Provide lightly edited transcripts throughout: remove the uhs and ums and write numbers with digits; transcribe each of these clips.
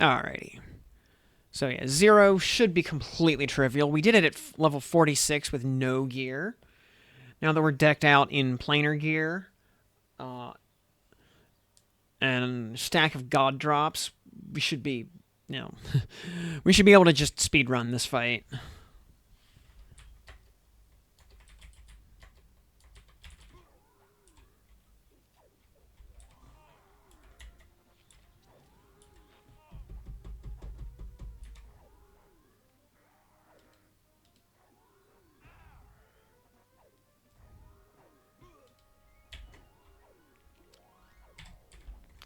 Alrighty. So yeah, 0 should be completely trivial. We did it at level 46 with no gear. Now that we're decked out in planar gear, uh, and stack of god drops, we should be, you know, we should be able to just speed run this fight.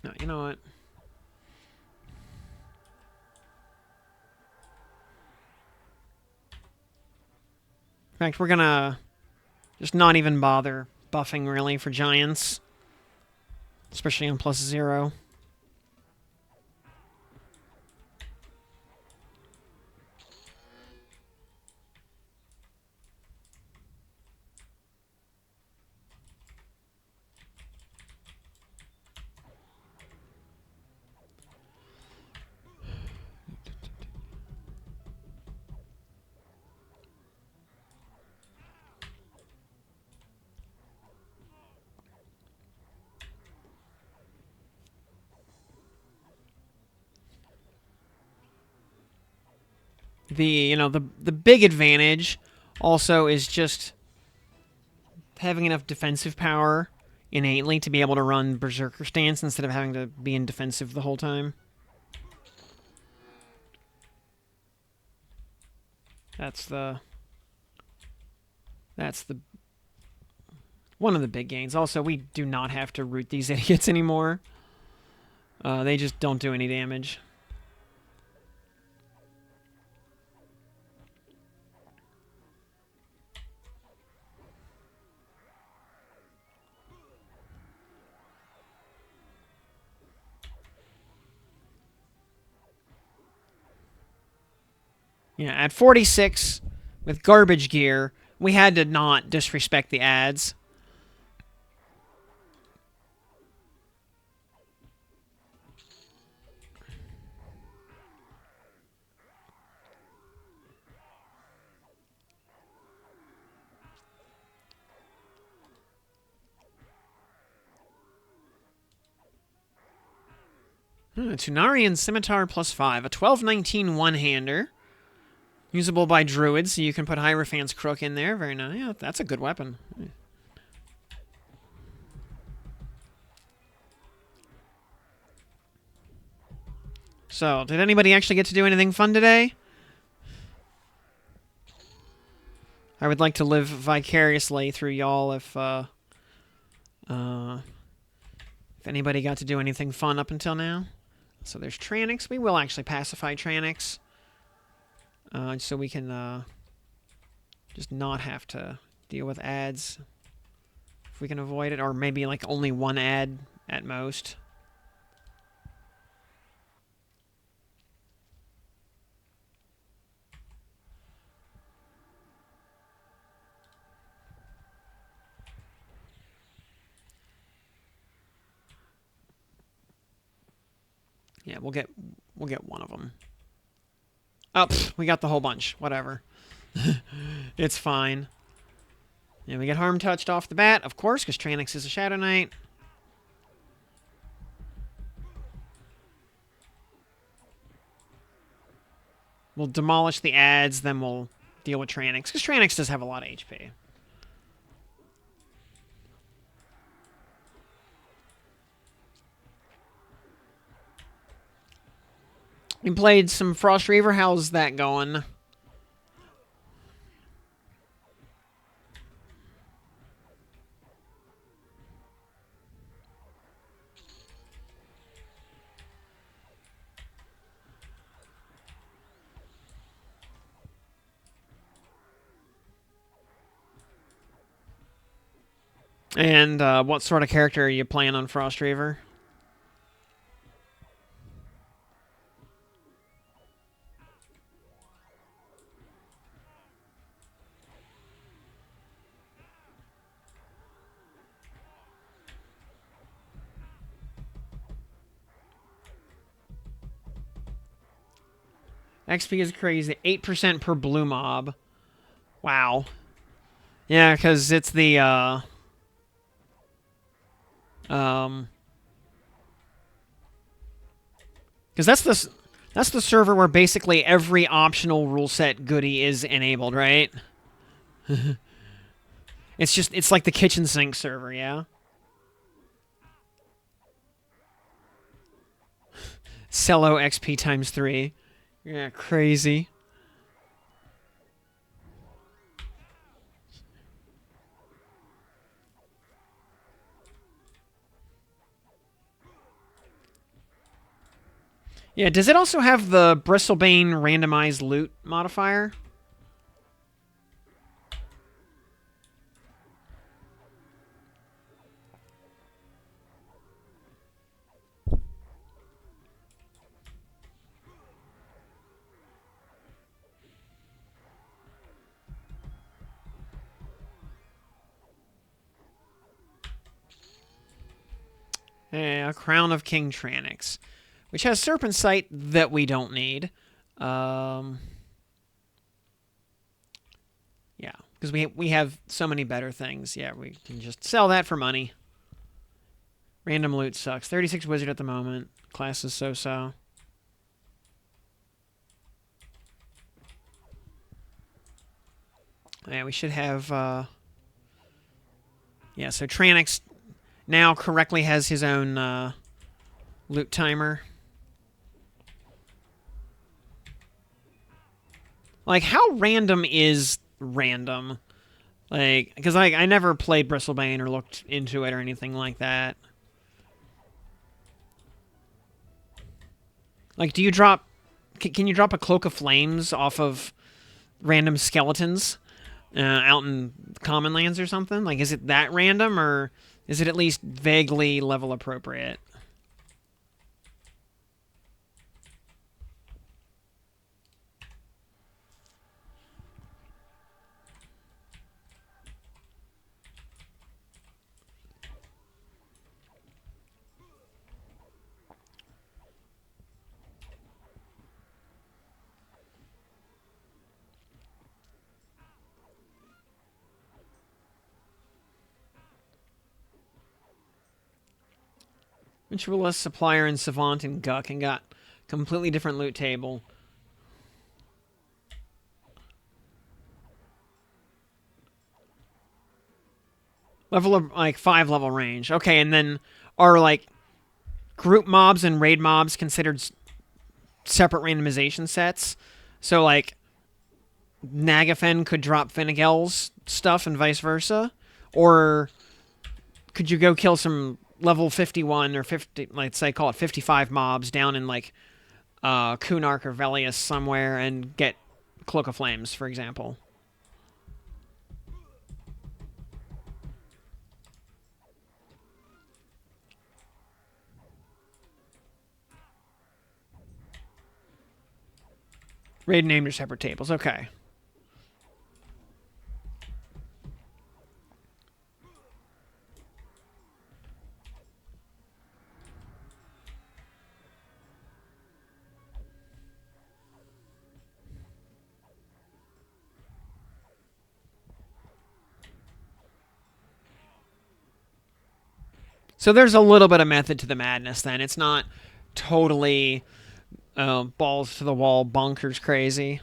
No, you know what? In fact, we're gonna just not even bother buffing really for giants, especially on +0. The big advantage also is just having enough defensive power innately to be able to run berserker stance instead of having to be in defensive the whole time. That's the one of the big gains. Also, we do not have to root these idiots anymore. They just don't do any damage. Yeah, at 46 with garbage gear, we had to not disrespect the ads. Tunarian Scimitar +5, a 1219 one-hander. Usable by druids, so you can put Hierophant's Crook in there. Very nice. Yeah, that's a good weapon. So, did anybody actually get to do anything fun today? I would like to live vicariously through y'all if anybody got to do anything fun up until now. So there's Tranix. We will actually pacify Tranix. So we can just not have to deal with ads if we can avoid it, or maybe like only one ad at most. Yeah, we'll get one of them. Oh, we got the whole bunch. Whatever. It's fine. And we get harm touched off the bat, of course, because Tranix is a Shadow Knight. We'll demolish the ads, then we'll deal with Tranix, because Tranix does have a lot of HP. We played some Frost Reaver. How's that going? And what sort of character are you playing on Frost Reaver? XP is crazy. 8% per blue mob. Wow. Yeah, because it's the, because that's the server where basically every optional rule set goodie is enabled, right? It's like the kitchen sink server, yeah? Cello XP times 3. Yeah, crazy. Yeah, does it also have the Bristlebane randomized loot modifier? Yeah, Crown of King Tranix, which has Serpent Sight that we don't need. Yeah, because we have so many better things. Yeah, we can just sell that for money. Random loot sucks. 36 wizard at the moment. Class is so-so. Yeah, we should have... Yeah, so Tranix now correctly has his own loot timer. Like, how random is random? Like, because I never played Bristlebane or looked into it or anything like that. Like, do you drop... Can you drop a Cloak of Flames off of random skeletons out in common lands or something? Like, is it that random, or is it at least vaguely level appropriate? Ritualist, Supplier, and Savant and Guck, and got completely different loot table. Level of, like, 5 level range. Okay, and then are, like, group mobs and raid mobs considered separate randomization sets? So, like, Nagafen could drop Finnegel's stuff and vice versa? Or could you go kill some level 51 or 50, let's say, call it 55 mobs down in, like, Kunark or Velius somewhere and get Cloak of Flames, for example? Raid named your separate tables. Okay. So there's a little bit of method to the madness then. It's not totally balls to the wall, bonkers crazy.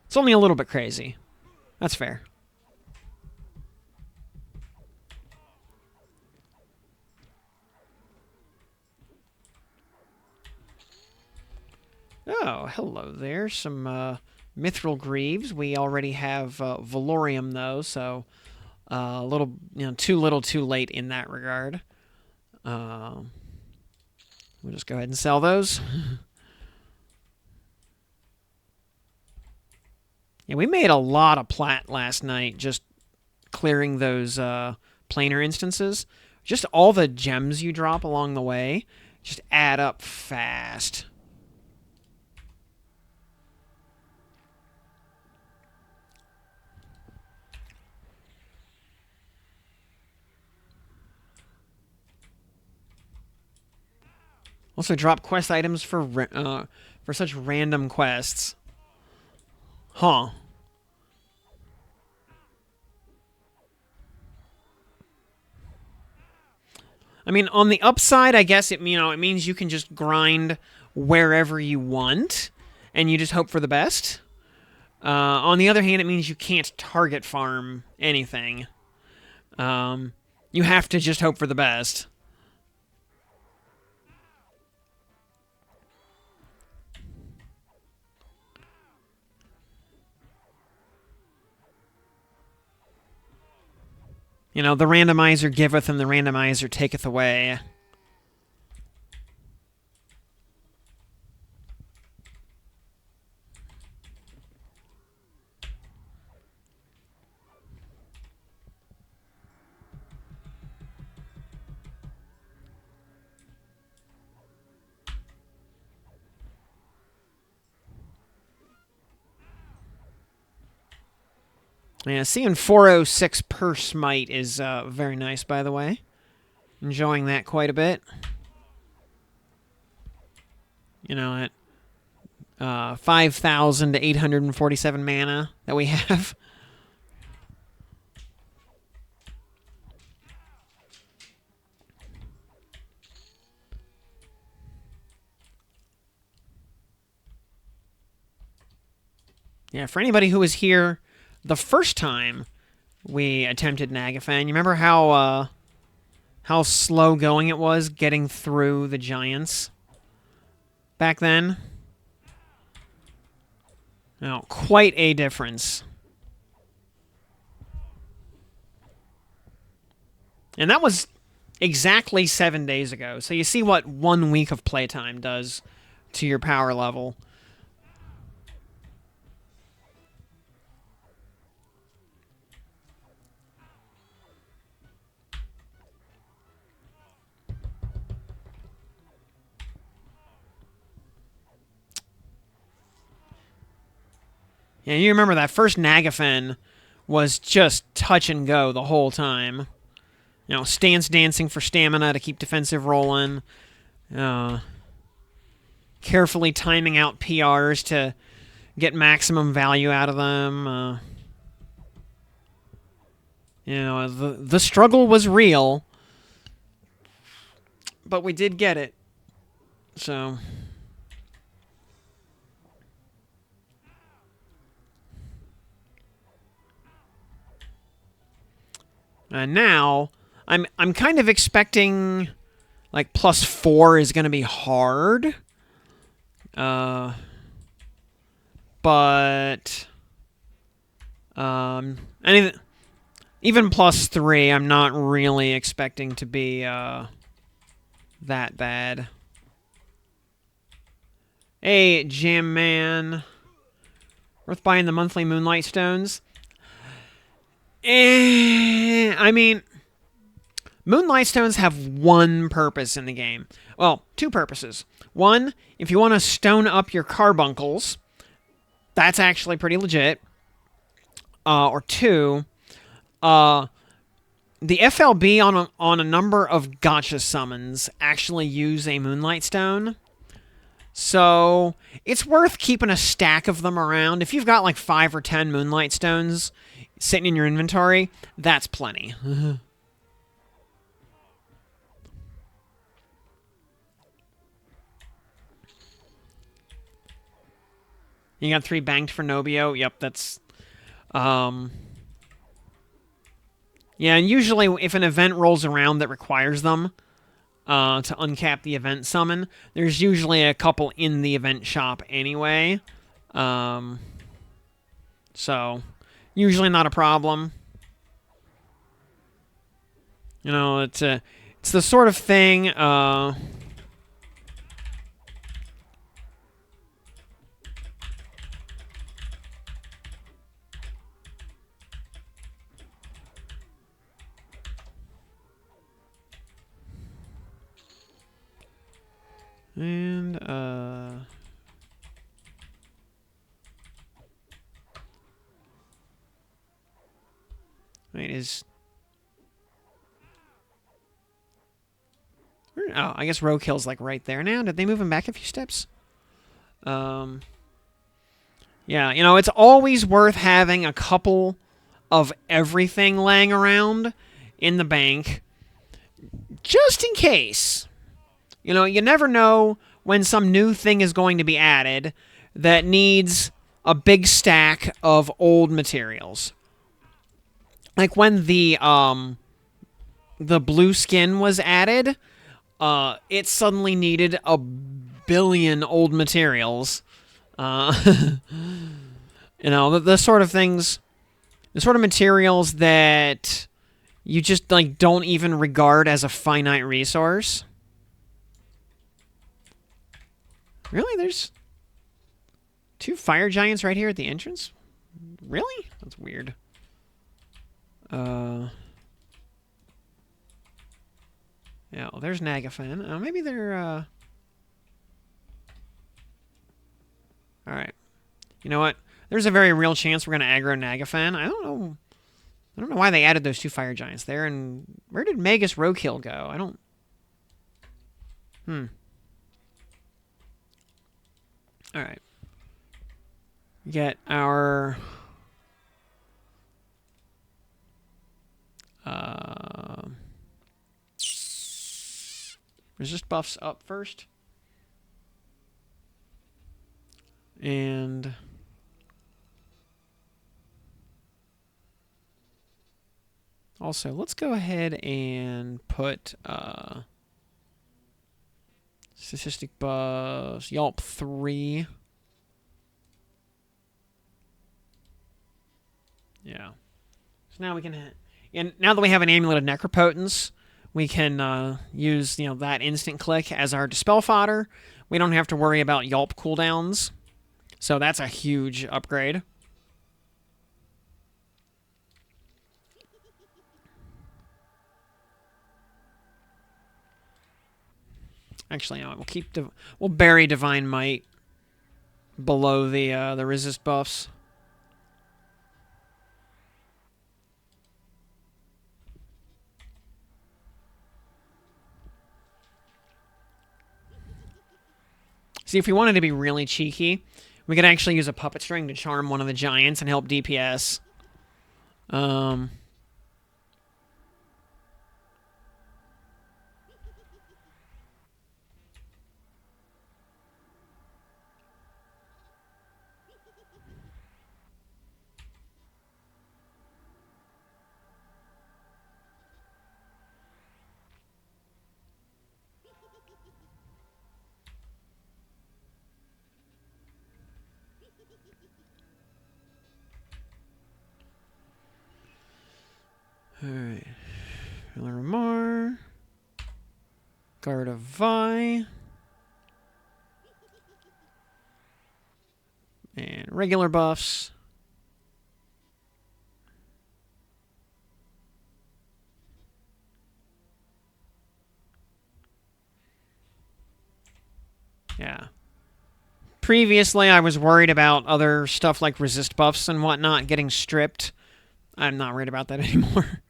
It's only a little bit crazy. That's fair. Oh, hello there. Some Mithril Greaves. We already have Valorium, though, so a little, too little too late in that regard. We'll just go ahead and sell those. Yeah, we made a lot of plat last night just clearing those planar instances. Just all the gems you drop along the way just add up fast. Also, drop quest items for such random quests. Huh. I mean, on the upside, I guess it means you can just grind wherever you want, and you just hope for the best. On the other hand, it means you can't target farm anything. You have to just hope for the best. You know, the randomizer giveth and the randomizer taketh away. Yeah, seeing 406 per smite is very nice, by the way. Enjoying that quite a bit. You know, at 5,847 mana that we have. Yeah, for anybody who was here the first time we attempted Nagafen, you remember how slow going it was getting through the giants back then? No, quite a difference. And that was exactly 7 days ago. So you see what 1 week of playtime does to your power level. Yeah, you remember that first Nagafen was just touch and go the whole time. You know, stance dancing for stamina to keep defensive rolling. Carefully timing out PRs to get maximum value out of them. You know, the struggle was real, but we did get it. So... And now, I'm kind of expecting, like, +4 is going to be hard. But anything, even +3, I'm not really expecting to be that bad. Hey, Jam Man. Worth buying the monthly Moonlight Stones? I mean, Moonlight Stones have one purpose in the game. Well, two purposes. One, if you want to stone up your carbuncles, that's actually pretty legit. Or two, the FLB on a number of gotcha summons actually use a Moonlight Stone. So it's worth keeping a stack of them around. If you've got like 5 or 10 Moonlight Stones sitting in your inventory, that's plenty. You got 3 banked for Nobio. Yep, that's... Yeah, and usually if an event rolls around that requires them to uncap the event summon, there's usually a couple in the event shop anyway. So, usually not a problem. You know, it's the sort of thing... And, wait, Oh, I guess roadkill's like right there now. Did they move him back a few steps? Yeah, you know, it's always worth having a couple of everything laying around in the bank, just in case. You know, you never know when some new thing is going to be added that needs a big stack of old materials. Like when the blue skin was added, it suddenly needed a billion old materials. You know, the sort of things, the sort of materials that you just like don't even regard as a finite resource. Really? There's 2 fire giants right here at the entrance? Really? That's weird. Yeah, well, there's Nagafen. Maybe they're, Alright. You know what? There's a very real chance we're going to aggro Nagafen. I don't know why they added those 2 fire giants there, and where did Magus Roadkill go? I don't... Alright. Get our... resist buffs up first. And... also, let's go ahead and put statistic buffs, Yelp 3. Yeah. So now we can, and now that we have an Amulet of Necropotence, we can use that instant click as our dispel fodder. We don't have to worry about Yelp cooldowns, so that's a huge upgrade. Actually, no, we'll bury Divine Might below the resist buffs. See, if we wanted to be really cheeky, we could actually use a puppet string to charm one of the giants and help DPS. Alright. Ramar. Guard of Vi. And regular buffs. Yeah. Previously, I was worried about other stuff like resist buffs and whatnot getting stripped. I'm not worried about that anymore.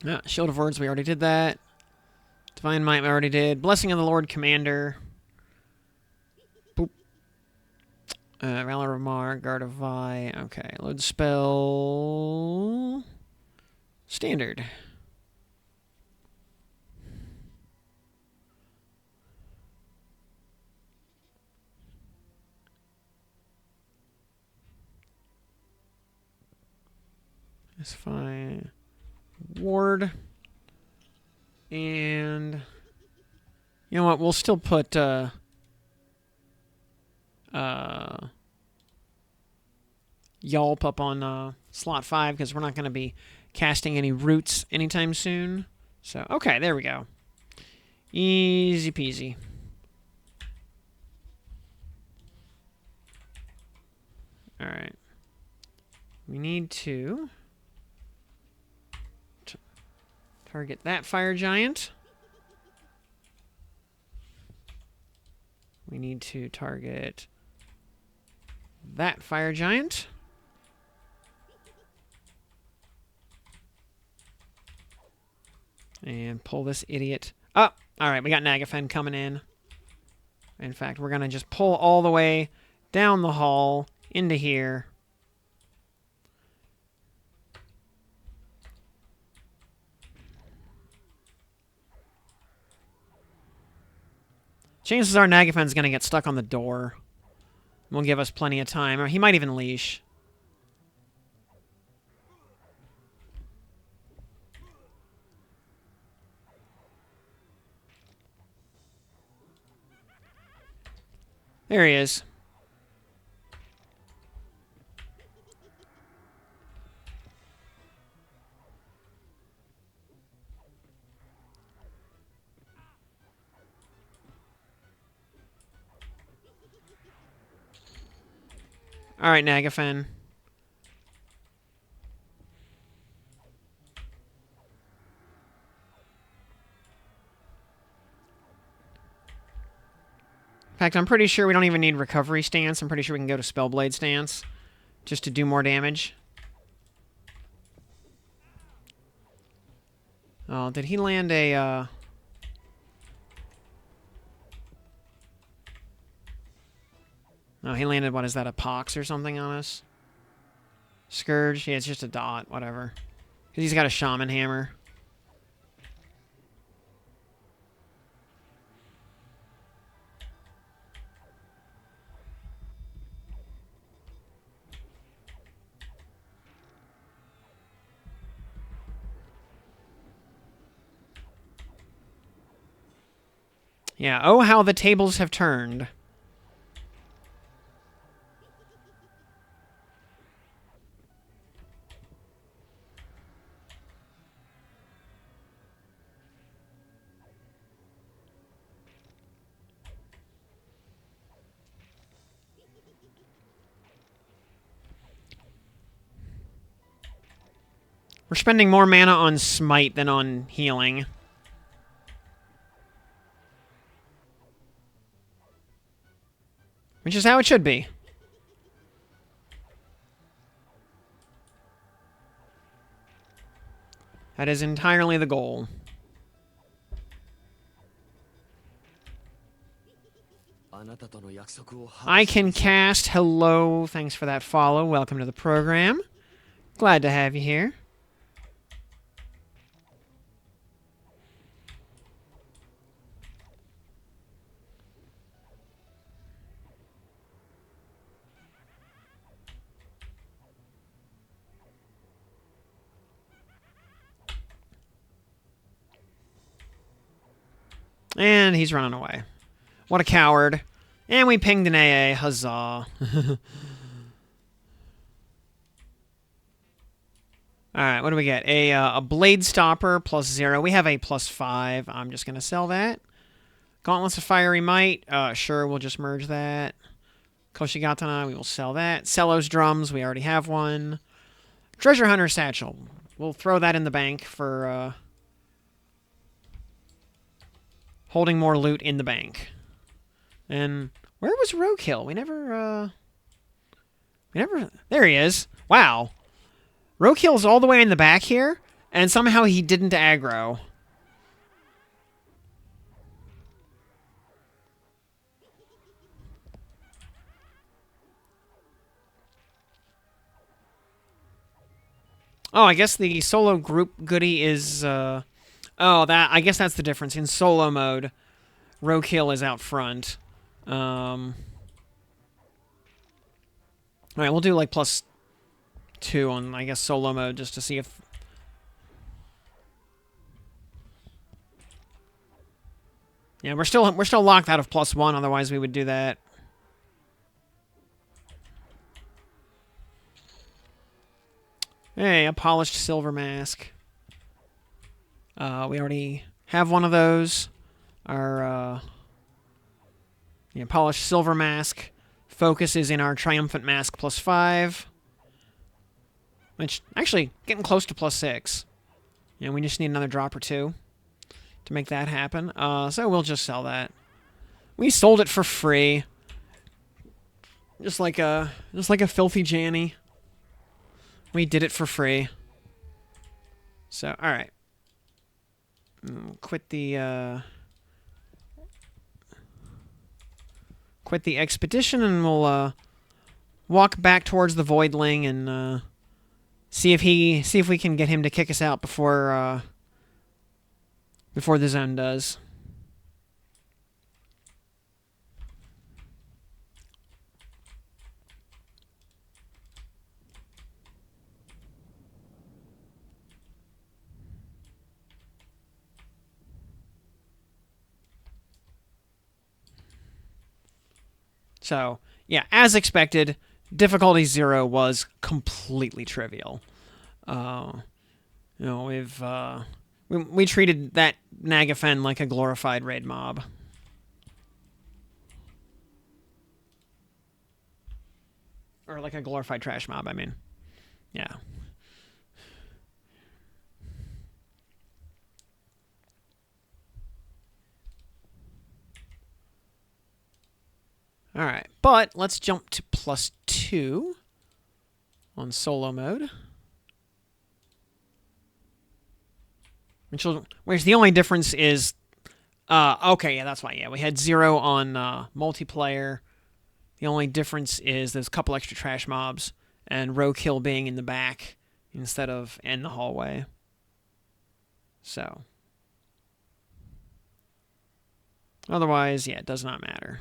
Yeah, Shield of Words, we already did that. Divine Might, we already did. Blessing of the Lord Commander. Boop. Valor of Mar, Guard of Vi. Okay, load spell. Standard. That's fine. Ward. And you know what? We'll still put Yelp up on slot 5 because we're not going to be casting any roots anytime soon. So, okay, there we go. Easy peasy. Alright. We need to target that fire giant. We need to target that fire giant. And pull this idiot up. Alright, we got Nagafen coming in. In fact, we're going to just pull all the way down the hall into here. Chances are Nagafen's going to get stuck on the door. Won't give us plenty of time. Or he might even leash. There he is. All right, Nagafen. In fact, I'm pretty sure we don't even need recovery stance. I'm pretty sure we can go to Spellblade stance just to do more damage. Oh, did he land a... Oh, he landed, what is that, a pox or something on us? Scourge? Yeah, it's just a dot, whatever. Because he's got a shaman hammer. Yeah, oh how the tables have turned. We're spending more mana on Smite than on healing. Which is how it should be. That is entirely the goal. I can cast. Hello. Thanks for that follow. Welcome to the program. Glad to have you here. And he's running away. What a coward. And we pinged an AA. Huzzah. Alright, what do we get? A Blade Stopper +0. We have a +5. I'm just going to sell that. Gauntlets of Fiery Might. Sure, we'll just merge that. Koshigatana, we will sell that. Cello's Drums, we already have one. Treasure Hunter Satchel. We'll throw that in the bank for holding more loot in the bank. And where was Roadkill? We never... There he is. Wow. Roadkill's all the way in the back here, and somehow he didn't aggro. Oh, I guess the solo group goodie is... Oh, I guess that's the difference. In solo mode, Roadkill is out front. Alright, we'll do like +2 on, I guess, solo mode just to see if... Yeah, we're still locked out of +1, otherwise we would do that. Hey, a polished silver mask. We already have one of those. Our polished silver mask Focus is in our Triumphant Mask +5. Which, actually, getting close to +6. And we just need another drop or two to make that happen. So we'll just sell that. We sold it for free. Just like a filthy Janny. We did it for free. So, alright. Quit the expedition, and we'll walk back towards the Voidling and see if we can get him to kick us out before the zone does. So, yeah, as expected, difficulty 0 was completely trivial. You know, we treated that Nagafen like a glorified raid mob. Or like a glorified trash mob, I mean. Yeah. Alright, but let's jump to +2 on solo mode. Which the only difference is... okay, yeah, that's why. Yeah, we had 0 on multiplayer. The only difference is there's a couple extra trash mobs and roadkill being in the back instead of in the hallway. So. Otherwise, yeah, it does not matter.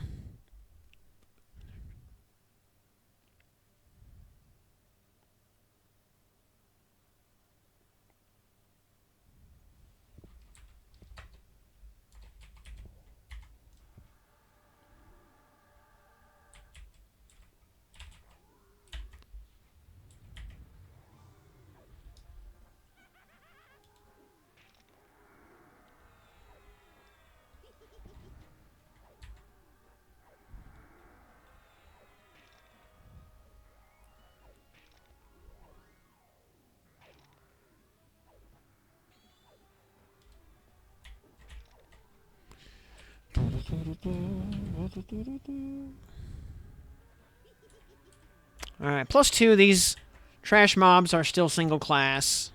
Alright, +2, these trash mobs are still single class.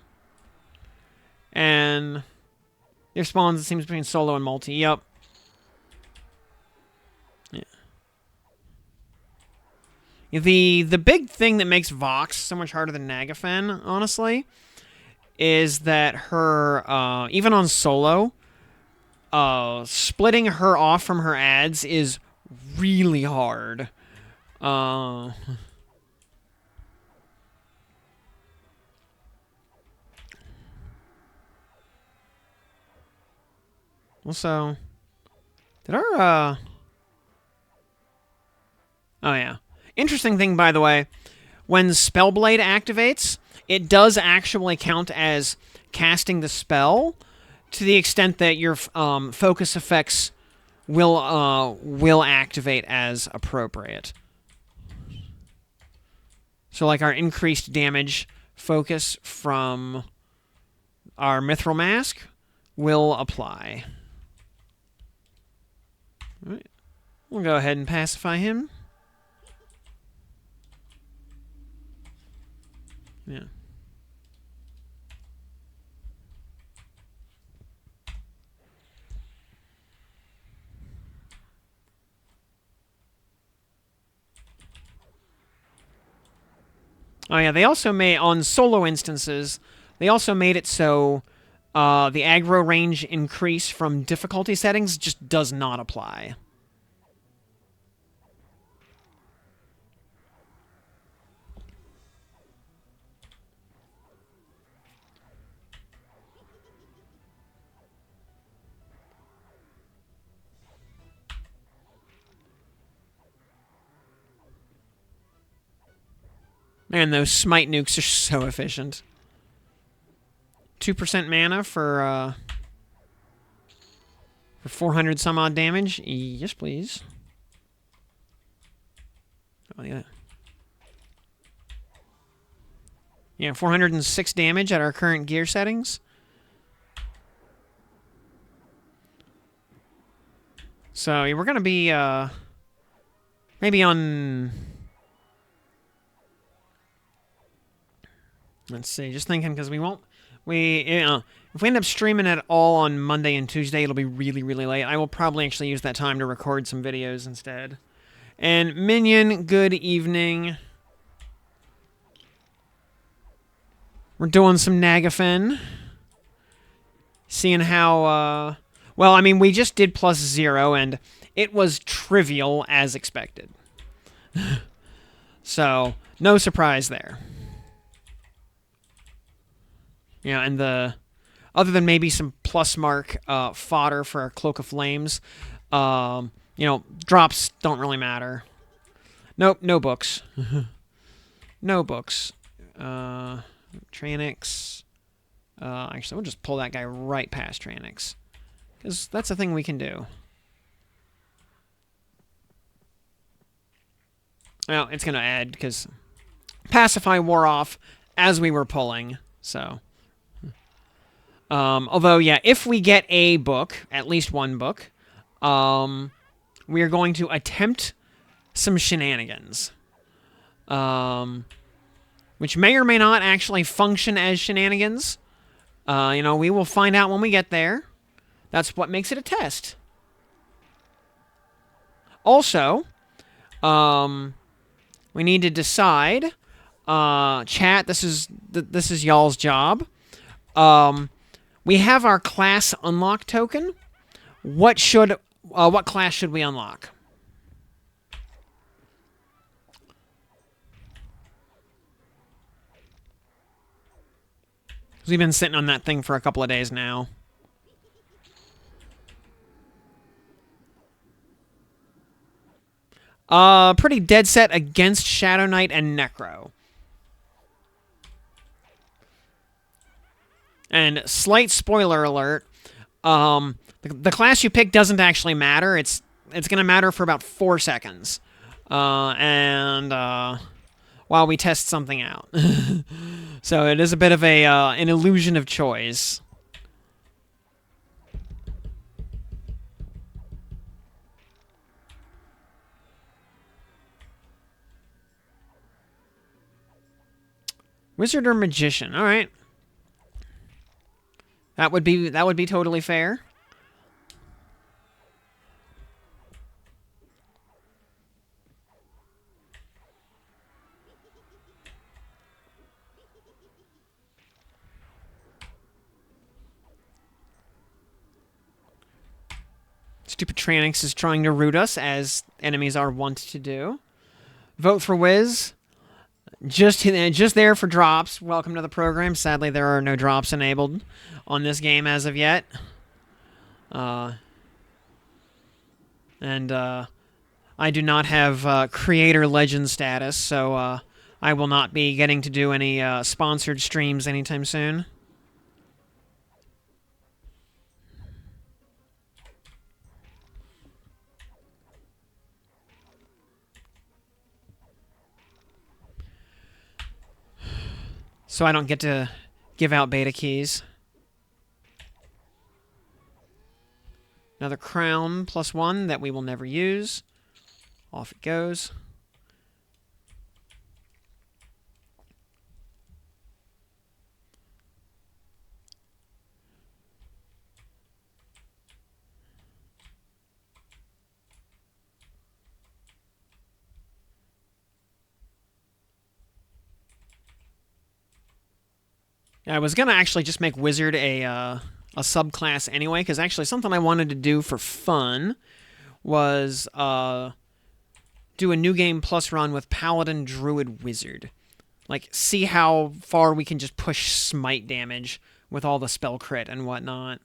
And their spawns, it seems, between solo and multi. Yep. Yeah. The big thing that makes Vox so much harder than Nagafen, honestly, is that her, even on solo, splitting her off from her ads is really hard. Also, did our, oh yeah. Interesting thing, by the way, when Spellblade activates, it does actually count as casting the spell to the extent that your focus effects will activate as appropriate. So, like, our increased damage focus from our Mithril Mask will apply. All right. We'll go ahead and pacify him. Yeah. Oh yeah, they also made, on solo instances, they also made it so the aggro range increase from difficulty settings just does not apply. Man, those smite nukes are so efficient. 2% mana for 400 some odd damage. Yes, please. Yeah, 406 damage at our current gear settings. So we're going to be maybe on... Let's see, just thinking because we won't... if we end up streaming it all on Monday and Tuesday, it'll be really, really late. I will probably actually use that time to record some videos instead. And Minion, good evening. We're doing some Nagafen. Seeing how, well, I mean, we just did +0, and it was trivial as expected. So, no surprise there. Yeah, and other than maybe some plus mark fodder for our Cloak of Flames, you know, drops don't really matter. Nope, no books. No books. Tranix. Actually, we'll just pull that guy right past Tranix, because that's a thing we can do. Well, it's going to add, because Pacify wore off as we were pulling, so... although, yeah, if we get a book, at least one book, we are going to attempt some shenanigans. Which may or may not actually function as shenanigans. You know, we will find out when we get there. That's what makes it a test. Also, we need to decide, chat, this is y'all's job. We have our class unlock token. What class should we unlock? We've been sitting on that thing for a couple of days now. Pretty dead set against Shadow Knight and Necro. And slight spoiler alert, the class you pick doesn't actually matter. It's going to matter for about 4 seconds. While we test something out. So it is a bit of an illusion of choice. Wizard or Magician? All right. That would be totally fair. Stupid Tranix is trying to root us, as enemies are wont to do. Vote for Wiz. Just there for drops. Welcome to the program. Sadly, there are no drops enabled on this game as of yet. I do not have creator legend status, so I will not be getting to do any sponsored streams anytime soon. So I don't get to give out beta keys. Another crown +1 that we will never use. Off it goes. I was going to actually just make Wizard a subclass anyway, because actually something I wanted to do for fun was do a new game plus run with Paladin, Druid, Wizard. Like, see how far we can just push smite damage with all the spell crit and whatnot.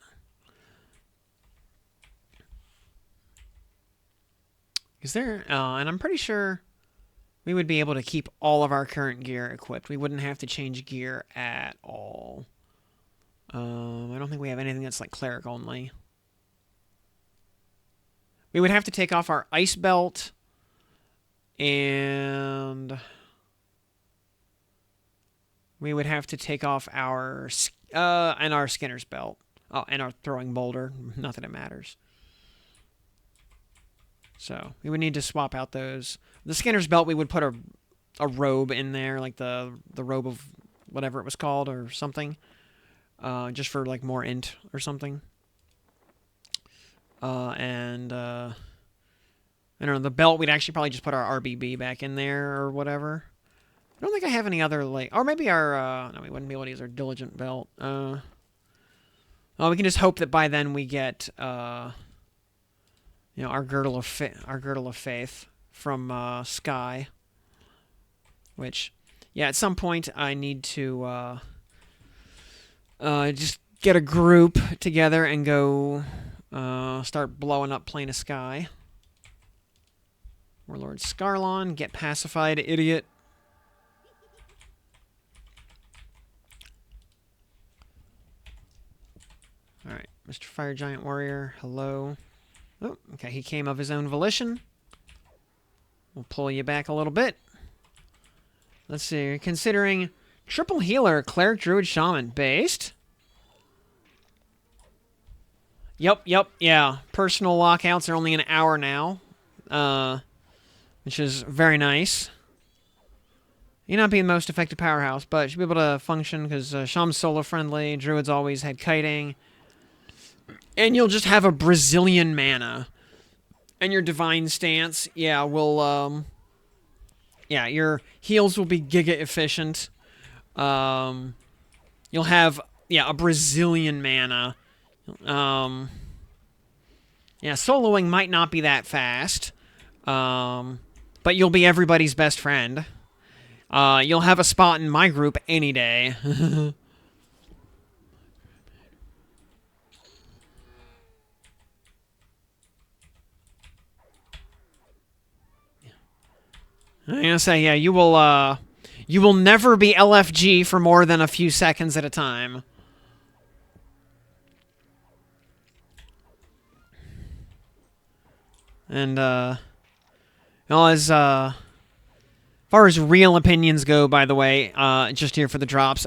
Is there... and I'm pretty sure... we would be able to keep all of our current gear equipped. We wouldn't have to change gear at all. I don't think we have anything that's like cleric only. We would have to take off our ice belt. And we would have to take off our and our Skinner's belt. Oh, and our throwing boulder. Not that it matters. So we would need to swap out those. The Skinner's belt, we would put a robe in there, like the robe of whatever it was called or something, just for like more int or something. And I don't know, the belt, we'd actually probably just put our RBB back in there or whatever. I don't think I have any other, like, or maybe our, no, we wouldn't be able to use our Diligent belt. Well, we can just hope that by then we get, our girdle of faith from Sky. Which, yeah, at some point I need to just get a group together and go start blowing up Plane of Sky. Warlord Scarlon, get pacified, idiot. Alright, Mr. Fire Giant Warrior, hello. Oh, okay, he came of his own volition. We'll pull you back a little bit. Let's see, considering triple healer, cleric, druid, shaman, based. Yep, yeah. Personal lockouts are only an hour now, which is very nice. May not be the most effective powerhouse, but should be able to function because shaman's solo friendly, druid's always had kiting. And you'll just have a Brazilian mana. And your divine stance, yeah, will, yeah, your heals will be giga efficient. You'll have, yeah, a Brazilian mana. Yeah, soloing might not be that fast. But you'll be everybody's best friend. You'll have a spot in my group any day. I'm gonna say, yeah, you will never be LFG for more than a few seconds at a time. And, as far as real opinions go, by the way, just here for the drops,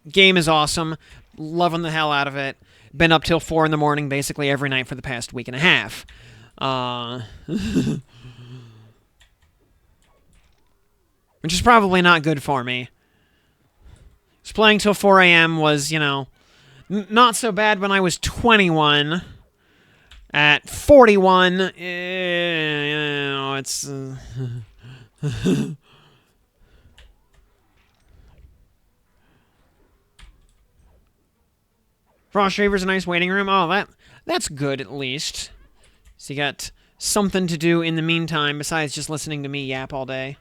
game is awesome. Loving the hell out of it. Been up till 4 in the morning basically every night for the past week and a half. Which is probably not good for me. Just playing till 4 a.m. was, not so bad when I was 21. At 41, it's... Frost Reaver's a nice waiting room. Oh, that's good, at least. So you got something to do in the meantime besides just listening to me yap all day.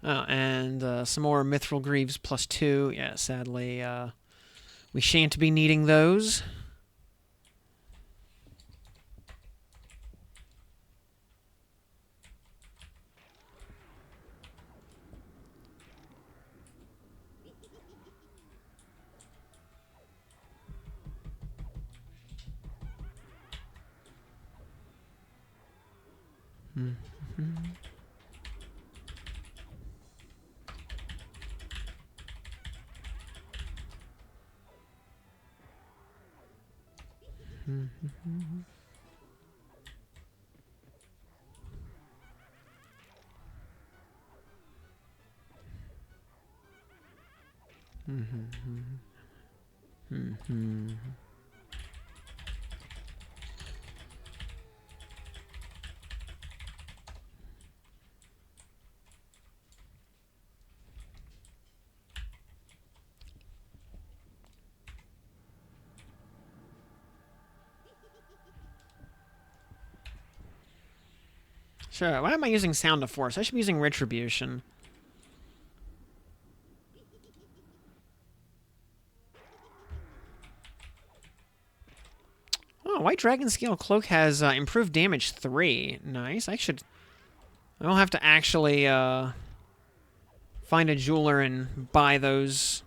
Oh, and some more Mithril Greaves +2. Yeah, sadly, we shan't be needing those. Sure, why am I using Sound of Force? I should be using Retribution. Oh, White Dragon Scale Cloak has improved damage 3. Nice. I should I'll have to actually find a jeweler and buy those,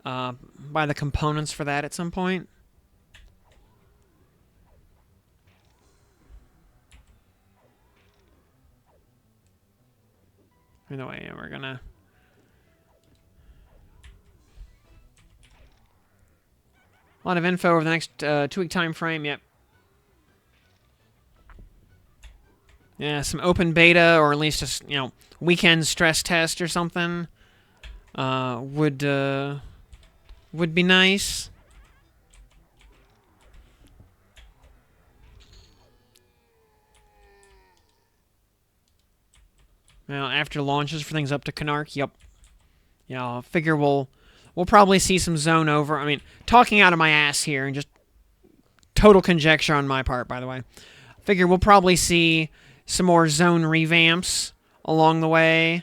buy the components for that at some point. Anyway, we're gonna... A lot of info over the next 2-week time frame, yep. Yeah, some open beta, or at least a, you know, weekend stress test or something would be nice. Now, after launches for things up to Canark, yep. Yeah, I figure we'll probably see some zone over. I mean, talking out of my ass here and just total conjecture on my part, by the way. Figure we'll probably see some more zone revamps along the way.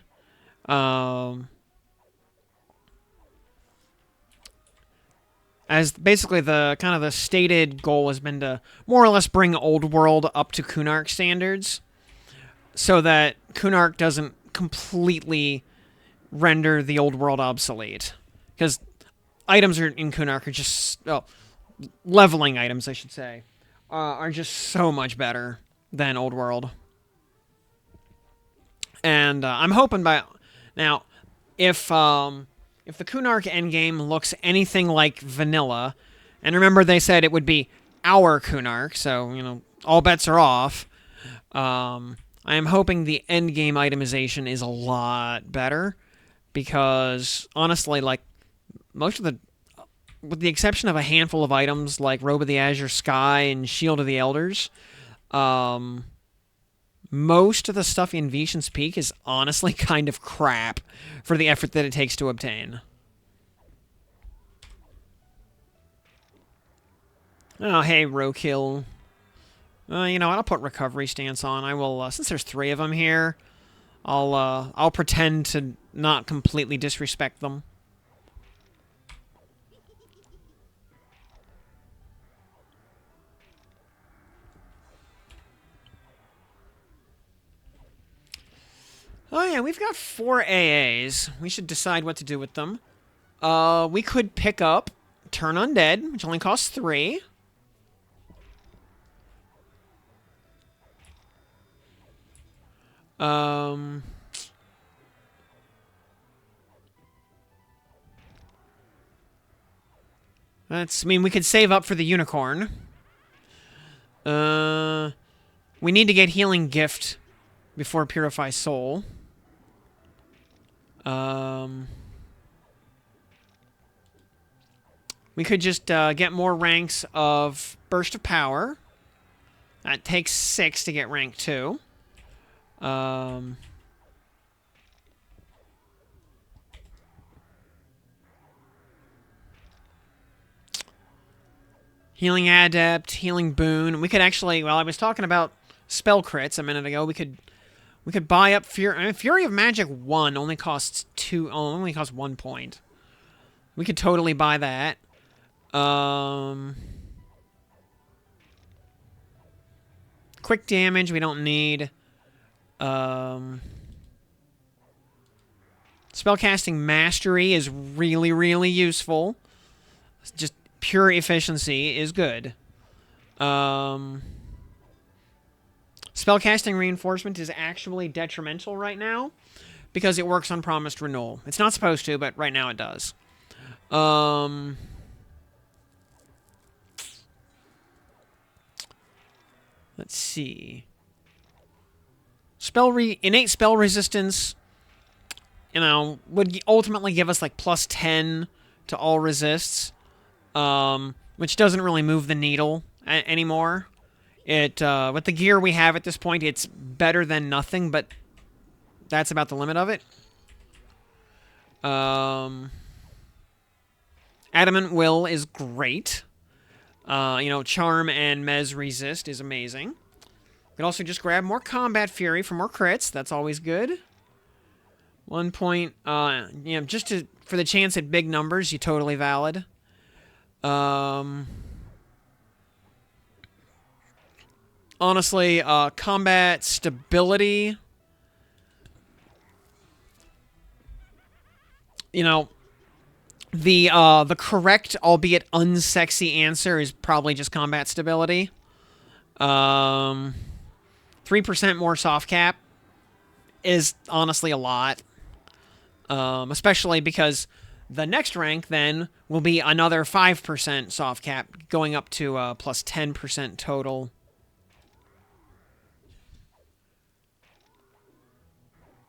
As basically the kind of the stated goal has been to more or less bring Old World up to Kunark standards, so that Kunark doesn't completely render the Old World obsolete. Because items in Kunark are just... Oh, leveling items, I should say, are just so much better than Old World. And I'm hoping by... Now, if the Kunark endgame looks anything like vanilla, and remember they said it would be our Kunark, so, you know, all bets are off, I am hoping the endgame itemization is a lot better, because, honestly, like, most of the... With the exception of a handful of items like Robe of the Azure Sky and Shield of the Elders, most of the stuff in Vishan's Peak is honestly kind of crap for the effort that it takes to obtain. Oh, hey, Rokill. You know what? I'll put Recovery Stance on. I will, since there's 3 of them here, I'll pretend to not completely disrespect them. Oh yeah, we've got 4 AAs. We should decide what to do with them. We could pick up Turn Undead, which only costs 3. I mean, we could save up for the Unicorn. We need to get Healing Gift before Purify Soul. We could just get more ranks of Burst of Power. That takes 6 to get rank 2. Healing Adept, Healing Boon. We could actually, well, I was talking about spell crits a minute ago. We could buy up Fury. I mean, Fury of Magic 1 only costs 1 point. We could totally buy that. Quick damage we don't need. Spellcasting Mastery is really, really useful. Just pure efficiency is good. Spellcasting Reinforcement is actually detrimental right now because it works on Promised Renewal. It's not supposed to, but right now it does. Let's see. Innate spell resistance, you know, would ultimately give us like plus 10 to all resists, which doesn't really move the needle anymore. With the gear we have at this point, it's better than nothing, but that's about the limit of it. Adamant Will is great. You know, Charm and Mez Resist is amazing. We can also just grab more Combat Fury for more crits. That's always good. 1 point, you know, just for the chance at big numbers, you totally valid. Honestly, combat stability You know, the correct, albeit unsexy answer is probably just combat stability. 3% more soft cap is honestly a lot, especially because the next rank then will be another 5% soft cap, going up to plus 10% total.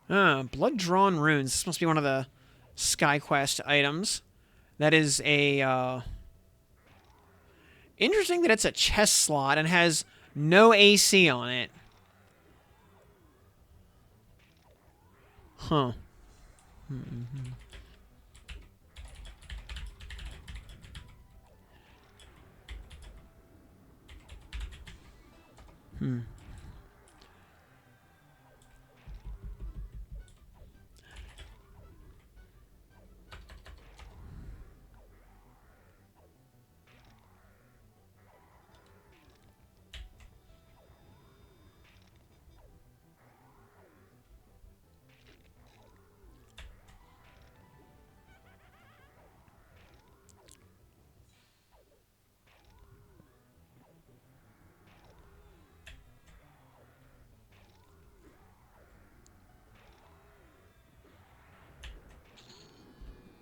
Blood Drawn Runes. This must be one of the SkyQuest items. That is a interesting that it's a chest slot and has no AC on it. Huh.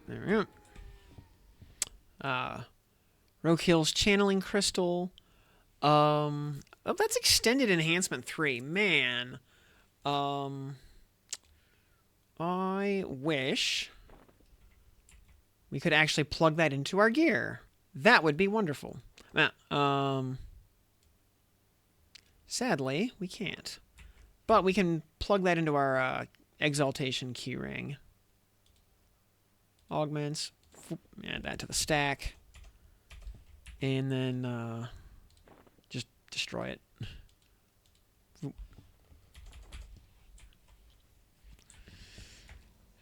There we go. Rokeill's Channeling Crystal. Oh, that's Extended Enhancement 3. Man. I wish we could actually plug that into our gear. That would be wonderful. Sadly, we can't. But we can plug that into our Exaltation keyring. Augments. Add that to the stack. And then just destroy it.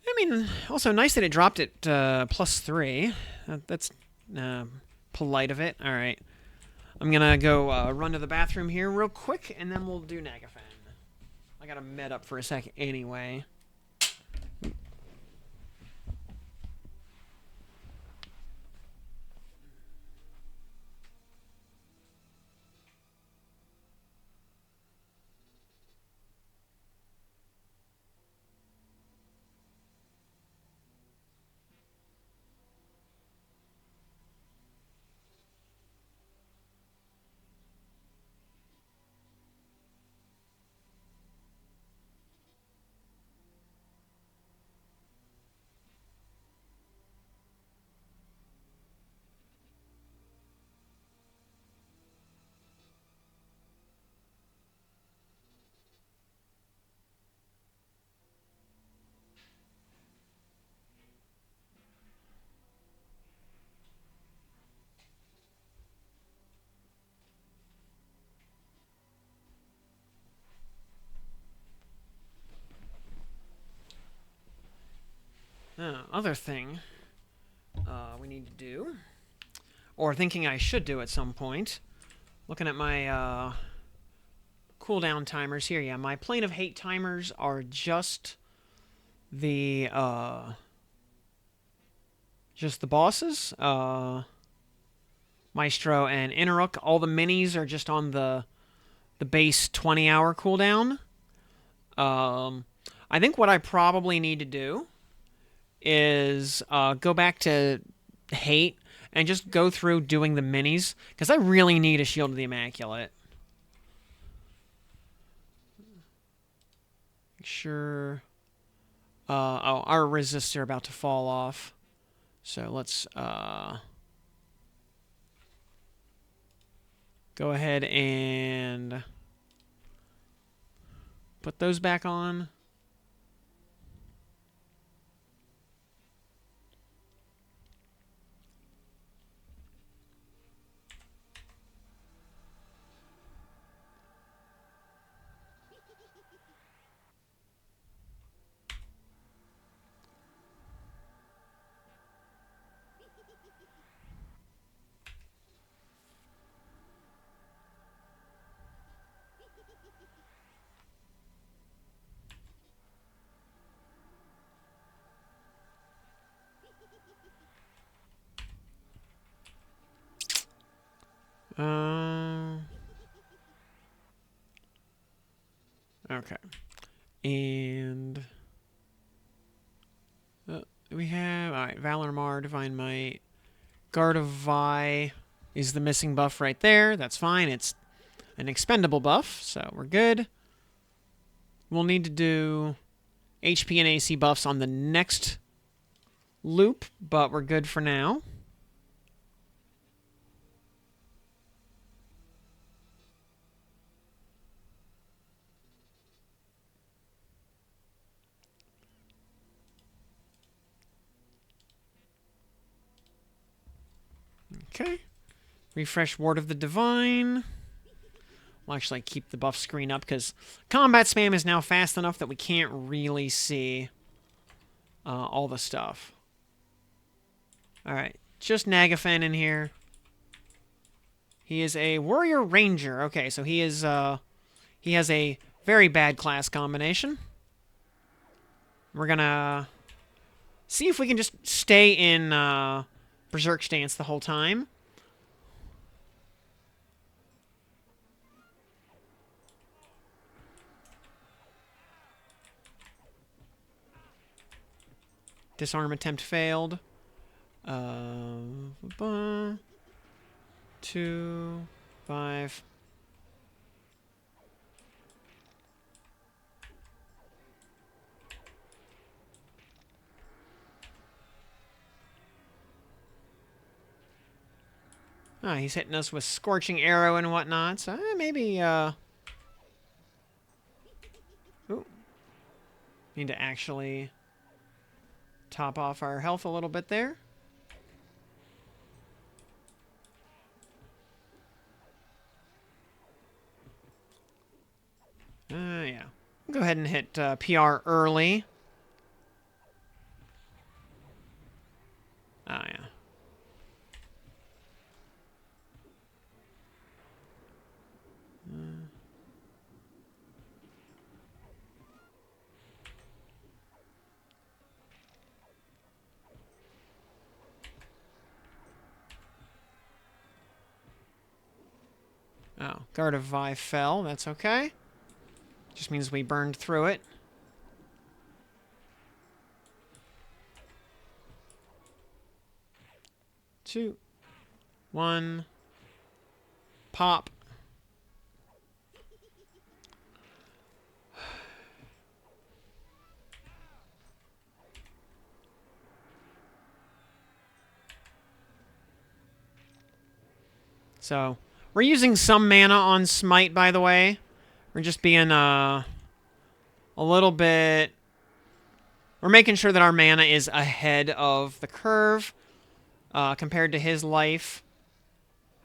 I mean, also nice that it dropped it +3. That's polite of it. All right. I'm going to go run to the bathroom here real quick, and then we'll do Nagafen. I got to med up for a sec anyway. Other thing we need to do, or thinking I should do at some point, looking at my cooldown timers here. Yeah, my Plane of Hate timers are just the bosses, Maestro and Inaruk. All the minis are just on the base 20-hour cooldown. I think what I probably need to do is go back to Hate and just go through doing the minis, because I really need a Shield of the Immaculate. Make sure... oh, our resists are about to fall off. So let's go ahead and put those back on. Okay. And we have all right. Valor Mar, Divine Might, Guard of Vi is the missing buff right there. That's fine. It's an expendable buff, so we're good. We'll need to do HP and AC buffs on the next loop, but we're good for now. Okay. Refresh Ward of the Divine. We'll actually keep the buff screen up because combat spam is now fast enough that we can't really see all the stuff. Alright, just Nagafen in here. He is a Warrior Ranger. Okay, so he is he has a very bad class combination. We're gonna see if we can just stay in Berserk stance the whole time. Disarm attempt failed. 2, 5. Ah, he's hitting us with Scorching Arrow and whatnot, so maybe, Ooh. Need to actually top off our health a little bit there. Yeah. Go ahead and hit PR early. Oh, yeah. Oh, Guard of Vi fell. That's okay. Just means we burned through it. Two, 1, pop. So, we're using some mana on Smite, by the way. We're just being a little bit... We're making sure that our mana is ahead of the curve compared to his life,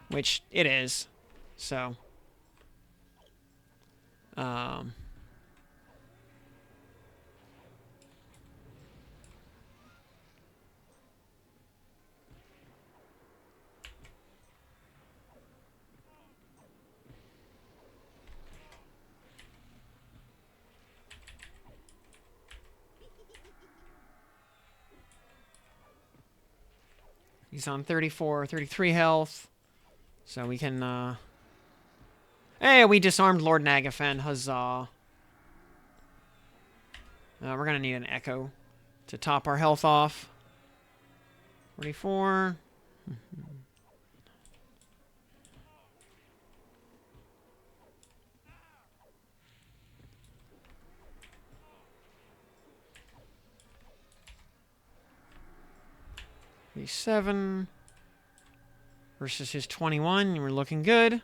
which it is. So, he's on 34, 33 health. So we can, Hey, we disarmed Lord Nagafen. Huzzah. We're going to need an Echo to top our health off. 44. 37 versus his 21. We're looking good.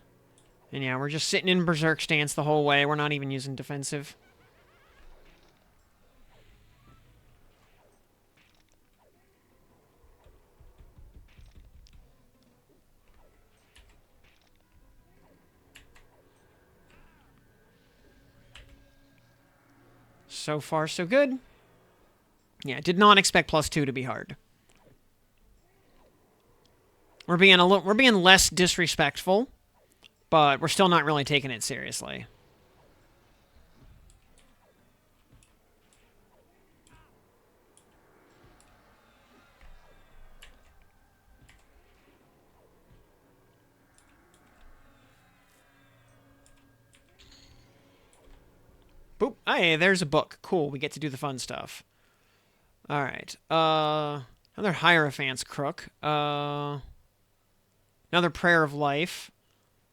And yeah, we're just sitting in Berserk stance the whole way. We're not even using defensive. So far, so good. Yeah, did not expect +2 to be hard. We're being less disrespectful, but we're still not really taking it seriously. Boop. Hey, there's a book. Cool. We get to do the fun stuff. All right. Another Hierophant's Crook. Another Prayer of Life.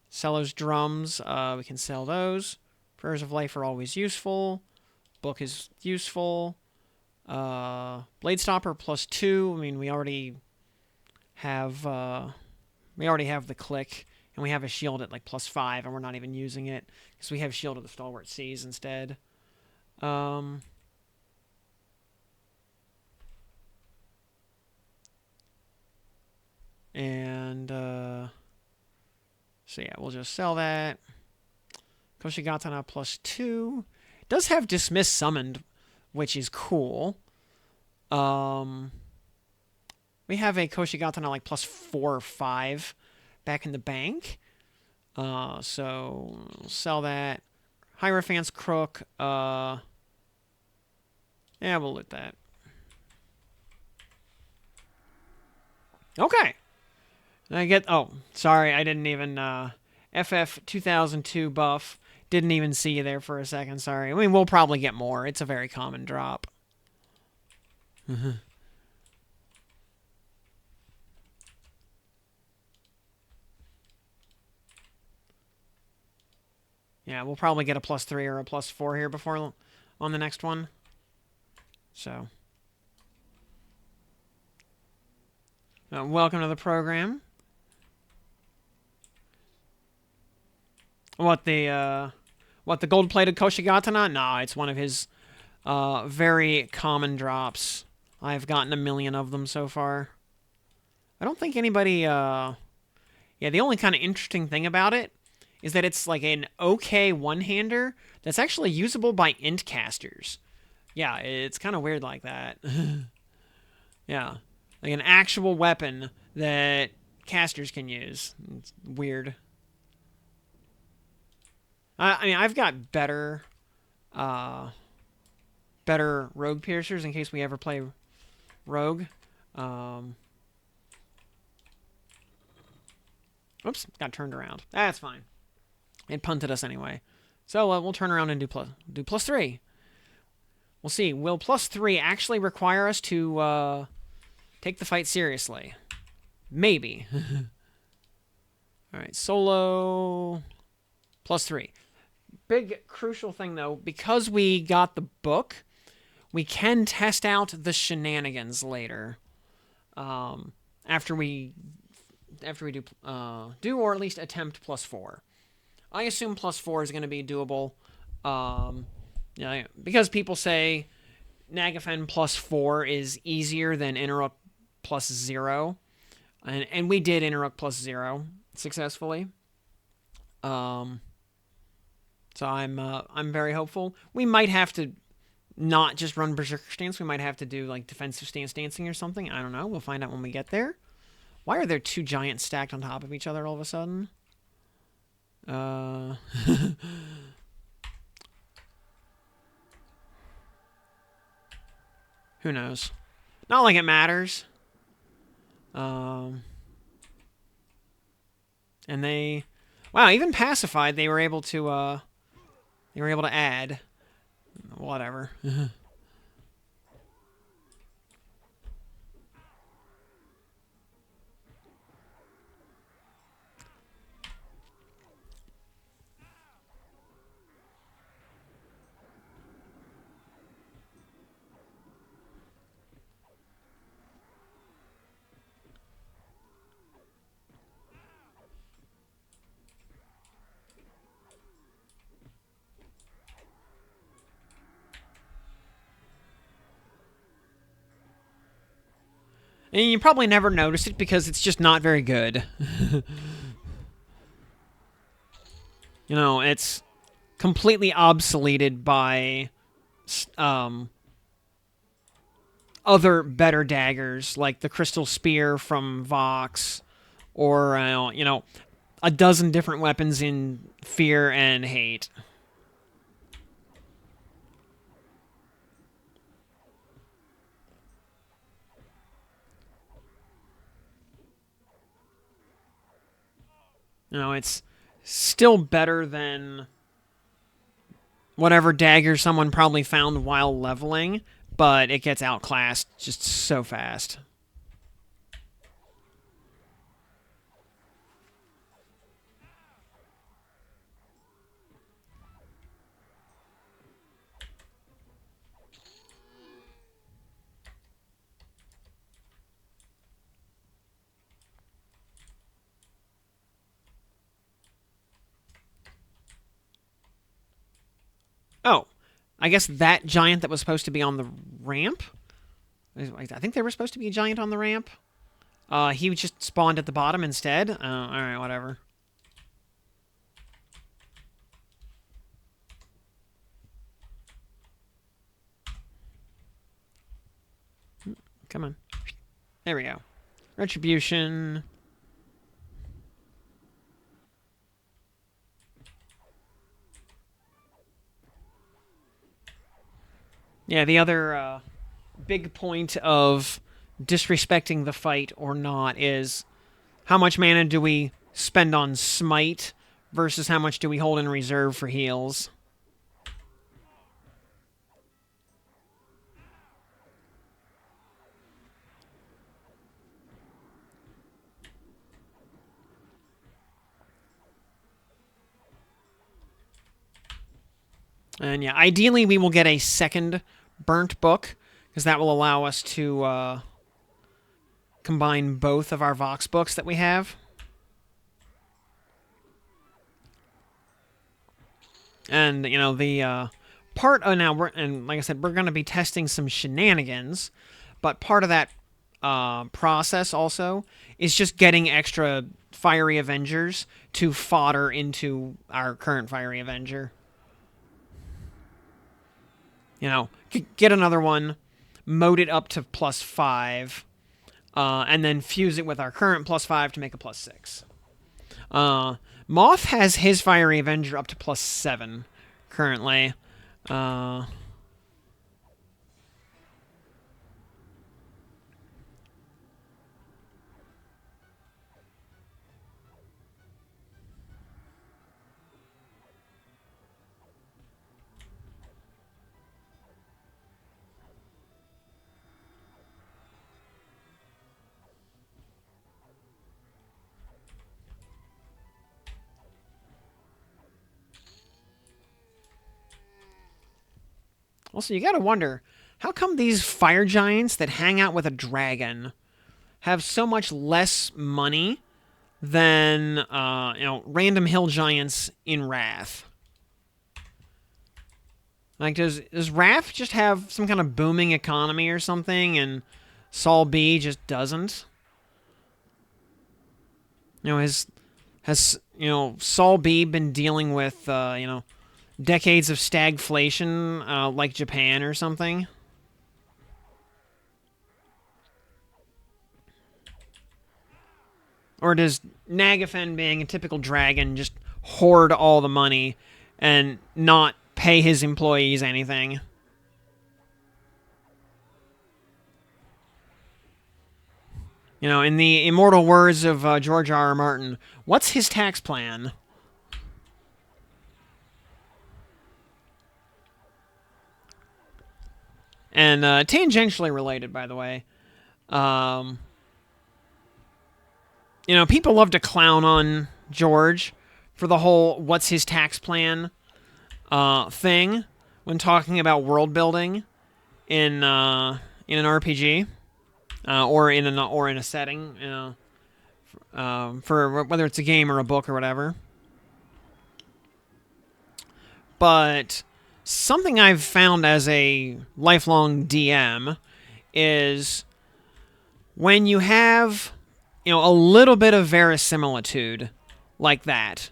Sell those drums. We can sell those. Prayers of Life are always useful. Book is useful. Blade Stopper +2. I mean, we already have the click, and we have a shield at like +5, and we're not even using it because we have Shield of the Stalwart Seas instead. So yeah, we'll just sell that. Koshigatana +2. It does have Dismiss Summoned, which is cool. We have a Koshigatana like +4 or 5 back in the bank. So we'll sell that. Hierophant's Crook. Yeah, we'll loot that. Okay. I get... Oh, sorry, I didn't even... FF 2002 buff. Didn't even see you there for a second, sorry. I mean, we'll probably get more. It's a very common drop. Yeah, we'll probably get a +3 or a +4 here before on the next one. So... welcome to the program. What the gold-plated Koshigatana? Nah, it's one of his very common drops. I've gotten 1 million of them so far. I don't think anybody... Yeah, the only kind of interesting thing about it is that it's like an okay one-hander that's actually usable by int casters. Yeah, it's kind of weird like that. Yeah. Like an actual weapon that casters can use. It's weird. I mean, I've got better rogue piercers in case we ever play rogue. Oops, got turned around. That's fine. It punted us anyway. So we'll turn around and do +3. We'll see. Will +3 actually require us to take the fight seriously? Maybe. All right, solo +3. Big crucial thing though, because we got the book, we can test out the shenanigans later. After we do or at least attempt +4. I assume +4 is going to be doable. Yeah, because people say Nagafen +4 is easier than Interrupt +0, and we did Interrupt +0 successfully. So I'm very hopeful. We might have to not just run Berserker Stance. We might have to do like defensive stance dancing or something. I don't know. We'll find out when we get there. Why are there 2 giants stacked on top of each other all of a sudden? Who knows? Not like it matters. And they... Wow, even pacified, they were able to add. Whatever. And you probably never noticed it because it's just not very good. You know, it's completely obsoleted by other better daggers, like the Crystal Spear from Vox, or, you know, a dozen different weapons in Fear and Hate. You know, it's still better than whatever dagger someone probably found while leveling, but it gets outclassed just so fast. Oh, I guess that giant that was supposed to be on the ramp? I think they were supposed to be a giant on the ramp. He just spawned at the bottom instead. Alright, whatever. Come on. There we go. Retribution. Yeah, the other big point of disrespecting the fight or not is how much mana do we spend on smite versus how much do we hold in reserve for heals. And yeah, ideally we will get a second burnt book, because that will allow us to combine both of our Vox books that we have. And, you know, the part of now, and like I said, we're going to be testing some shenanigans, but part of that process also is just getting extra Fiery Avengers to fodder into our current Fiery Avenger. You know, get another one, mode it up to +5, and then fuse it with our current +5 to make a +6. Moth has his Fiery Avenger up to +7 currently. Also, you gotta wonder, how come these fire giants that hang out with a dragon have so much less money than, you know, random hill giants in Wrath? Like, does Wrath just have some kind of booming economy or something, and Sol B just doesn't? You know, has you know, Sol B been dealing with, you know, decades of stagflation, like Japan or something? Or does Nagafen, being a typical dragon, just hoard all the money and not pay his employees anything? You know, in the immortal words of George R. R. Martin, what's his tax plan? And tangentially related, by the way, you know, people love to clown on George for the whole "what's his tax plan" thing when talking about world building in an RPG or in a setting, you know, for whether it's a game or a book or whatever. But something I've found as a lifelong DM is when you have, you know, a little bit of verisimilitude like that,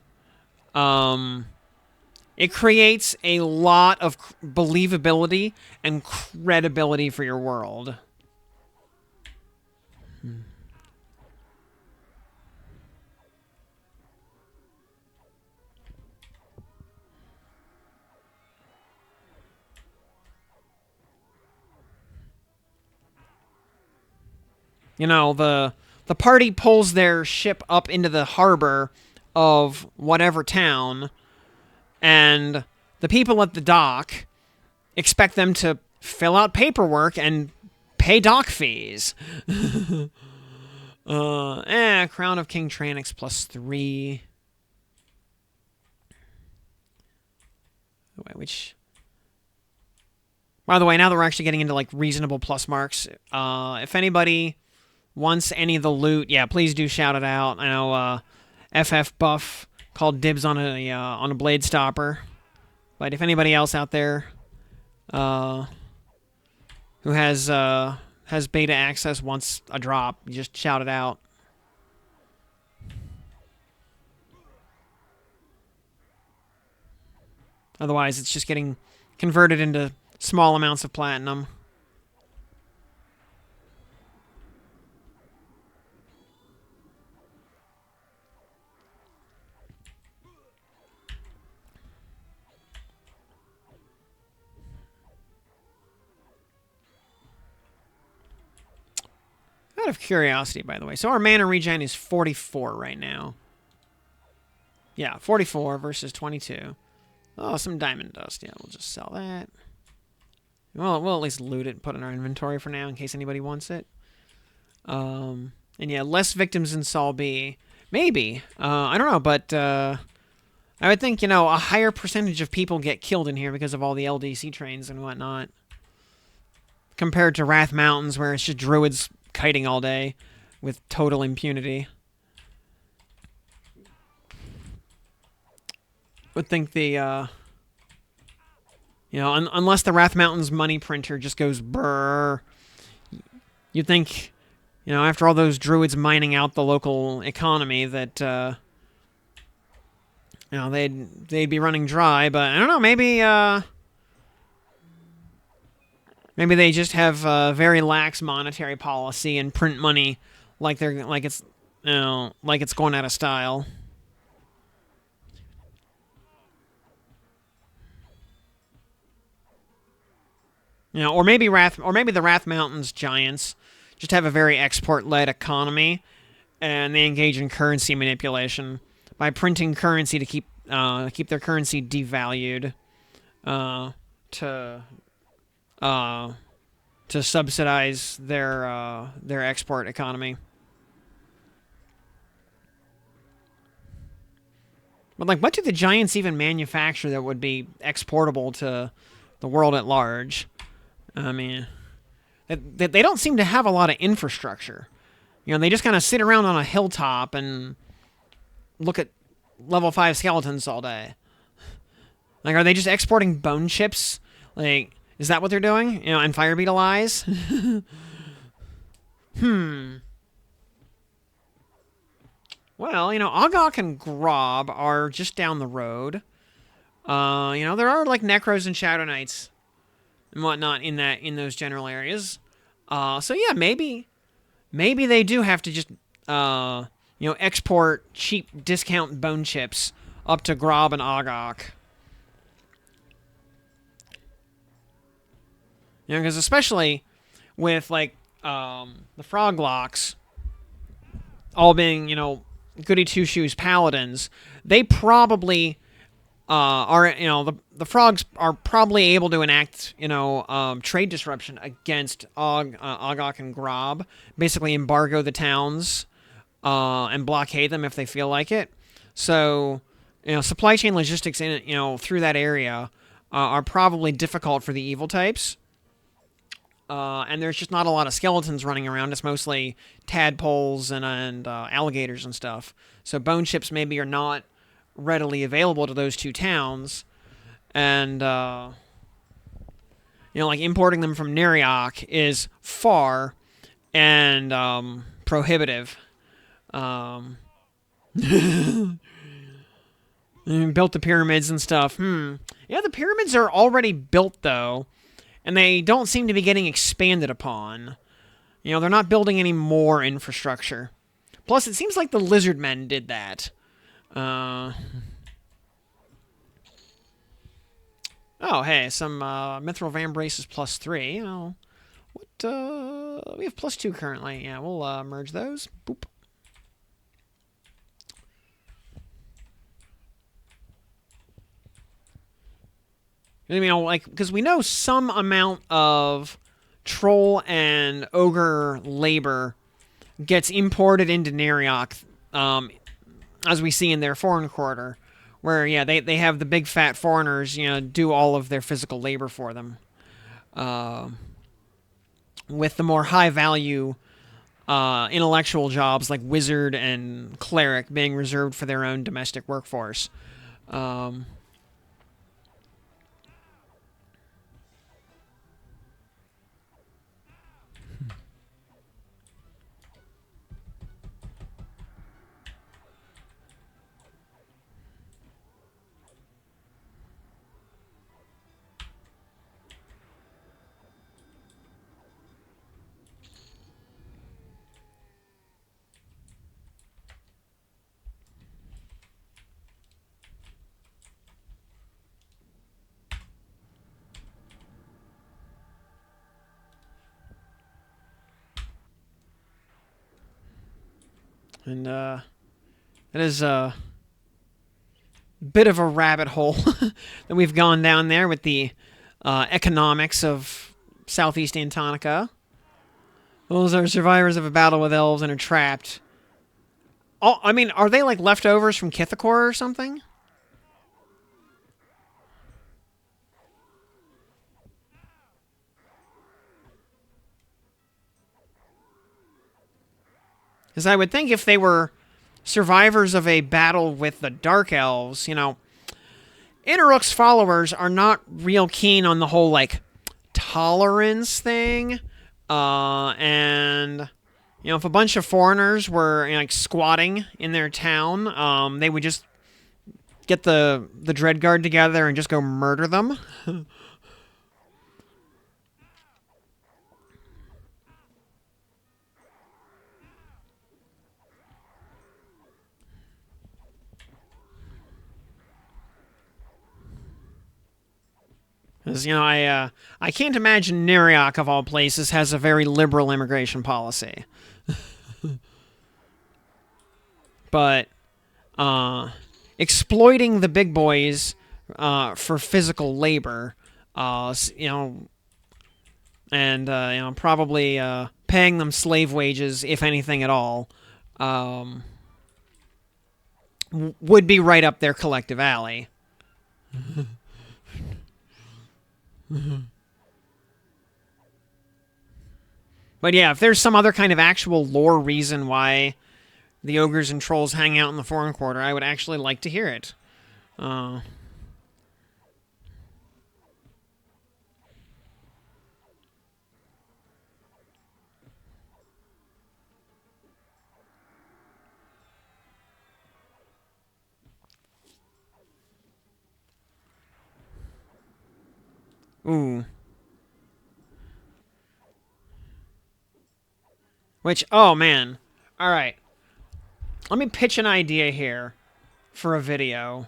it creates a lot of believability and credibility for your world. You know, the party pulls their ship up into the harbor of whatever town, and the people at the dock expect them to fill out paperwork and pay dock fees. Crown of King Tranix +3. Which, by the way, now that we're actually getting into like reasonable plus marks, if anybody wants any of the loot, yeah, please do shout it out. I know FF Buff called dibs on a blade stopper, but if anybody else out there who has beta access wants a drop, you just shout it out. Otherwise, it's just getting converted into small amounts of platinum. Out of curiosity, by the way, so our mana regen is 44 right now. Yeah, 44 versus 22. Oh, some diamond dust. Yeah, we'll just sell that. Well, we'll at least loot it and put it in our inventory for now in case anybody wants it. And yeah, less victims in Sol B. Maybe. I don't know, but I would think, you know, a higher percentage of people get killed in here because of all the LDC trains and whatnot. Compared to Wrath Mountains, where it's just druids kiting all day with total impunity. Would think the, you know, unless the Wrath Mountains money printer just goes brrr, you'd think, you know, after all those druids mining out the local economy that, you know, they'd be running dry. But I don't know, maybe maybe they just have a very lax monetary policy and print money like it's, you know, like it's going out of style. You know, or maybe the Wrath Mountains giants just have a very export-led economy, and they engage in currency manipulation by printing currency to keep their currency devalued, to subsidize their export economy. But like, what do the giants even manufacture that would be exportable to the world at large? I mean, they don't seem to have a lot of infrastructure. You know, they just kind of sit around on a hilltop and look at level 5 skeletons all day. Like, are they just exporting bone chips? Like, is that what they're doing? You know, and fire beetle eyes? Well, you know, Ogok and Grob are just down the road. You know, there are, like, Necros and Shadow Knights and whatnot in those general areas. So yeah, maybe they do have to just you know, export cheap discount bone chips up to Grob and Ogok. You know, because especially with like the frog locks all being, you know, goody two shoes paladins, they probably are, you know, the frogs are probably able to enact, you know, trade disruption against Ogok and Grob, basically embargo the towns and blockade them if they feel like it. So, you know, supply chain logistics in, you know, through that area are probably difficult for the evil types. And there's just not a lot of skeletons running around. It's mostly tadpoles and alligators and stuff. So bone chips maybe are not readily available to those two towns, and you know, like importing them from Neriok is far and prohibitive. Built the pyramids and stuff. Yeah, the pyramids are already built though, and they don't seem to be getting expanded upon. You know, they're not building any more infrastructure. Plus, it seems like the lizard men did that. Oh, hey, some Mithril Vambraces +3. Oh, what, we have +2 currently. Yeah, we'll merge those. Boop. Like, because we know some amount of troll and ogre labor gets imported into Neriok, as we see in their foreign quarter, where, yeah, they have the big fat foreigners, do all of their physical labor for them. With the more high value intellectual jobs like wizard and cleric being reserved for their own domestic workforce. Um, and it is a bit of a rabbit hole that we've gone down there with the economics of Southeast Antonica. Those are survivors of a battle with elves and are trapped. Oh, I mean, are they like leftovers from Kithakor or something? Because I would think if they were survivors of a battle with the Dark Elves, Interrook's followers are not real keen on the whole, like, tolerance thing. And, if a bunch of foreigners were, like, squatting in their town, they would just get the Dreadguard together and just go murder them. Because, I can't imagine Neriok, of all places, has a very liberal immigration policy. But exploiting the big boys for physical labor, and probably paying them slave wages, if anything at all, would be right up their collective alley. But yeah, if there's some other kind of actual lore reason why the ogres and trolls hang out in the foreign quarter, I would actually like to hear it. Ooh. Which, oh man. Alright. Let me pitch an idea here for a video.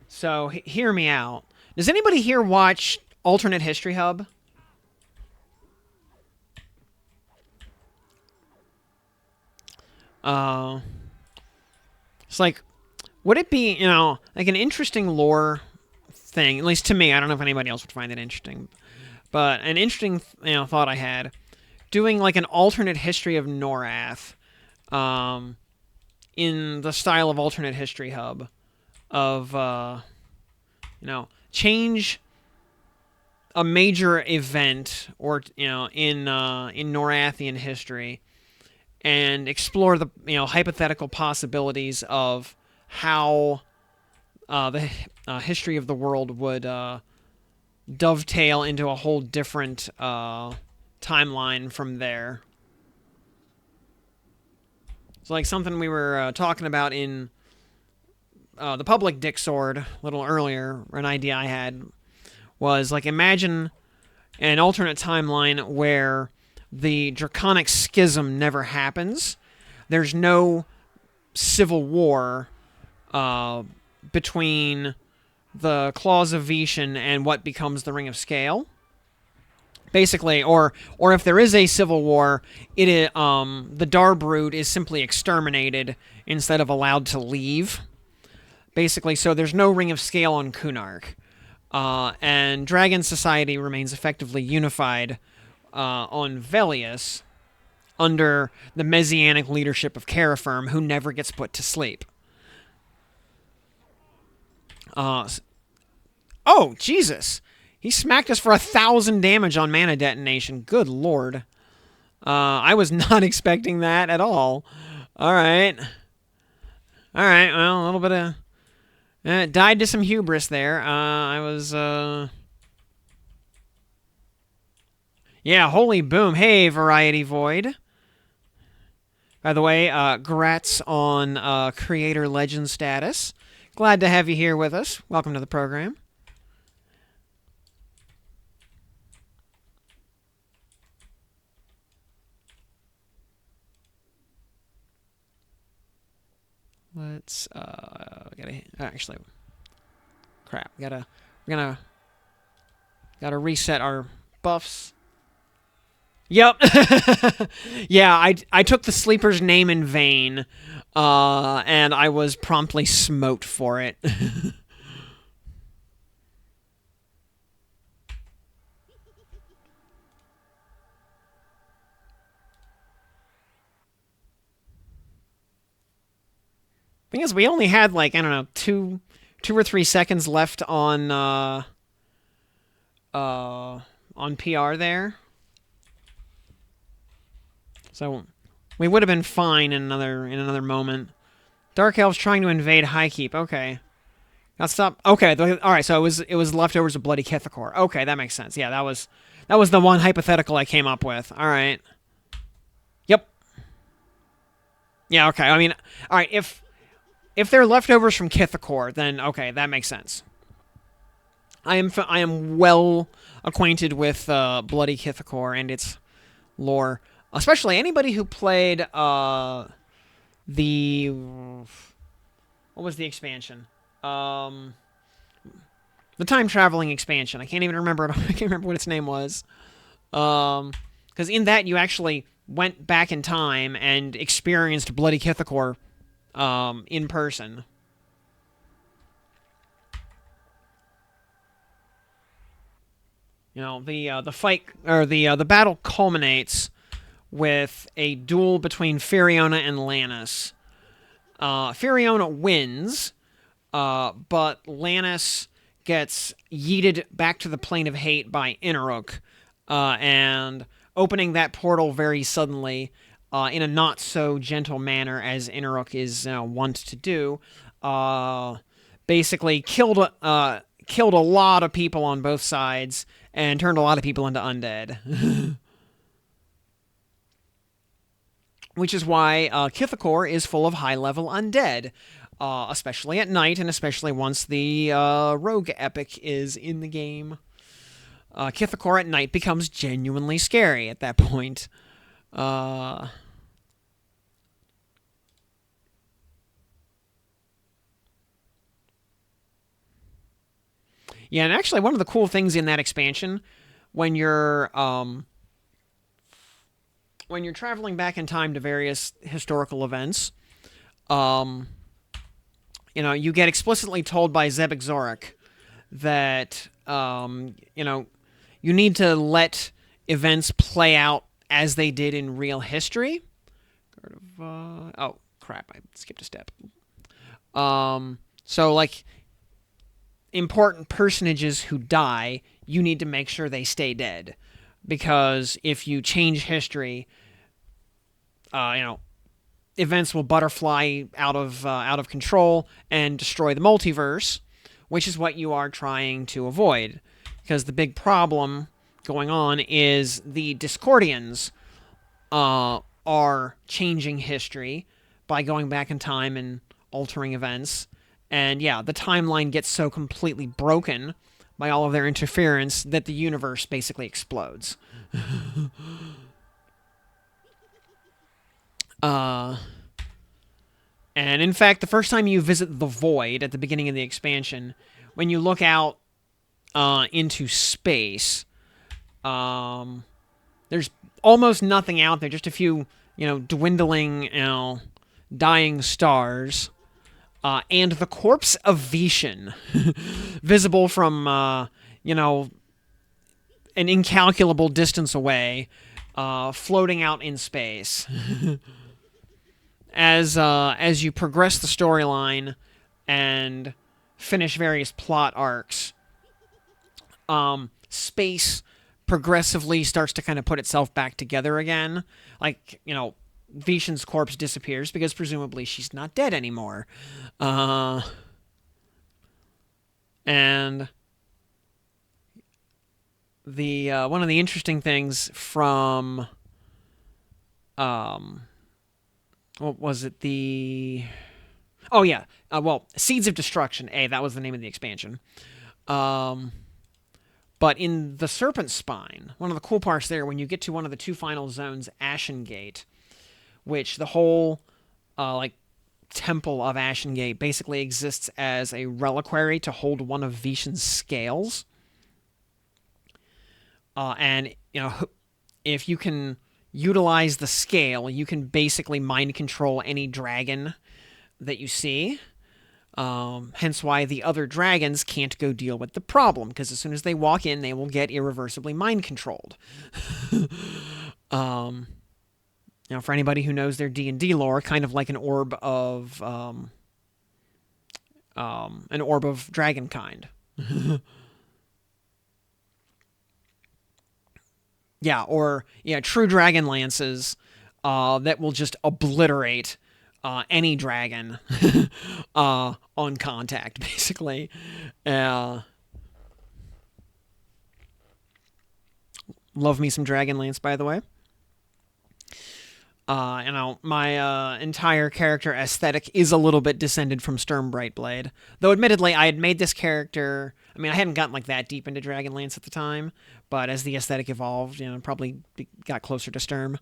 So, hear me out. Does anybody here watch Alternate History Hub? It's like, would it be, like an interesting lore thing, at least to me, I don't know if anybody else would find it interesting, but an interesting, thought I had, doing like an alternate history of Norath, in the style of Alternate History Hub, of, change a major event, or, in Norathian history, and explore the, hypothetical possibilities of how the history of the world would dovetail into a whole different timeline from there. It's like something we were talking about in the public Dick Sword a little earlier. An idea I had was, like, imagine an alternate timeline where the Draconic Schism never happens. There's no civil war between the Claws of Vishan and what becomes the Ring of Scale. Basically, or if there is a civil war, the Darbrood is simply exterminated instead of allowed to leave. Basically, so there's no Ring of Scale on Kunark. And Dragon Society remains effectively unified on Velius under the messianic leadership of Carafirm, who never gets put to sleep. Oh, Jesus! He smacked us for 1,000 damage on mana detonation. Good lord. I was not expecting that at all. Alright. Alright, well, a little bit of... died to some hubris there. I was, Yeah, holy boom. Hey, Variety Void. By the way, grats on Creator Legend status. Glad to have you here with us. Welcome to the program. Let's, actually, crap. We're gonna reset our buffs. Yep. Yeah, I took the sleeper's name in vain, and I was promptly smote for it. Thing is, we only had, like, I don't know, two or 3 seconds left on PR there. So we would have been fine in another moment. Dark Elves trying to invade Highkeep. Okay. Got stopped. Okay, all right, so it was leftovers of Bloody Kithakor. Okay, that makes sense. Yeah, that was the one hypothetical I came up with. All right. Yep. Yeah, okay. I mean, all right, if they're leftovers from Kithakor, then okay, that makes sense. I am well acquainted with Bloody Kithakor and its lore, especially anybody who played what was the expansion? The time traveling expansion. I can't even remember it. I can't remember what its name was. Because in that you actually went back in time and experienced Bloody Kithakor in person. You know, the fight or the battle culminates with a duel between Firiona and Lannis. Firiona wins, but Lannis gets yeeted back to the plane of hate by Inaruk, and opening that portal very suddenly, in a not so gentle manner as Inaruk is wont to do, basically killed a lot of people on both sides and turned a lot of people into undead. Which is why Kithakor is full of high-level undead, especially at night, and especially once the rogue epic is in the game. Kithakor at night becomes genuinely scary at that point. Yeah, and actually one of the cool things in that expansion, when you're traveling back in time to various historical events, you get explicitly told by Zebek Zorak that, you need to let events play out as they did in real history. Oh, crap, I skipped a step. So, like, important personages who die, you need to make sure they stay dead. Because if you change history, events will butterfly out of control and destroy the multiverse, which is what you are trying to avoid. Because the big problem going on is the Discordians are changing history by going back in time and altering events. And yeah, the timeline gets so completely broken by all of their interference that the universe basically explodes. And in fact, the first time you visit the Void at the beginning of the expansion, when you look out into space, there's almost nothing out there, just a few, dwindling, dying stars. and the corpse of Vishen, visible from, you know, an incalculable distance away, floating out in space. As you progress the storyline and finish various plot arcs, space progressively starts to kind of put itself back together again. Like, you know, Vishen's corpse disappears because presumably she's not dead anymore. And the one of the interesting things from what was it, the oh yeah, well, Seeds of Destruction, that was the name of the expansion. But in the Serpent Spine, one of the cool parts there, when you get to one of the two final zones, Ashen Gate, which the whole like temple of Ashen Gate basically exists as a reliquary to hold one of Vishen's scales. And you know, if you can utilize the scale, you can basically mind control any dragon that you see. Hence why the other dragons can't go deal with the problem, because as soon as they walk in, they will get irreversibly mind controlled. Now, for anybody who knows their D&D lore, kind of like an orb of dragon kind. Yeah, or true dragon lances that will just obliterate any dragon on contact, basically. Love me some Dragonlance, by the way. You know, my entire character aesthetic is a little bit descended from Sturm Brightblade. Though, admittedly, I had made this character... I mean, I hadn't gotten like that deep into Dragonlance at the time, but as the aesthetic evolved, you know, probably got closer to Sturm.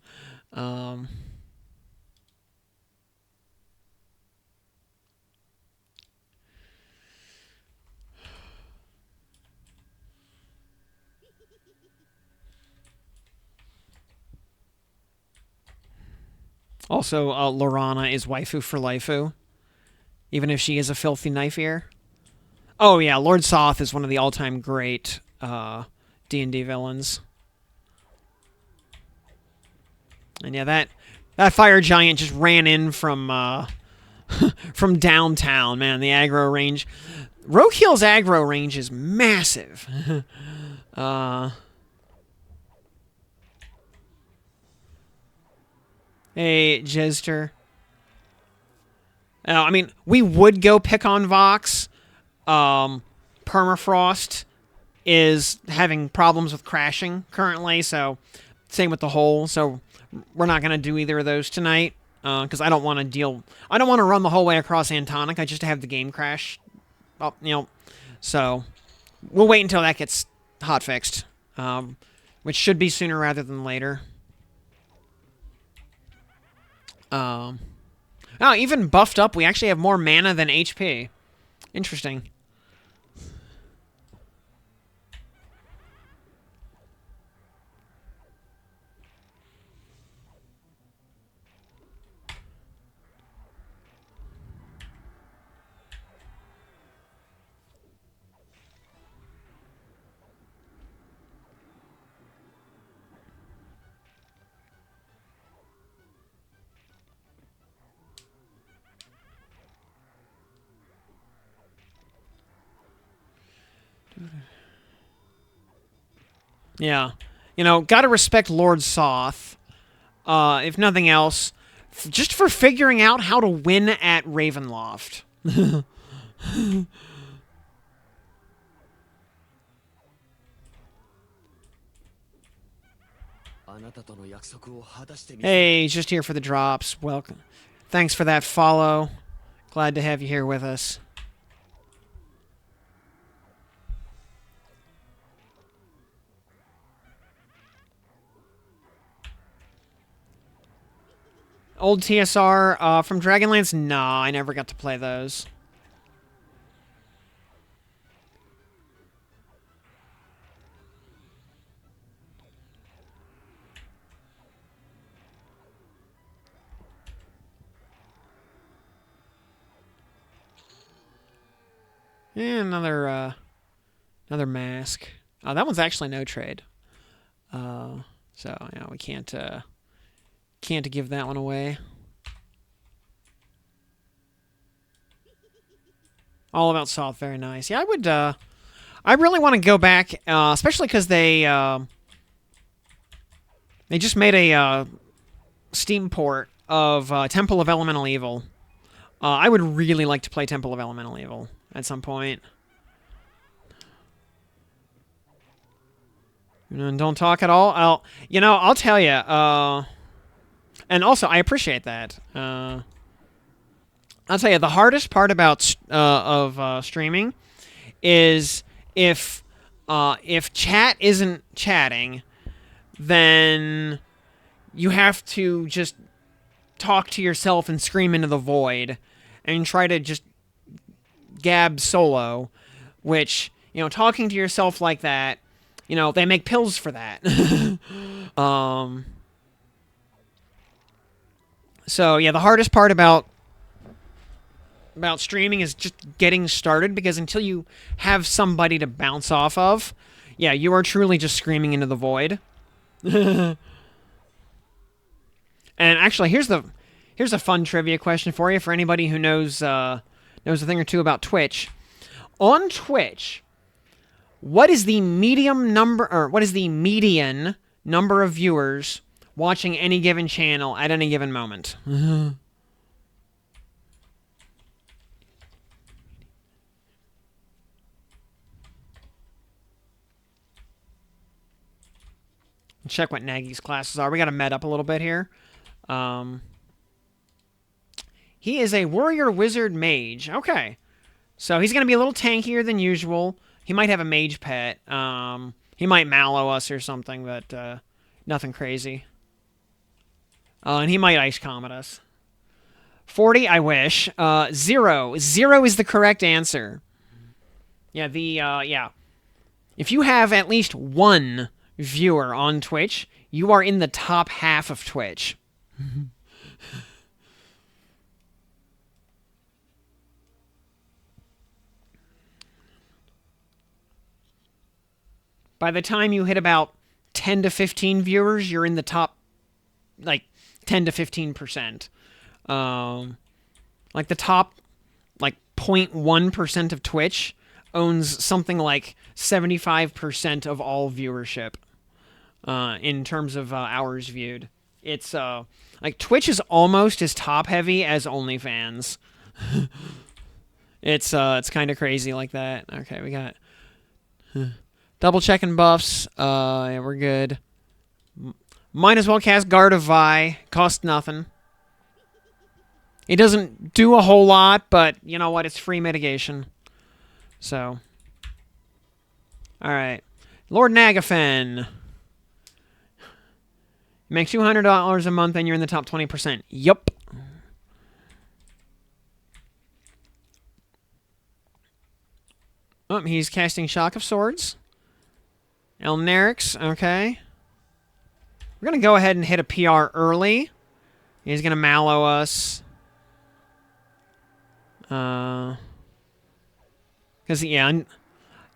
Also, Lorana is waifu for Laifu, even if she is a filthy knife ear. Oh yeah, Lord Soth is one of the all-time great D&D villains. And yeah, that fire giant just ran in from from downtown, man. The aggro range. Rokeheel's aggro range is massive. Hey, Jester. I mean, we would go pick on Vox. Permafrost is having problems with crashing currently, so same with the hole. So we're not going to do either of those tonight because I don't want to deal... I don't want to run the whole way across Antonica just to have the game crash. Well, you know, so we'll wait until that gets hotfixed, which should be sooner rather than later. Oh, even buffed up, we actually have more mana than HP. Interesting. Yeah. You know, gotta respect Lord Soth. If nothing else, just for figuring out how to win at Ravenloft. Hey, just here for the drops. Welcome. Thanks for that follow. Glad to have you here with us. Old TSR from Dragonlance? Nah, I never got to play those. Yeah, another mask. That one's actually no trade. So yeah, we can't give that one away. All About Soft, very nice. Yeah, I really want to go back, especially because they just made a Steam port of Temple of Elemental Evil. I would really like to play Temple of Elemental Evil at some point. And don't talk at all. I'll tell you. And also, I appreciate that. I'll tell you, the hardest part about streaming is if chat isn't chatting, then you have to just talk to yourself and scream into the void and try to just gab solo, which, talking to yourself like that, they make pills for that. So yeah, the hardest part about streaming is just getting started, because until you have somebody to bounce off of, yeah, you are truly just screaming into the void. And actually, here's a fun trivia question for you, for anybody who knows a thing or two about Twitch. On Twitch, what is the median number of viewers watching any given channel at any given moment? Check what Nagy's classes are. We got to med up a little bit here. He is a warrior wizard mage. Okay. So he's going to be a little tankier than usual. He might have a mage pet. He might mallow us or something, but nothing crazy. And he might ice comet us. 40, I wish. 0. 0 is the correct answer. Yeah, yeah. If you have at least one viewer on Twitch, you are in the top half of Twitch. By the time you hit about 10 to 15 viewers, you're in the top, 10 to 15%. The top, 0.1% of Twitch owns something like 75% of all viewership, in terms of hours viewed. It's, Twitch is almost as top-heavy as OnlyFans. It's kind of crazy like that. Okay, we got... Double checking buffs. Yeah, we're good. Might as well cast Guard of Vi. Cost nothing. It doesn't do a whole lot, but you know what? It's free mitigation. So. Alright. Lord Nagafen. You make $200 a month and you're in the top 20%. Yup. Oh, he's casting Shock of Swords. Elnerix, okay. We're going to go ahead and hit a PR early. He's going to mallow us. Because, yeah,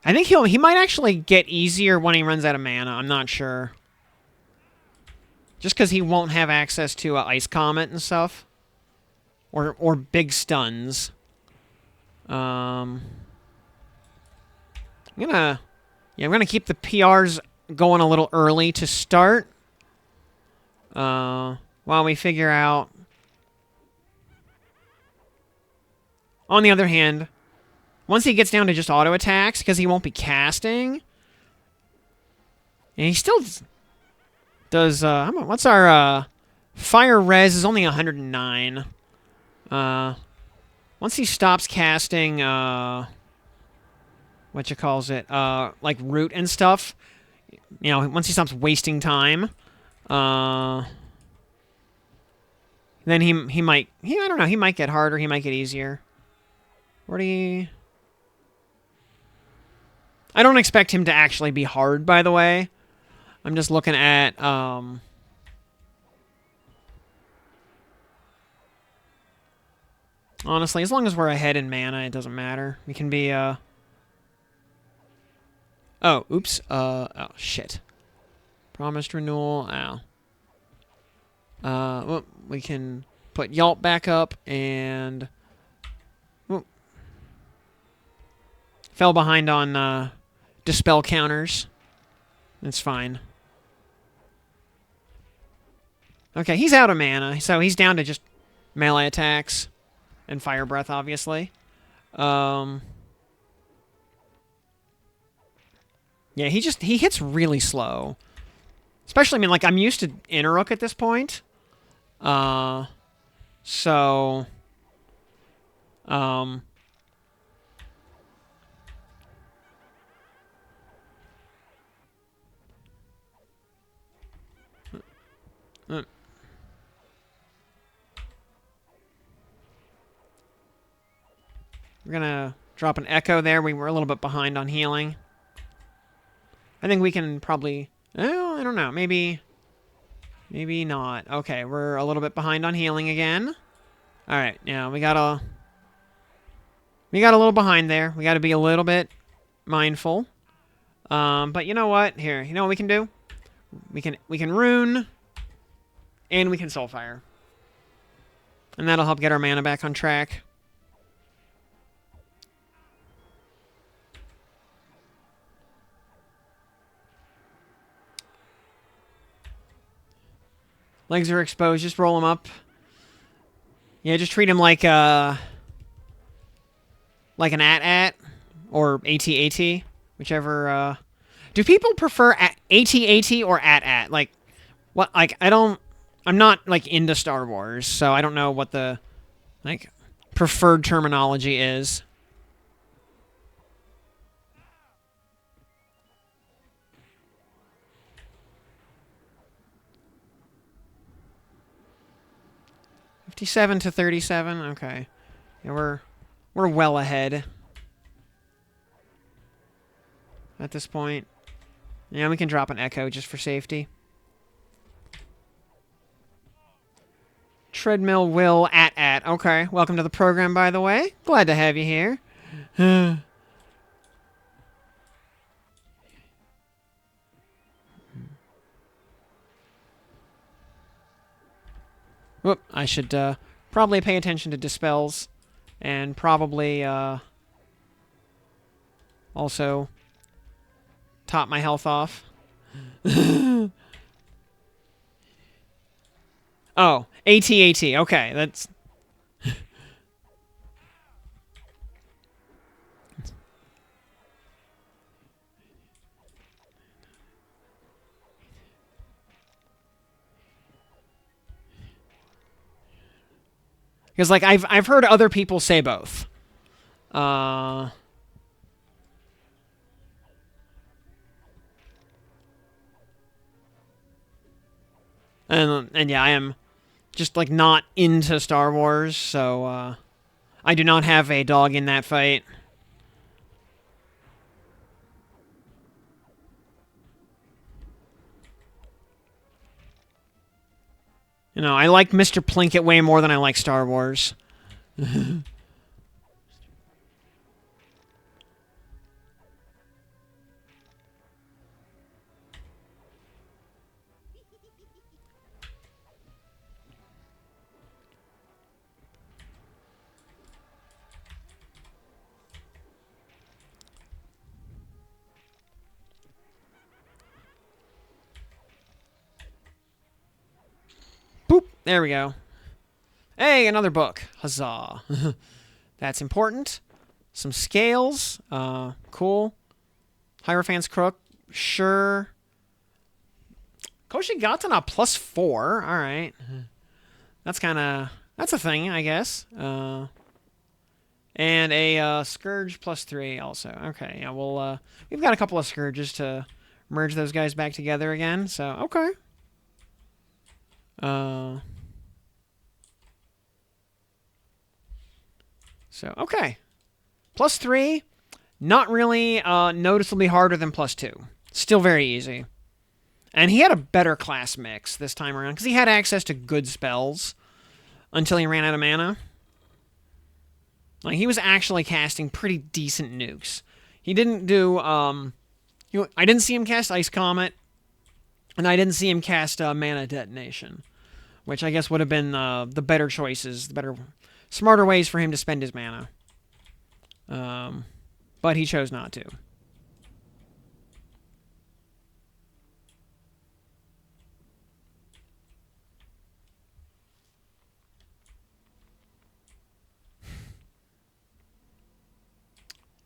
I think he might actually get easier when he runs out of mana. I'm not sure. Just because he won't have access to Ice Comet and stuff. Or big stuns. I'm gonna keep the PRs going a little early to start. While we figure out. On the other hand, once he gets down to just auto attacks, because he won't be casting, and he still does. What's our fire res is only 109. Once he stops casting, what you calls it, root and stuff, once he stops wasting time, then he might, I don't know, he might get harder, he might get easier. I don't expect him to actually be hard, by the way. I'm just looking at, honestly, as long as we're ahead in mana, it doesn't matter. We can be, Oh, oops. Oh, shit. Promised renewal. Ow. Well, we can put Yelp back up and... Whoop. Fell behind on dispel counters. That's fine. Okay, he's out of mana, so he's down to just melee attacks and fire breath, obviously. Yeah, he hits really slow. Especially, I mean, like, I'm used to Inneruk at this point. So... We're gonna drop an Echo there. We were a little bit behind on healing. I think we can probably... Oh, I don't know. Maybe not. Okay, we're a little bit behind on healing again. Alright, yeah, we got a little behind there. We gotta be a little bit mindful. But you know what? Here, you know what we can do? We can rune, and we can soulfire. And that'll help get our mana back on track. Legs are exposed. Just roll them up. Yeah, just treat him like an AT-AT or AT-AT, whichever. Do people prefer AT-AT or AT-AT? Like, what? Like, I'm not like into Star Wars, so I don't know what the like preferred terminology is. $57 to $37. Okay, yeah, we're well ahead at this point. Yeah, we can drop an Echo just for safety. Treadmill will AT-AT. Okay, welcome to the program, by the way. Glad to have you here. Whoop, I should probably pay attention to dispels and probably also top my health off. Oh, AT-AT. Okay, that's... Because, like, I've heard other people say both. And yeah, I am just, like, not into Star Wars, so I do not have a dog in that fight. You know, I like Mr. Plinkett way more than I like Star Wars. Boop. There we go. Hey, another book. Huzzah. That's important. Some scales. Cool. Hierophant's Crook. Sure. Koshigatana +4. Alright. That's kind of... That's a thing, I guess. And a Scourge +3 also. Okay, yeah, we'll... we've got a couple of Scourges to merge those guys back together again, so... Okay. So, okay. +3, not really noticeably harder than +2. Still very easy. And he had a better class mix this time around, because he had access to good spells until he ran out of mana. Like, he was actually casting pretty decent nukes. He didn't do I didn't see him cast Ice Comet, and I didn't see him cast Mana Detonation, which I guess would have been the better choices, smarter ways for him to spend his mana. But he chose not to.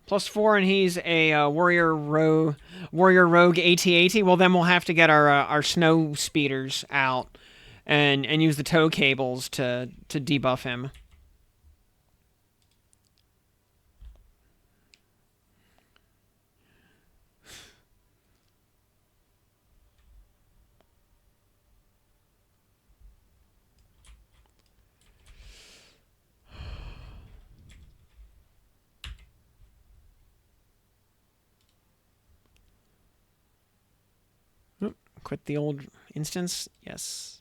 +4, and he's a warrior rogue AT-AT. Well, then we'll have to get our snow speeders out and use the tow cables to debuff him. Quit the old instance. Yes.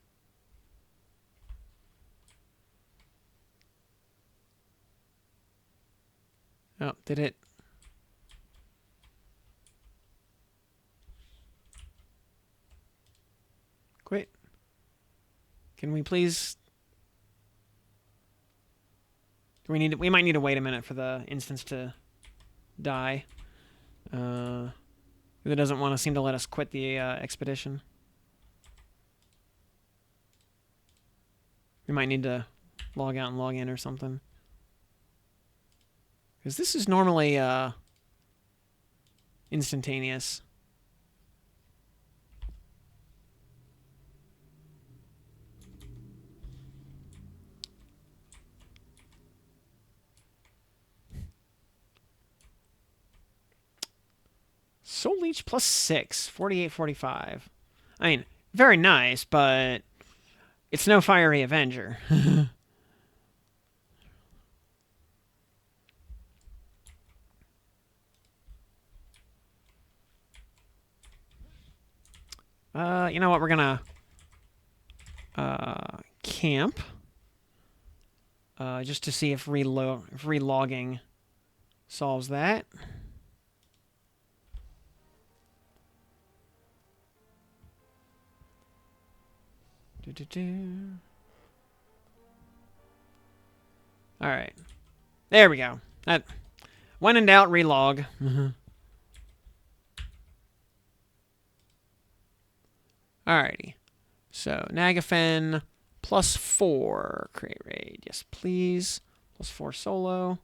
Oh, did it? Quit. Can we please? Do we need? We might need to wait a minute for the instance to die. It doesn't want to seem to let us quit the expedition. We might need to log out and log in or something. Because this is normally instantaneous. Soul Leech +6, 48-45. I mean, very nice, but it's no Fiery Avenger. You know what? We're gonna camp just to see if relogging solves that. All right, there we go. That when in doubt, relog. Alrighty. So, Nagafen +4. Create raid. Yes, please. +4 solo.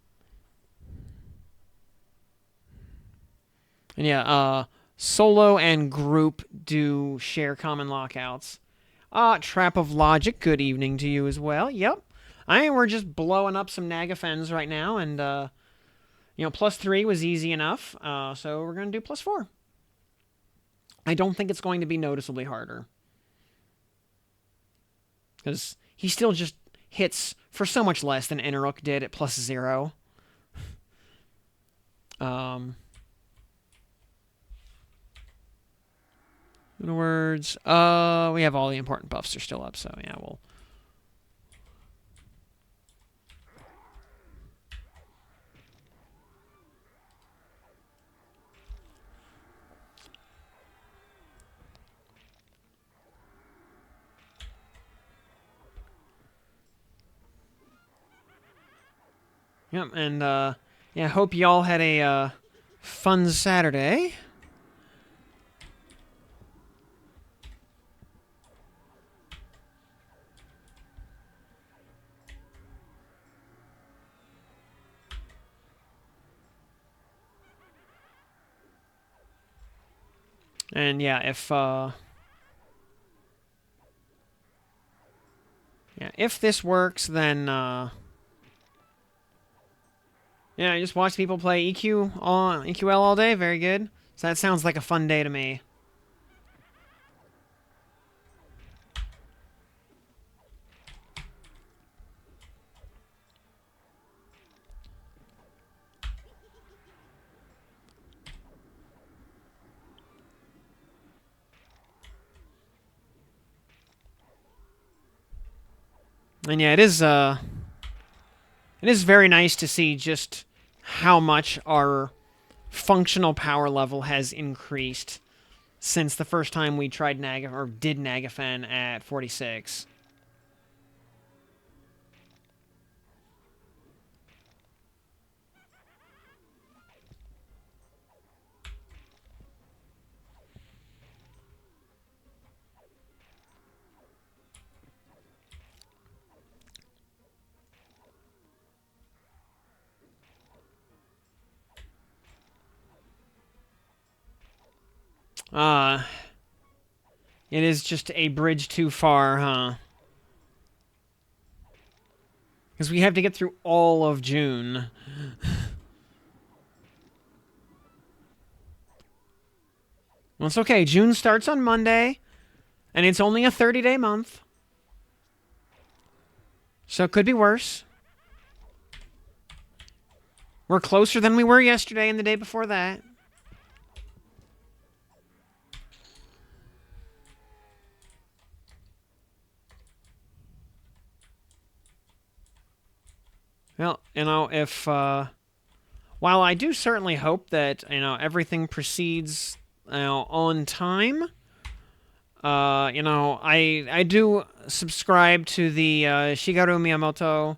And yeah, solo and group do share common lockouts. Trap of Logic, good evening to you as well. Yep. I mean, we're just blowing up some Nagafens right now, and, you know, +3 was easy enough, so we're going to do +4. I don't think it's going to be noticeably harder. Because he still just hits for so much less than Inaruk did at +0. In other words, we have all the important buffs are still up, so yeah, we'll... Yep, and, yeah, hope y'all had a, fun Saturday. And, yeah, if this works, then, yeah, I just watch people play EQL all day. Very good. So that sounds like a fun day to me. And yeah, it is very nice to see just how much our functional power level has increased since the first time we tried did Nagafen at 46. It is just a bridge too far, huh? Because we have to get through all of June. Well, it's okay. June starts on Monday, and it's only a 30-day month. So it could be worse. We're closer than we were yesterday and the day before that. Well, if while I do certainly hope that everything proceeds on time, I do subscribe to the Shigeru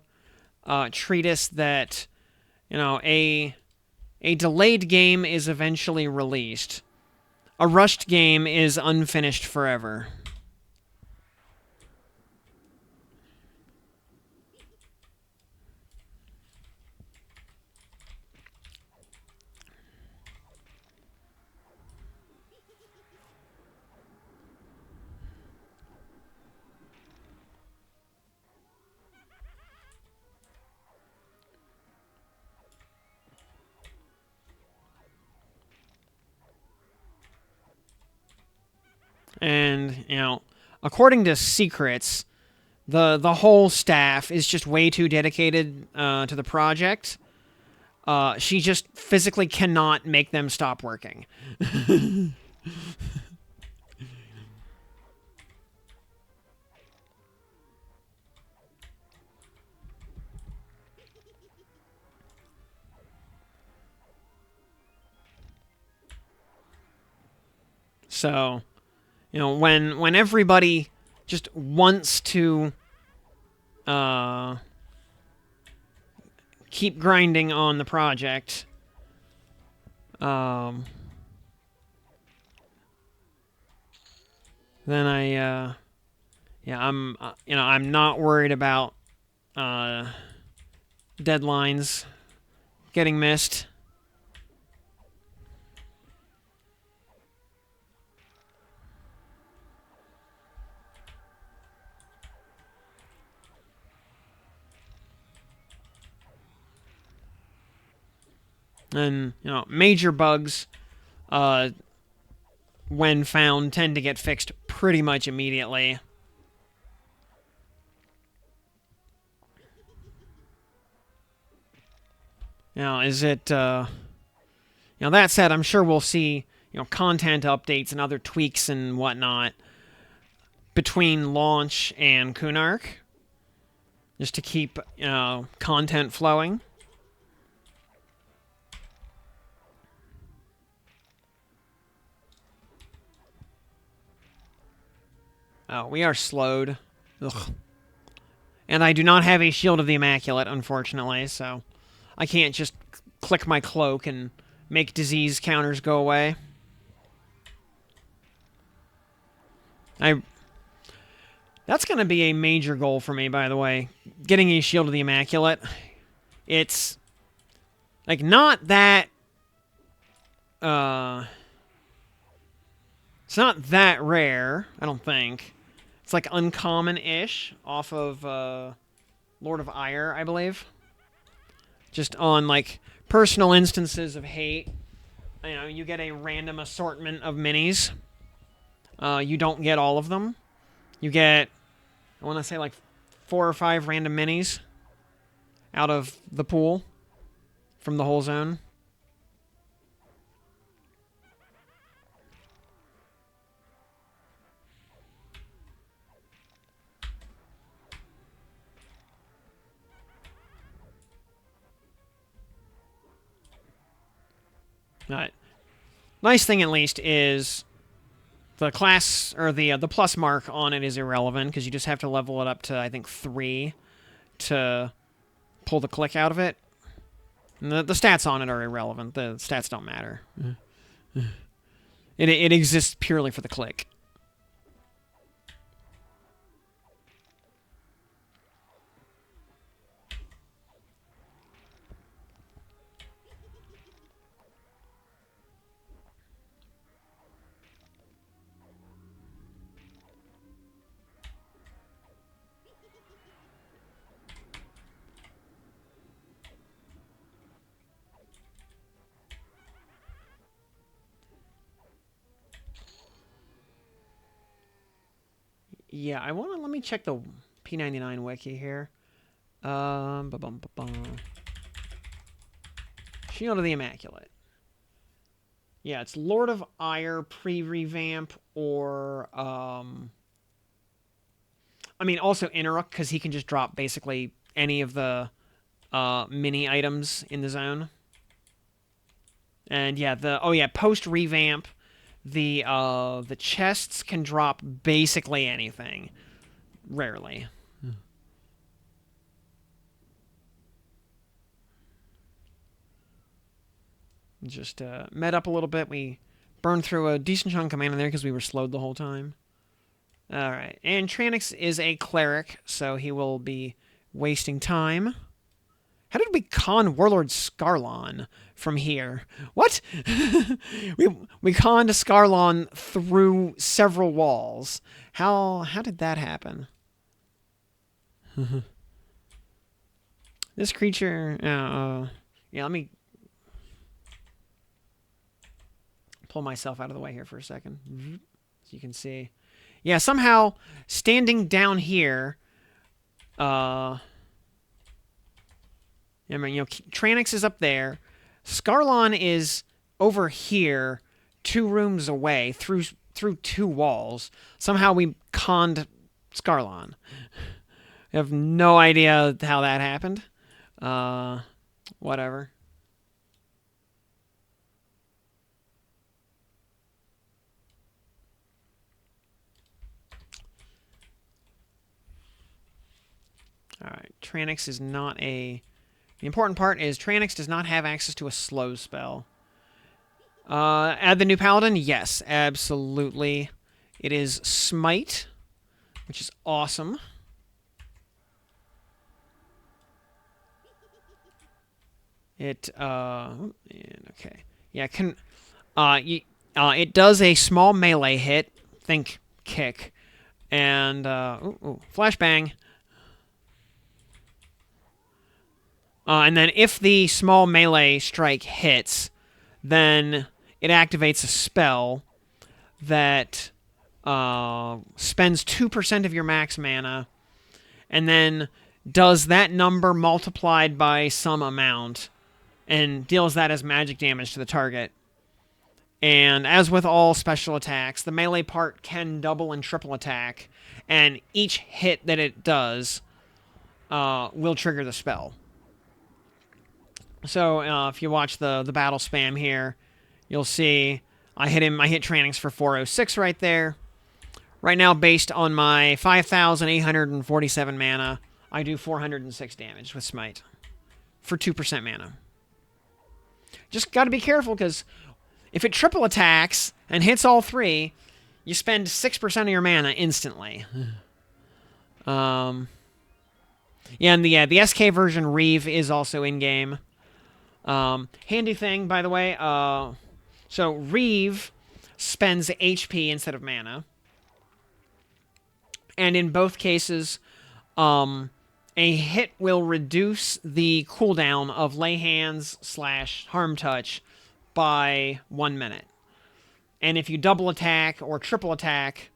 Miyamoto treatise that a delayed game is eventually released. A rushed game is unfinished forever. And, according to secrets, the whole staff is just way too dedicated to the project. She just physically cannot make them stop working. So, when everybody just wants to keep grinding on the project, then I'm not worried about deadlines getting missed. And, major bugs, when found, tend to get fixed pretty much immediately. That said, I'm sure we'll see, content updates and other tweaks and whatnot between launch and Kunark, just to keep, content flowing. Oh, we are slowed. Ugh. And I do not have a Shield of the Immaculate, unfortunately, so I can't just click my cloak and make disease counters go away. That's going to be a major goal for me, by the way. Getting a Shield of the Immaculate. It's, not that... it's not that rare, I don't think. It's, uncommon-ish off of, Lord of Ire, I believe. Just on, personal instances of hate. You get a random assortment of minis. You don't get all of them. You get, I want to say, 4 or 5 random minis out of the pool from the whole zone. Nice thing, at least, is the class, or the plus mark on it is irrelevant, because you just have to level it up to, I think, 3 to pull the click out of it. And the stats on it are irrelevant. The stats don't matter. It exists purely for the click. Yeah, let me check the P99 wiki here. Shield of the Immaculate. Yeah, it's Lord of Ire pre-revamp, or I mean, also Inaruk, because he can just drop basically any of the mini items in the zone. And yeah, post revamp, the chests can drop basically anything. Rarely. Just met up a little bit. We burned through a decent chunk of mana there because we were slowed the whole time. Alright, and Tranix is a cleric, so he will be wasting time. How did we con Warlord Scarlon from here? What? we conned Scarlon through several walls. How did that happen? This creature... yeah, let me pull myself out of the way here for a second, so you can see. Yeah, somehow standing down here, I mean, Tranix is up there, Scarlon is over here, 2 rooms away, through 2 walls. Somehow we conned Scarlon. I have no idea how that happened. Whatever. Alright, Tranix is not a... The important part is Tranix does not have access to a slow spell. Add the new Paladin? Yes, absolutely. It is Smite, which is awesome. It, okay. Yeah, it does a small melee hit, think kick, and, flashbang. And then if the small melee strike hits, then it activates a spell that spends 2% of your max mana, and then does that number multiplied by some amount, and deals that as magic damage to the target. And as with all special attacks, the melee part can double and triple attack, and each hit that it does will trigger the spell. So if you watch the battle spam here, you'll see I hit Tranix for 406 right there. Right now, based on my 5,847 mana, I do 406 damage with Smite for 2% mana. Just got to be careful, because if it triple attacks and hits all 3, you spend 6% of your mana instantly. Yeah, and the SK version Reeve is also in game. Handy thing, by the way, so Reeve spends HP instead of mana. And in both cases, a hit will reduce the cooldown of Lay Hands / Harm Touch by 1 minute. And if you double attack or triple attack,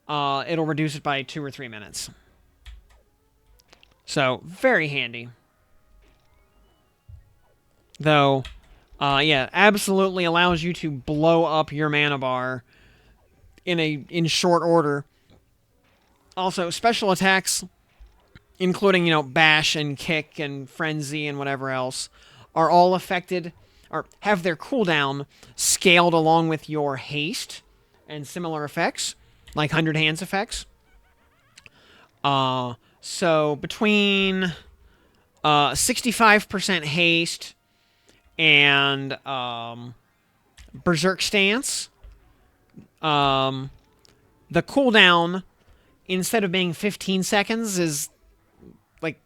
it'll reduce it by 2 or 3 minutes. So, very handy. Though, yeah, absolutely allows you to blow up your mana bar in short order. Also, special attacks, including, Bash and Kick and Frenzy and whatever else, are all or have their cooldown scaled along with your haste and similar effects, like 100 Hands effects. So between 65% haste and berserk stance, the cooldown, instead of being 15 seconds, is like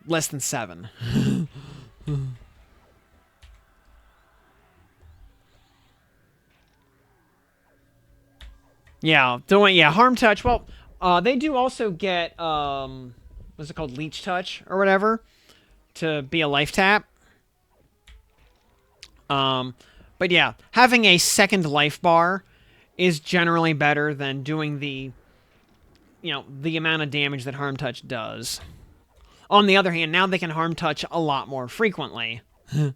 less than 7. Yeah, harm touch. Well, they do also get what's it called, leech touch or whatever, to be a life tap. But yeah, having a second life bar is generally better than doing the amount of damage that harm touch does. On the other hand, now they can harm touch a lot more frequently. And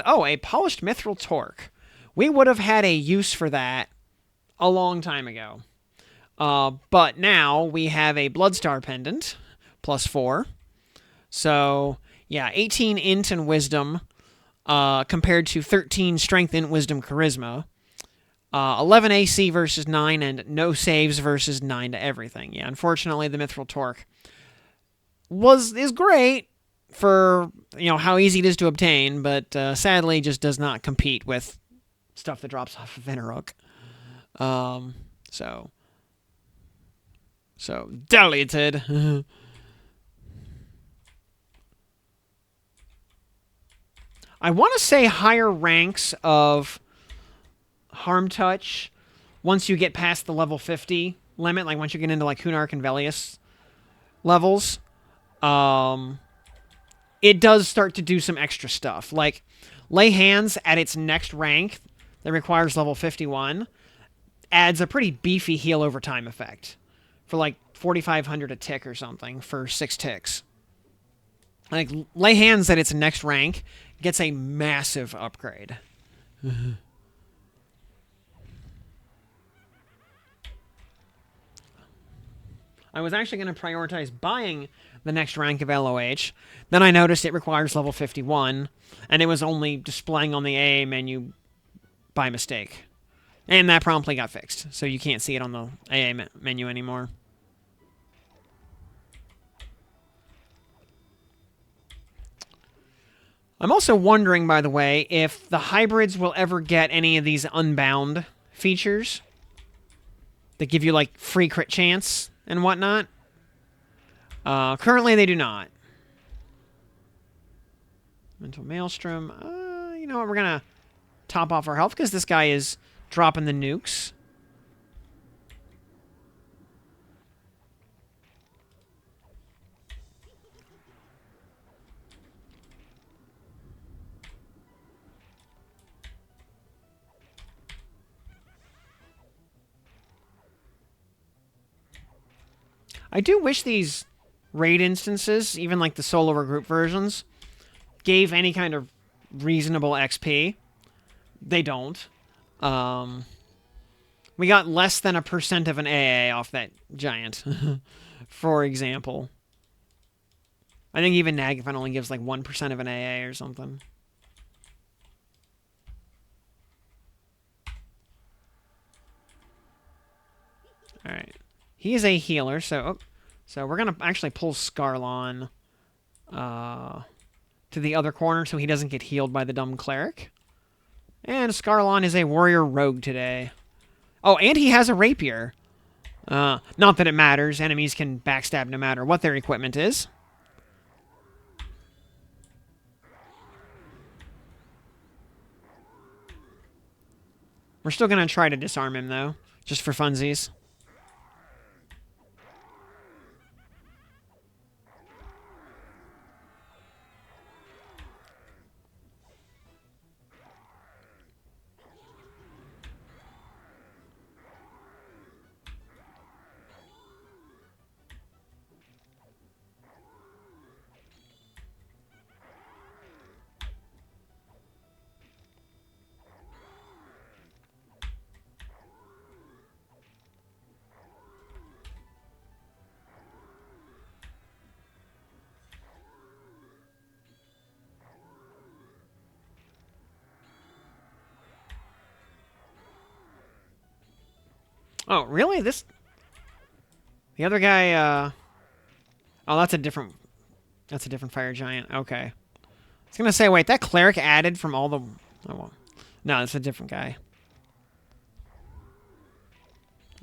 a polished mithril torque. We would have had a use for that a long time ago. But now we have a Bloodstar pendant, +4. So, yeah, 18 int and wisdom, compared to 13 strength, int, wisdom, charisma. 11 AC versus 9, and no saves versus 9 to everything. Yeah, unfortunately, the mithril torque is great for how easy it is to obtain, but sadly just does not compete with stuff that drops off of Vinarok. So deleted. I want to say higher ranks of harm touch, once you get past the level 50 limit, like once you get into like Hunark and Velius levels, it does start to do some extra stuff. Like, Lay Hands at its next rank that requires level 51 adds a pretty beefy heal over time effect for like 4,500 a tick or something for 6 ticks. Like, Lay Hands at its next rank gets a massive upgrade. I was actually going to prioritize buying the next rank of LOH. Then I noticed it requires level 51, and it was only displaying on the AA menu by mistake. And that promptly got fixed, so you can't see it on the AA menu anymore. I'm also wondering, by the way, if the hybrids will ever get any of these unbound features that give you, like, free crit chance and whatnot. Currently, they do not. Mental Maelstrom. You know what? We're going to top off our health because this guy is dropping the nukes. I do wish these raid instances, even like the solo or group versions, gave any kind of reasonable XP. They don't. We got less than 1% of an AA off that giant, for example. I think even Nagafen only gives like 1% of an AA or something. Alright. He is a healer, so we're going to actually pull Scarlon to the other corner so he doesn't get healed by the dumb cleric. And Scarlon is a warrior rogue today. Oh, and he has a rapier. Not that it matters. Enemies can backstab no matter what their equipment is. We're still going to try to disarm him, though, just for funsies. Oh, really? This... The other guy, Oh, that's a different... That's a different fire giant. Okay. I was gonna say, wait, that cleric added from all the... Oh, well. No, it's a different guy.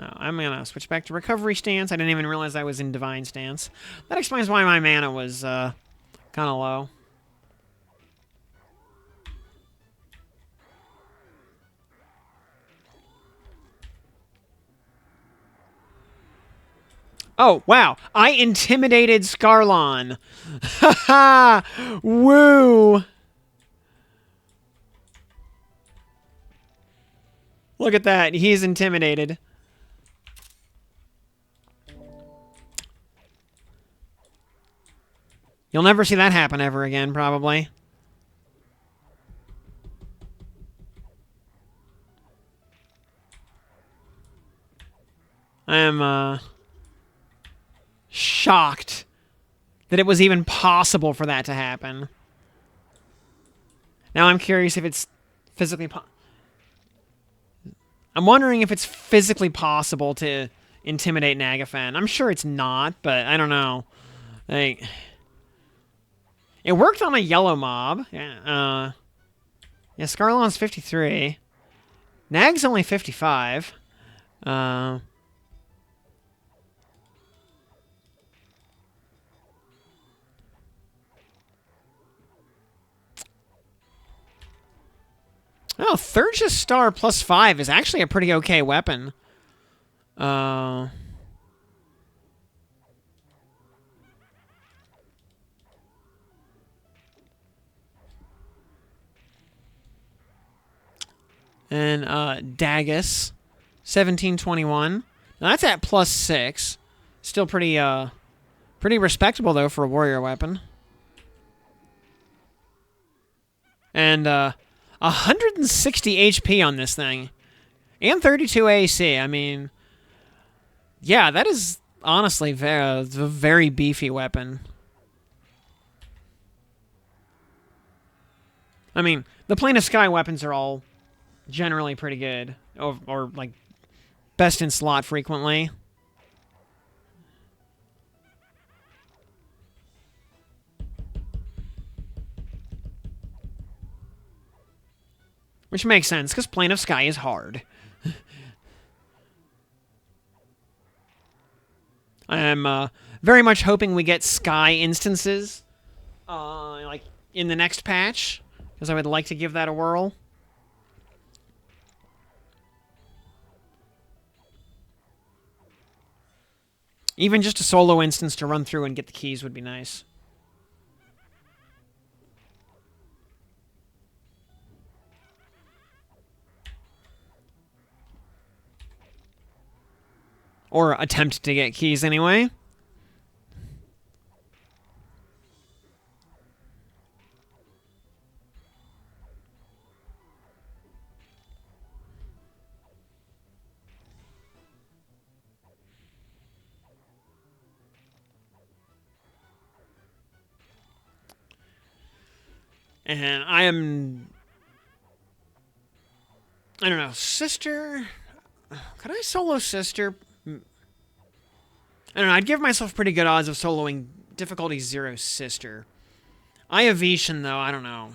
Oh, I'm gonna switch back to recovery stance. I didn't even realize I was in divine stance. That explains why my mana was, kind of low. Oh, wow. I intimidated Scarlon. Ha ha! Woo! Look at that. He's intimidated. You'll never see that happen ever again, probably. I am, shocked that it was even possible for that to happen. Now I'm curious if it's physically I'm wondering if it's physically possible to intimidate Nagafen. I'm sure it's not, but I don't know. Like, it worked on a yellow mob. Yeah, yeah, Scarlon's 53. Nag's only 55. Oh, Thurge's Star +5 is actually a pretty okay weapon. And Dagus, 1721. Now that's at +6. Still pretty pretty respectable though for a warrior weapon. And 160 HP on this thing. And 32 AC. I mean, yeah, that is honestly a very beefy weapon. I mean, the Plane of Sky weapons are all generally pretty good. Or like, best in slot frequently. Which makes sense, because Plane of Sky is hard. I am very much hoping we get Sky instances, like, in the next patch, because I would like to give that a whirl. Even just a solo instance to run through and get the keys would be nice. Or attempt to get keys anyway. And I don't know, Sister... Could I solo Sister? I don't know, I'd give myself pretty good odds of soloing difficulty 0 Sister. Eye of Vishan, though, I don't know.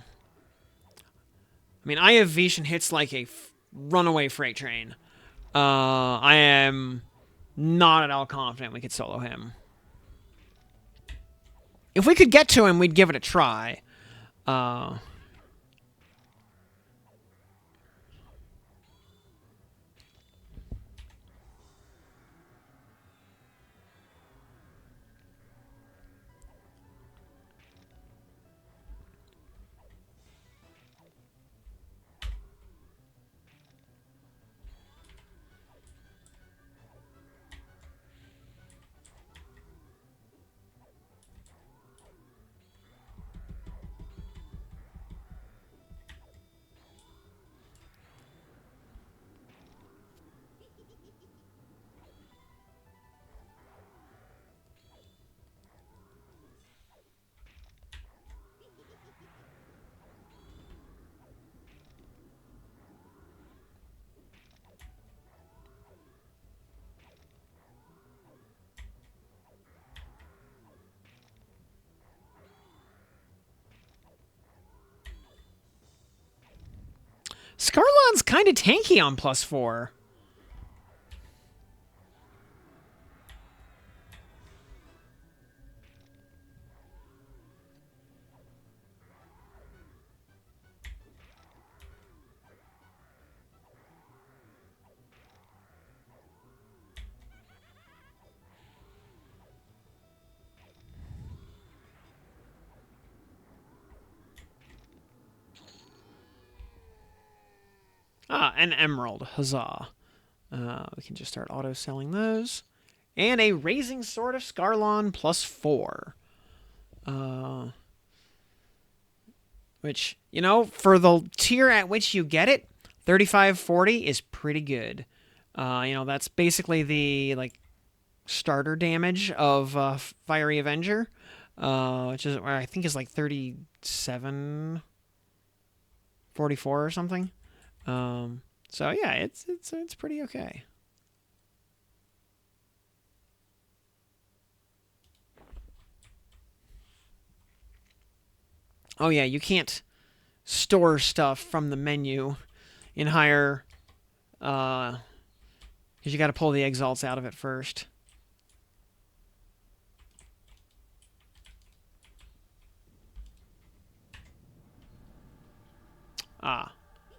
I mean, Eye of Vishan hits like a runaway freight train. I am not at all confident we could solo him. If we could get to him, we'd give it a try. Scarlon's kind of tanky on +4. Ah, an emerald. Huzzah. We can just start auto-selling those. And a Raising Sword of Scarlon +4. Which, you know, for the tier at which you get it, 3540 is pretty good. You know, that's basically the, like, starter damage of Fiery Avenger. Which is, I think is like 3744 or something. So yeah, it's pretty okay. Oh yeah, you can't store stuff from the menu in higher, because you got to pull the exalts out of it first. Ah,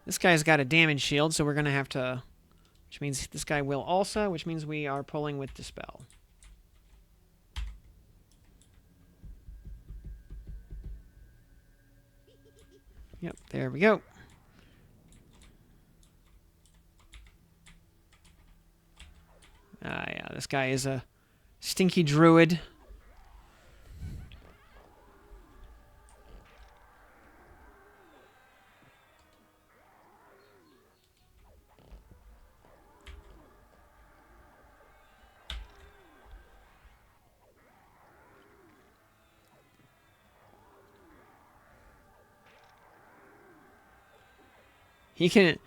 this guy's got a damage shield, so we're gonna have to, which means this guy will also, which means we are pulling with Dispel. Yep, there we go. Yeah, this guy is a stinky druid. He can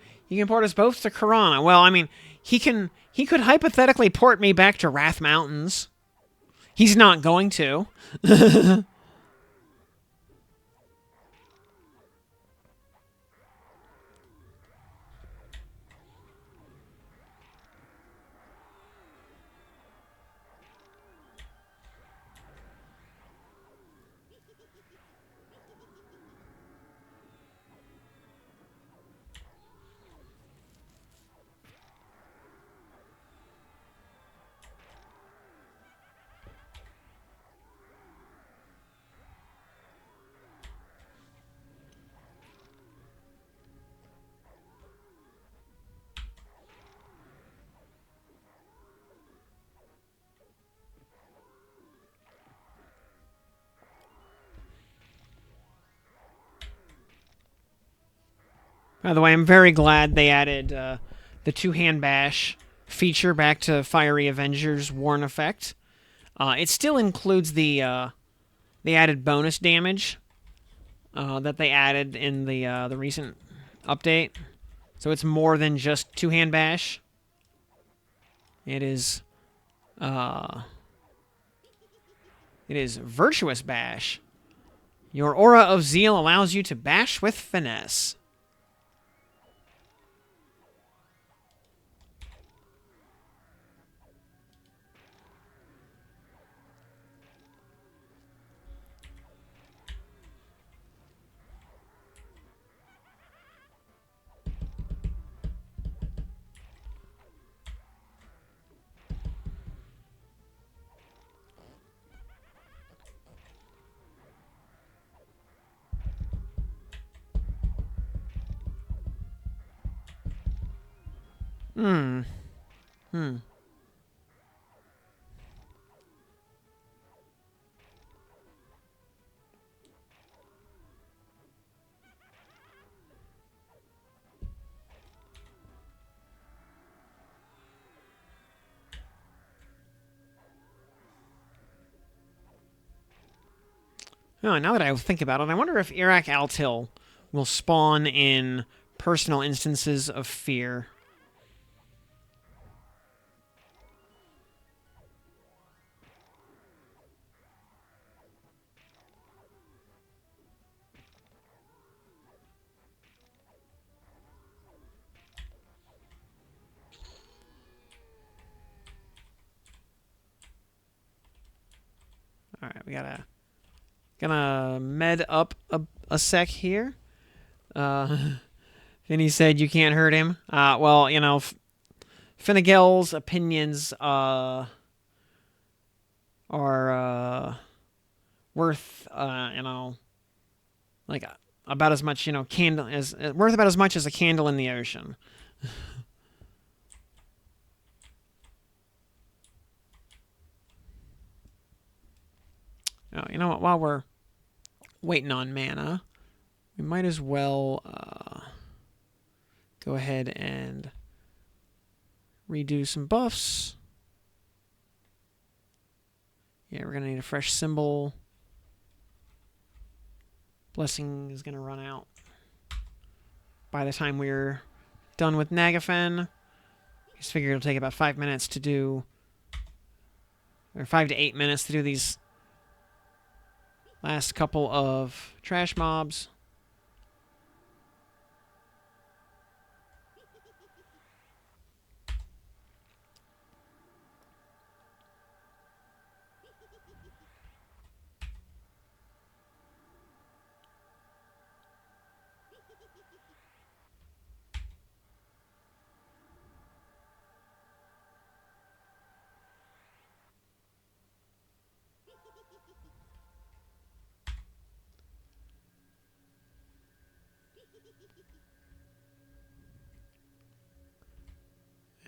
port us both to Karana. Well, I mean, he could hypothetically port me back to Wrath Mountains. He's not going to. By the way, I'm very glad they added the two-hand bash feature back to Fiery Avenger's Warn effect. It still includes the added bonus damage that they added in the recent update. So it's more than just two-hand bash. It is Virtuous Bash. Your Aura of Zeal allows you to bash with finesse. Hmm. Oh, now that I think about it, I wonder if Iraq Altil will spawn in personal instances of fear. Alright, we gonna med up a sec here. Vinny said you can't hurt him. Well, you know, Finnegel's opinions are worth, you know, like about as much, you know, worth about as much as a candle in the ocean. Oh, you know what? While we're waiting on mana, we might as well go ahead and redo some buffs. Yeah, we're going to need a fresh symbol. Blessing is going to run out by the time we're done with Nagafen. Just figure it'll take about 5 minutes to do, or 5 to 8 minutes to do these last couple of trash mobs.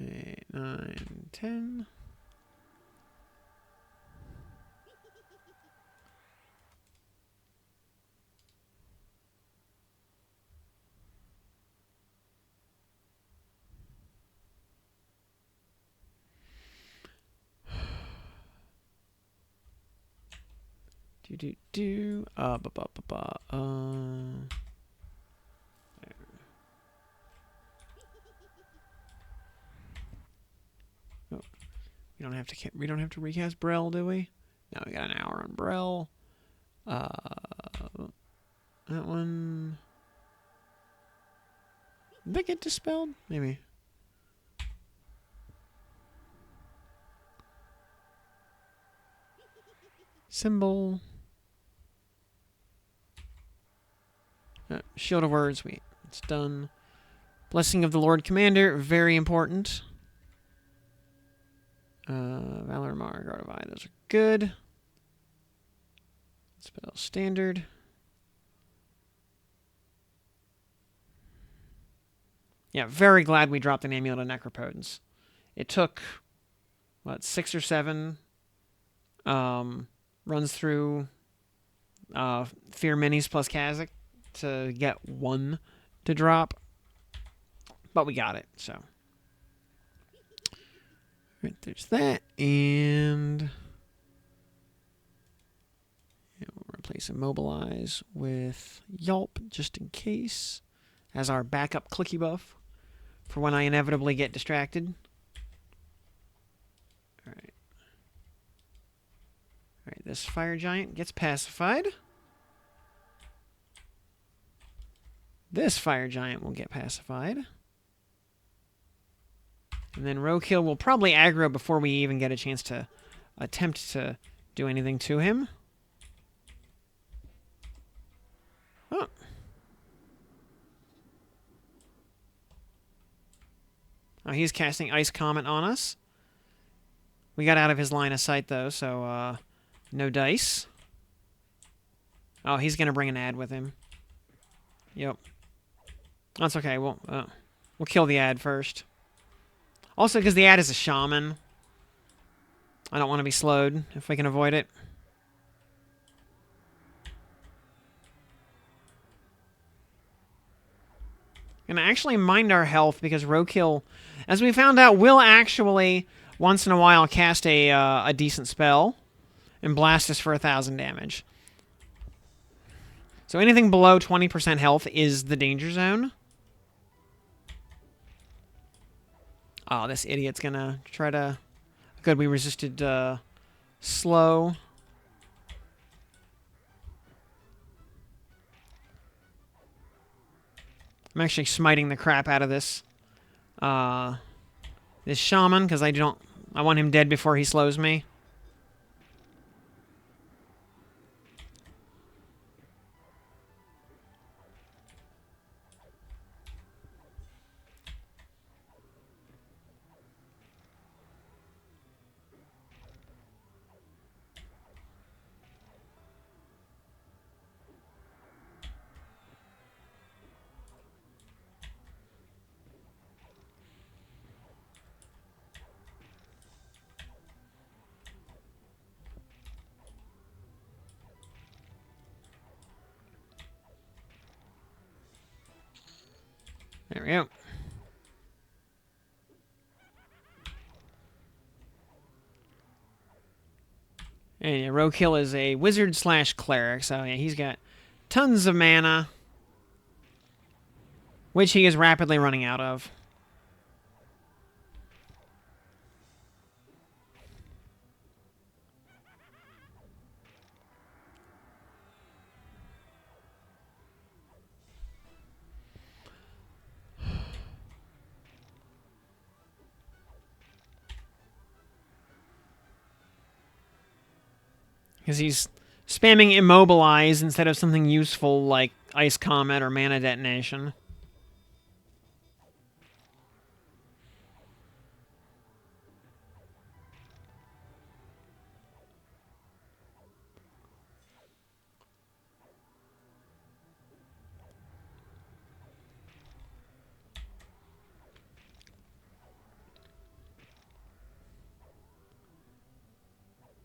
Eight, 9, 10. Oh, we don't have to recast Brel, do we? No, we got an hour on Brel. That one. Did that get dispelled? Maybe. Symbol. Shield of Words. It's done. Blessing of the Lord Commander. Very important. Valor, Mar, Guard of Eye. Those are good. Spell standard. Yeah, very glad we dropped an Amulet of Necropotence. It took, what, 6 or 7 runs through Fear Minis plus Kazakh to get 1 to drop. But we got it, so. Right, there's that, and we'll replace Immobilize with Yelp just in case as our backup clicky buff for when I inevitably get distracted. Alright. Alright, this fire giant gets pacified. This fire giant will get pacified. And then Roadkill will probably aggro before we even get a chance to attempt to do anything to him. Oh. Oh, he's casting Ice Comet on us. We got out of his line of sight, though, so no dice. Oh, he's going to bring an ad with him. Yep. That's okay. We'll kill the ad first. Also, because the ad is a shaman. I don't want to be slowed if we can avoid it. And actually mind our health because Roadkill, as we found out, will actually once in a while cast a decent spell and blast us for 1,000 damage. So anything below 20% health is the danger zone. Oh, this idiot's gonna try to... Good, we resisted slow. I'm actually smiting the crap out of this this shaman because I want him dead before he slows me. we go. And yeah, Roadkill is a wizard / cleric, so yeah, he's got tons of mana, which he is rapidly running out of. Because he's spamming Immobilize instead of something useful like Ice Comet or Mana Detonation.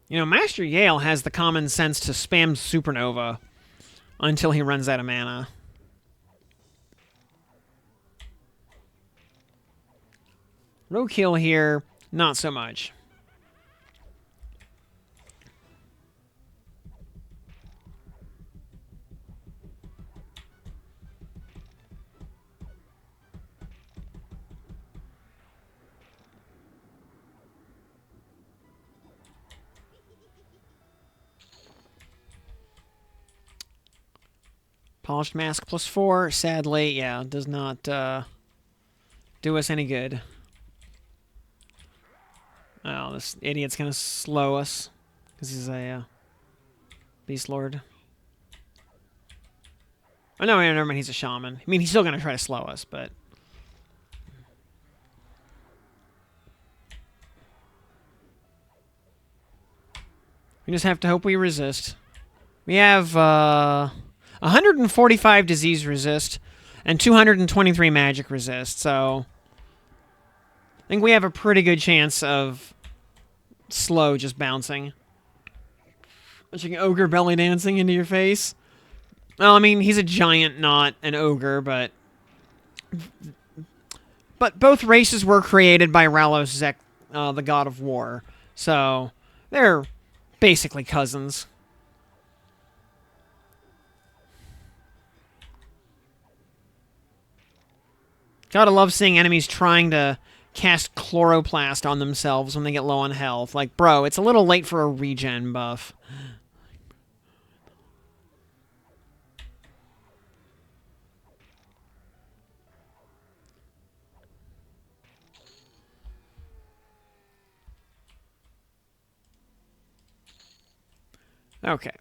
You know, Master Yale has the common sense to spam Supernova until he runs out of mana. Roadkill here, not so much. Polished Mask +4, sadly, yeah, does not do us any good. Oh, this idiot's gonna slow us because he's a Beast Lord. Oh, no, never mind, he's a Shaman. I mean, he's still gonna try to slow us, but... we just have to hope we resist. We have 145 disease resist and 223 magic resist, so I think we have a pretty good chance of slow just bouncing. Watching ogre belly dancing into your face. Well, I mean, he's a giant, not an ogre, but both races were created by Ralos Zek, the god of war, so they're basically cousins. Gotta love seeing enemies trying to cast Chloroplast on themselves when they get low on health. Like, bro, it's a little late for a regen buff. Okay.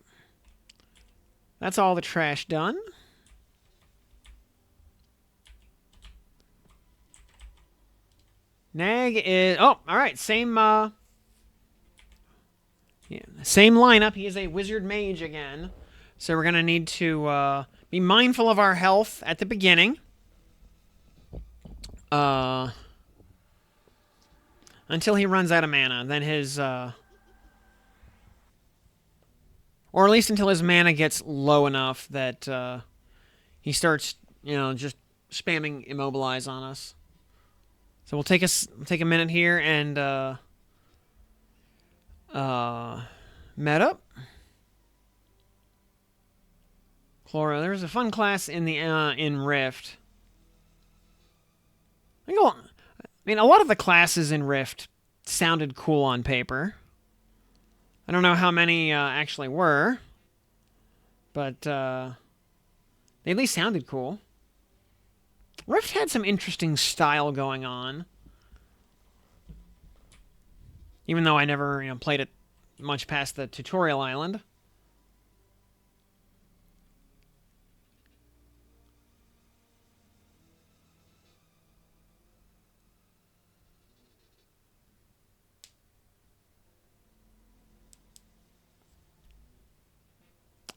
That's all the trash done. Nag is... oh, alright. Same, yeah, same lineup. He is a wizard mage again. So we're going to need to be mindful of our health at the beginning. Until he runs out of mana. Then his... or at least until his mana gets low enough that he starts, you know, just spamming Immobilize on us. So we'll take a minute here and med up. Chloro. There's a fun class in the in Rift. I mean, a lot of the classes in Rift sounded cool on paper. I don't know how many actually were, but they at least sounded cool. Rift had some interesting style going on. Even though I never, you know, played it much past the tutorial island.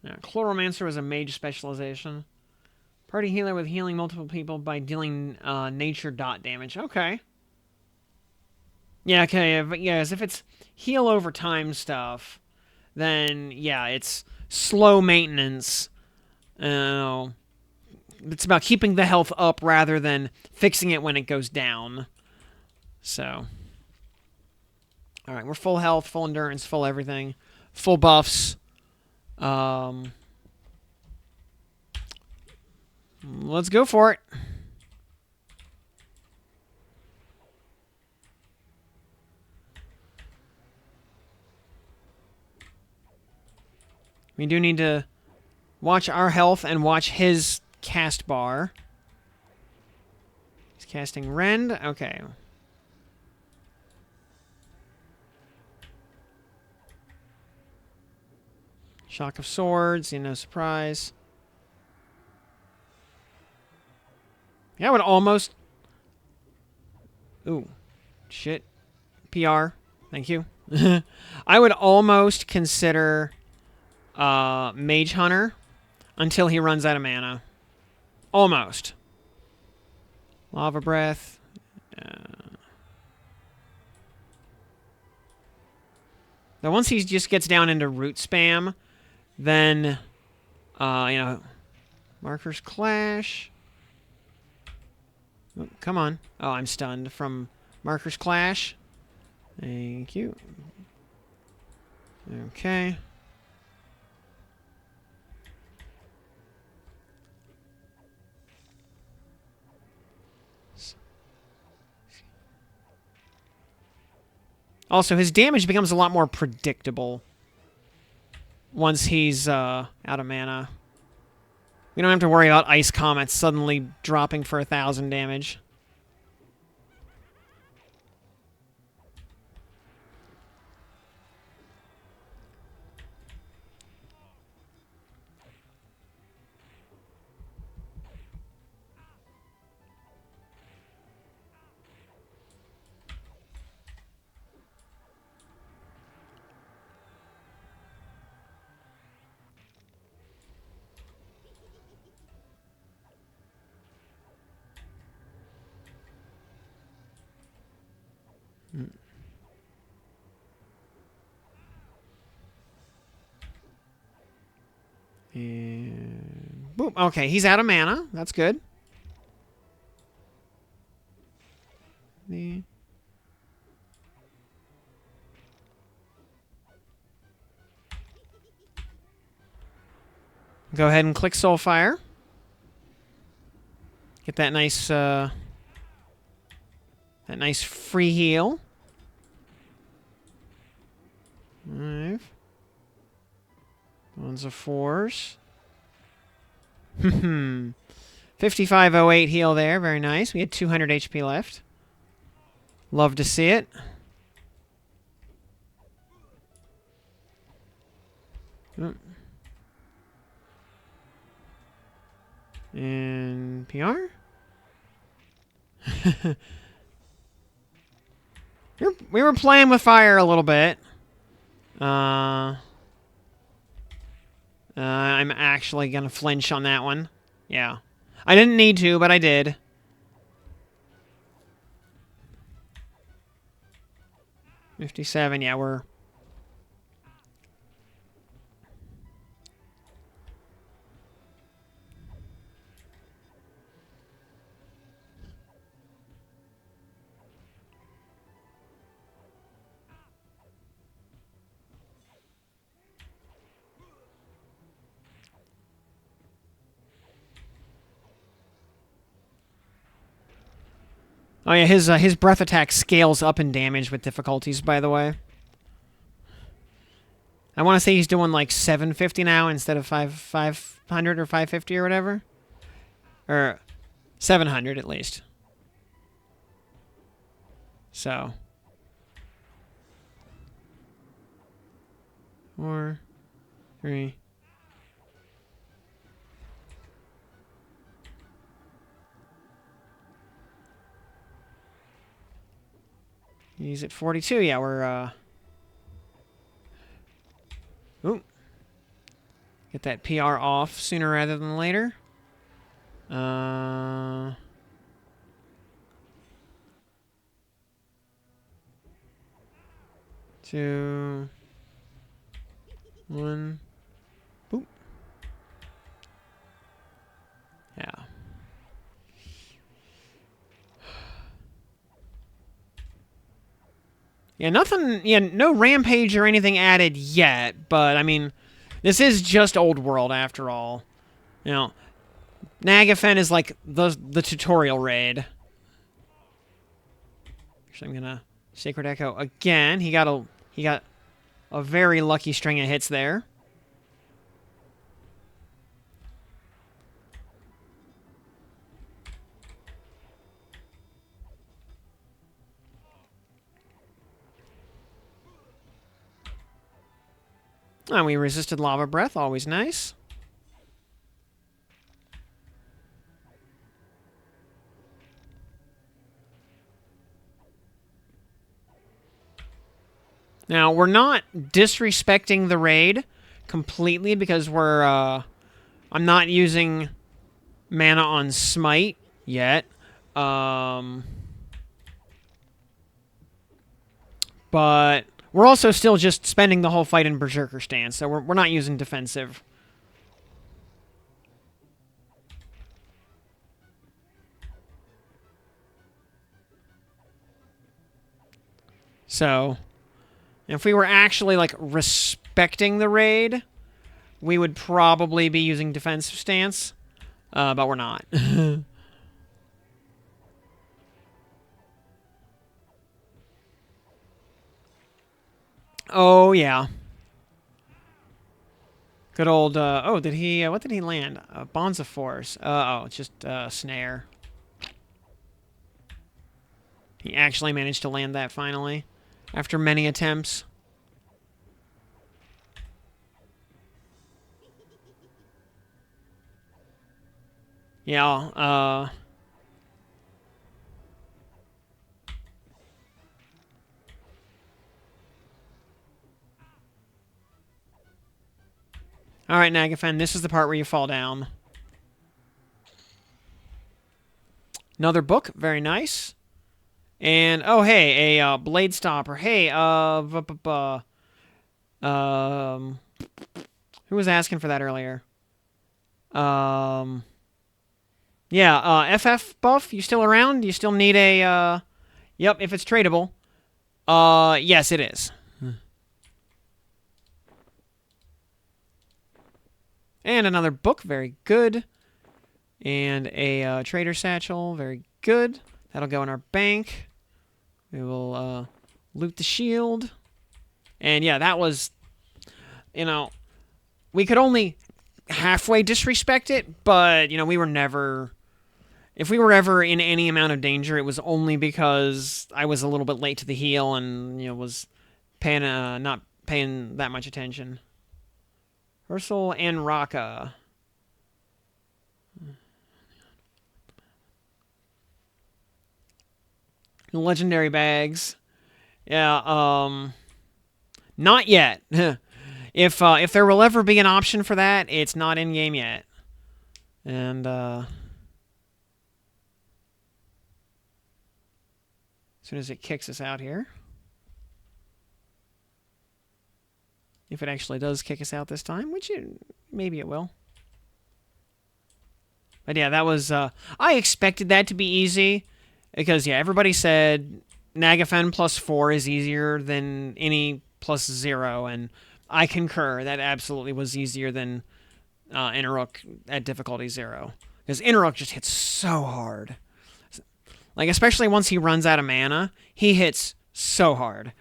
Yeah, Chloromancer was a mage specialization. Party healer with healing multiple people by dealing nature dot damage. Okay. Yeah, okay. Yes, if it's heal over time stuff, then yeah, it's slow maintenance. it's about keeping the health up rather than fixing it when it goes down. So, all right, we're full health, full endurance, full everything, full buffs. Let's go for it. We do need to watch our health and watch his cast bar. He's casting Rend. Okay. Shock of Swords. No surprise. Yeah, I would almost... Ooh. Shit. PR. Thank you. I would almost consider Mage Hunter until he runs out of mana. Almost. Lava Breath. Now, once he just gets down into root spam, then, Markers Clash. Oh, come on. Oh, I'm stunned from Markers Clash. Thank you. Okay. Also, his damage becomes a lot more predictable once he's out of mana. We don't have to worry about Ice Comets suddenly dropping for 1,000 damage. And boom. Okay, he's out of mana. That's good. Go ahead and click Soulfire. Get that nice free heal. 5. Ones of 4s. 5508 heal there. Very nice. We had 200 HP left. Love to see it. And PR? We were playing with fire a little bit. I'm actually going to flinch on that one. Yeah. I didn't need to, but I did. $57, yeah, we're... Oh yeah, his breath attack scales up in damage with difficulties, by the way. I want to say he's doing like 750 now instead of 500 or 550 or whatever. Or 700 at least. So. 4, 3. He's at 42. Yeah, we're, Ooh. Get that PR off sooner rather than later. 2, 1. Boop. Yeah. Yeah, nothing. Yeah, no rampage or anything added yet. But I mean, this is just old world after all. You know, Nagafen is like the tutorial raid. Actually, I'm gonna Sacred Echo again. He got a very lucky string of hits there. And we resisted Lava Breath, always nice. Now, we're not disrespecting the raid completely because I'm not using mana on Smite yet. But we're also still just spending the whole fight in Berserker stance, so we're not using defensive. So, if we were actually, like, respecting the raid, we would probably be using defensive stance, but we're not. Oh, yeah. Good old, oh, did he, what did he land? Bonds of Force. Oh, it's just, Snare. He actually managed to land that finally, after many attempts. Yeah, Alright, Nagafen, this is the part where you fall down. Another book, very nice. And, oh, hey, a Blade Stopper. Hey, who was asking for that earlier? Yeah, FF buff, you still around? You still need a, yep, if it's tradable. Yes, it is. And another book, very good. And a trader satchel, very good. That'll go in our bank. We will loot the shield. And yeah, that was, you know, we could only halfway disrespect it, but, you know, we were never... If we were ever in any amount of danger, it was only because I was a little bit late to the heal and, you know, was paying, not paying that much attention. Ursel and Raka. Legendary bags. Yeah, not yet. If there will ever be an option for that, it's not in game yet. And as soon as it kicks us out here, if it actually does kick us out this time, which maybe it will. But yeah, that was I expected that to be easy because yeah, everybody said Nagafen +4 is easier than any +0, and I concur. That absolutely was easier than Inaruk at difficulty 0. Because Inaruk just hits so hard. Like, especially once he runs out of mana, he hits so hard.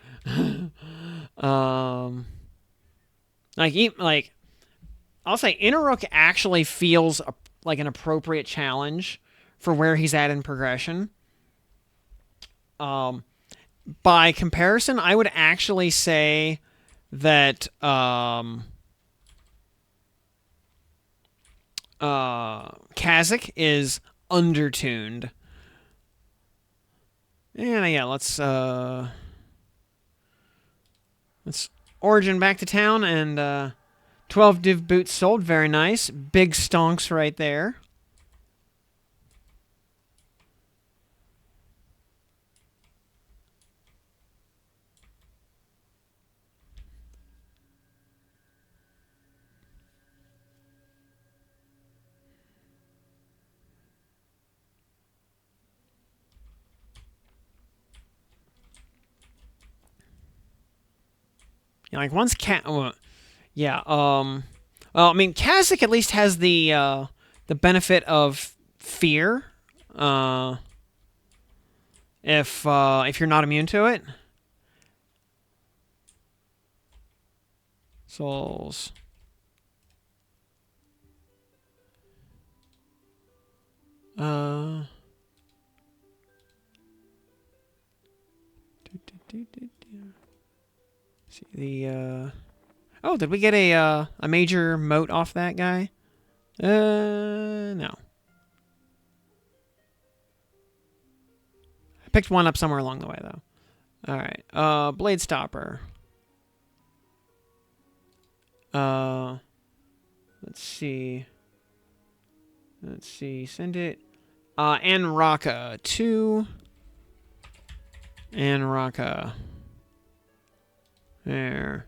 Like, I'll say Inaruk actually feels like an appropriate challenge for where he's at in progression. By comparison, I would actually say that Kazakh is undertuned. And yeah, let's Origin back to town, and 12 div boots sold, very nice. Big stonks right there. Yeah, like once yeah. Well, I mean, Kazakh at least has the benefit of fear. If you're not immune to it. Souls. See the oh, did we get a major moat off that guy? No. I picked one up somewhere along the way though. All right. Blade stopper. Let's see. Let's see. Send it. Anraka 2. Anraka. There.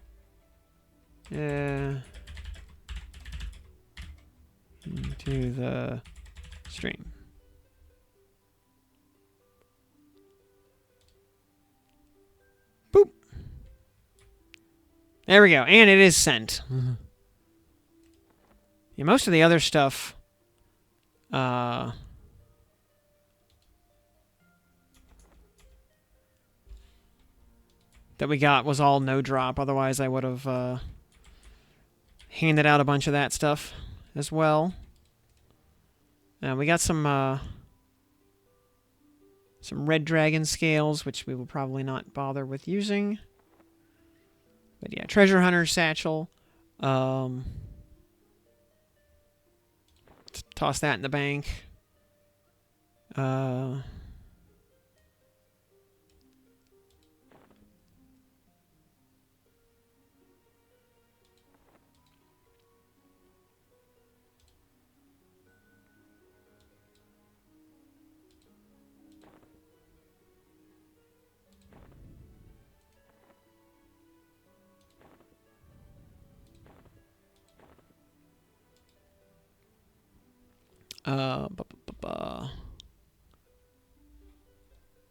Yeah. Into the stream. Boop. There we go. And it is sent. Yeah, most of the other stuff that we got was all no drop. Otherwise, I would have handed out a bunch of that stuff as well. We got some red dragon scales, which we will probably not bother with using. But yeah, treasure hunter satchel. Toss that in the bank.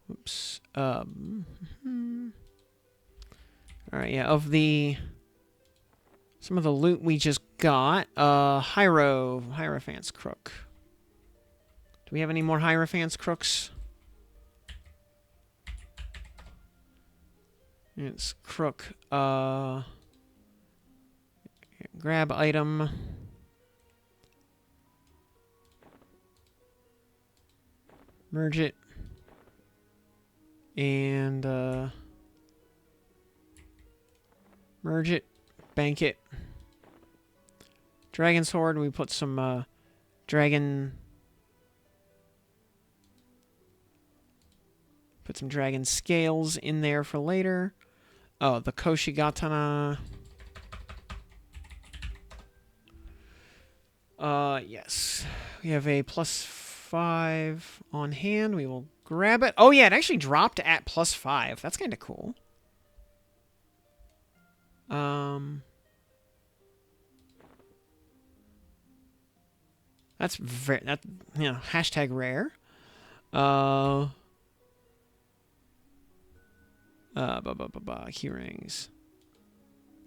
Oops. All right, yeah, of some of the loot we just got, Hierophant's Crook. Do we have any more Hierophant's Crooks? It's Crook. Grab item. Merge it. And, merge it. Bank it. Dragon Sword. We put some, dragon... Put some dragon scales in there for later. Oh, the Koshigatana. Yes. We have a +5 on hand. We will grab it. Oh, yeah, it actually dropped at +5. That's kind of cool. That's very... hashtag rare. Key rings.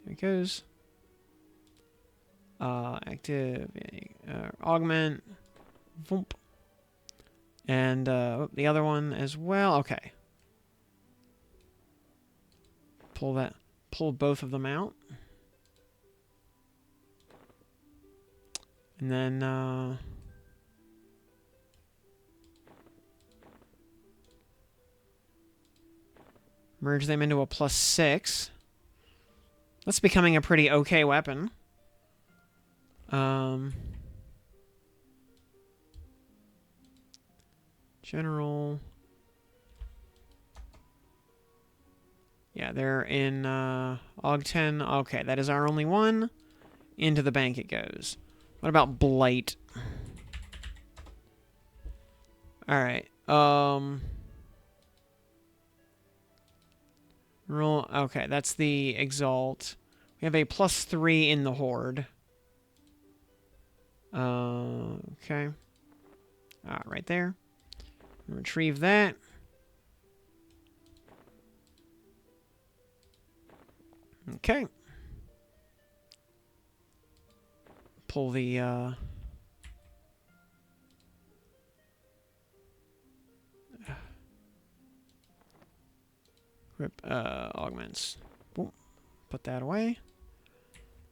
There it goes. Active, augment, Voomp. And the other one as well. Okay. Pull both of them out. And then merge them into a +6. That's becoming a pretty okay weapon. General. Yeah, they're in Ogten. Okay, that is our only one. Into the bank it goes. What about Blight? Alright. Roll. Okay, that's the Exalt. We have a +3 in the Horde. Okay. Right there. Retrieve that. Okay. pull the grip augments. Boom. Put that away.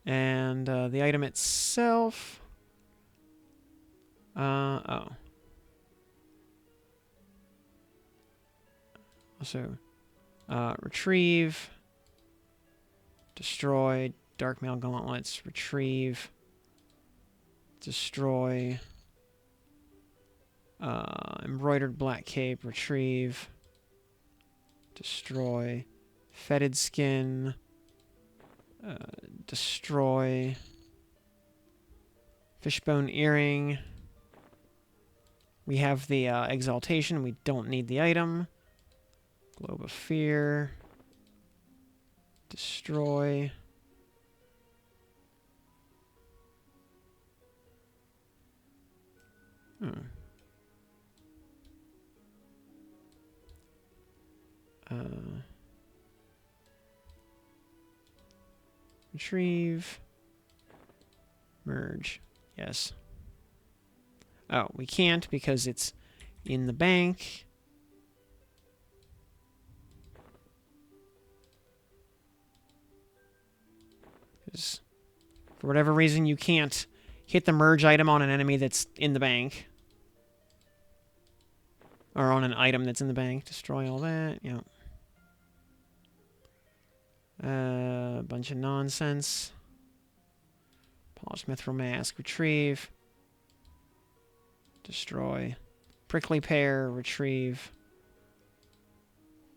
And the item itself. Oh. Also, retrieve, destroy, dark mail gauntlets, retrieve, destroy, embroidered black cape, retrieve, destroy, fetid skin, destroy, fishbone earring. We have the exaltation. We don't need the item. Globe of fear. Destroy. Retrieve. Merge. Yes. Oh, we can't because it's in the bank. For whatever reason, you can't hit the merge item on an enemy that's in the bank. Or on an item that's in the bank. Destroy all that. Yep. Bunch of nonsense. Polished mithril mask. Retrieve. Destroy. Prickly pear. Retrieve.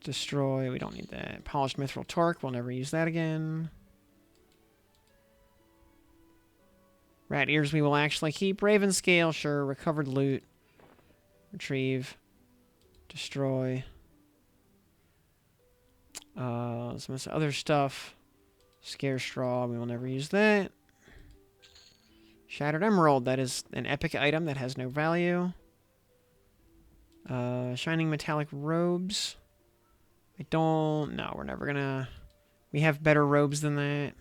Destroy. We don't need that. Polished mithril torque. We'll never use that again. Rat ears we will actually keep. Raven scale, sure. Recovered loot. Retrieve. Destroy. Some other stuff. Scare straw, we will never use that. Shattered emerald, that is an epic item that has no value. Shining metallic robes. I don't... No, we're never gonna... We have better robes than that.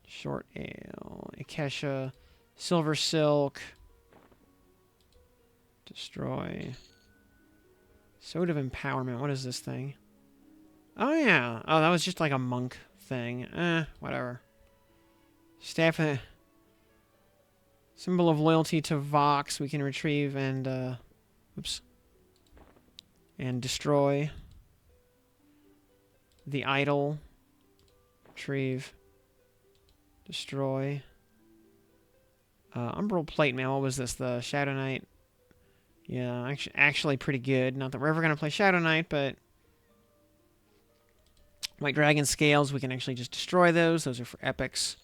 Short ale, Akesha, silver silk, destroy, Sword of Empowerment. What is this thing? Oh yeah, oh that was just like a monk thing. Whatever. Staff, symbol of loyalty to Vox. We can retrieve and oops, and destroy. The idol, retrieve. Destroy. Umbral plate mail. What was this? The Shadow Knight. Yeah, actually pretty good. Not that we're ever going to play Shadow Knight, but... White Dragon Scales, we can actually just destroy those. Those are for epics.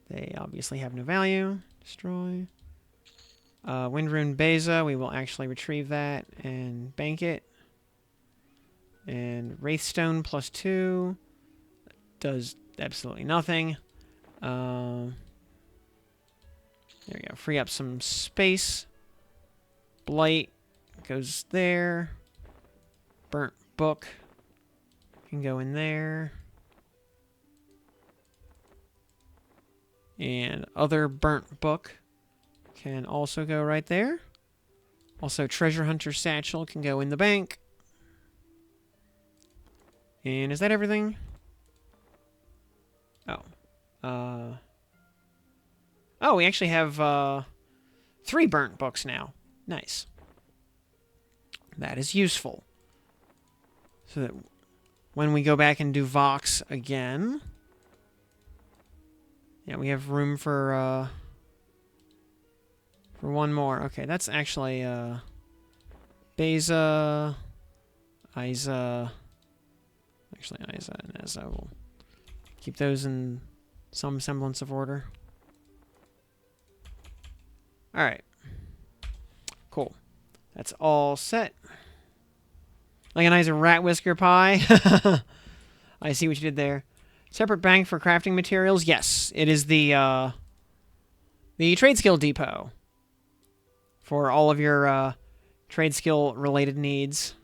They obviously have no value. Destroy. Windrune Beza, we will actually retrieve that and bank it. And Wraithstone +2. Does absolutely nothing. There we go. Free up some space. Blight goes there. Burnt book can go in there. And other burnt book can also go right there. Also, treasure hunter satchel can go in the bank. And is that everything? Oh. Oh, we actually have 3 burnt books now. Nice. That is useful. So that when we go back and do Vox again... Yeah, we have room for one more. Okay, that's actually Beza, Isa... Actually, Isa and Eza will keep those in some semblance of order. Alright. Cool. That's all set. Like a nice rat whisker pie. I see what you did there. Separate bank for crafting materials. Yes, it is the trade skill depot for all of your trade skill related needs.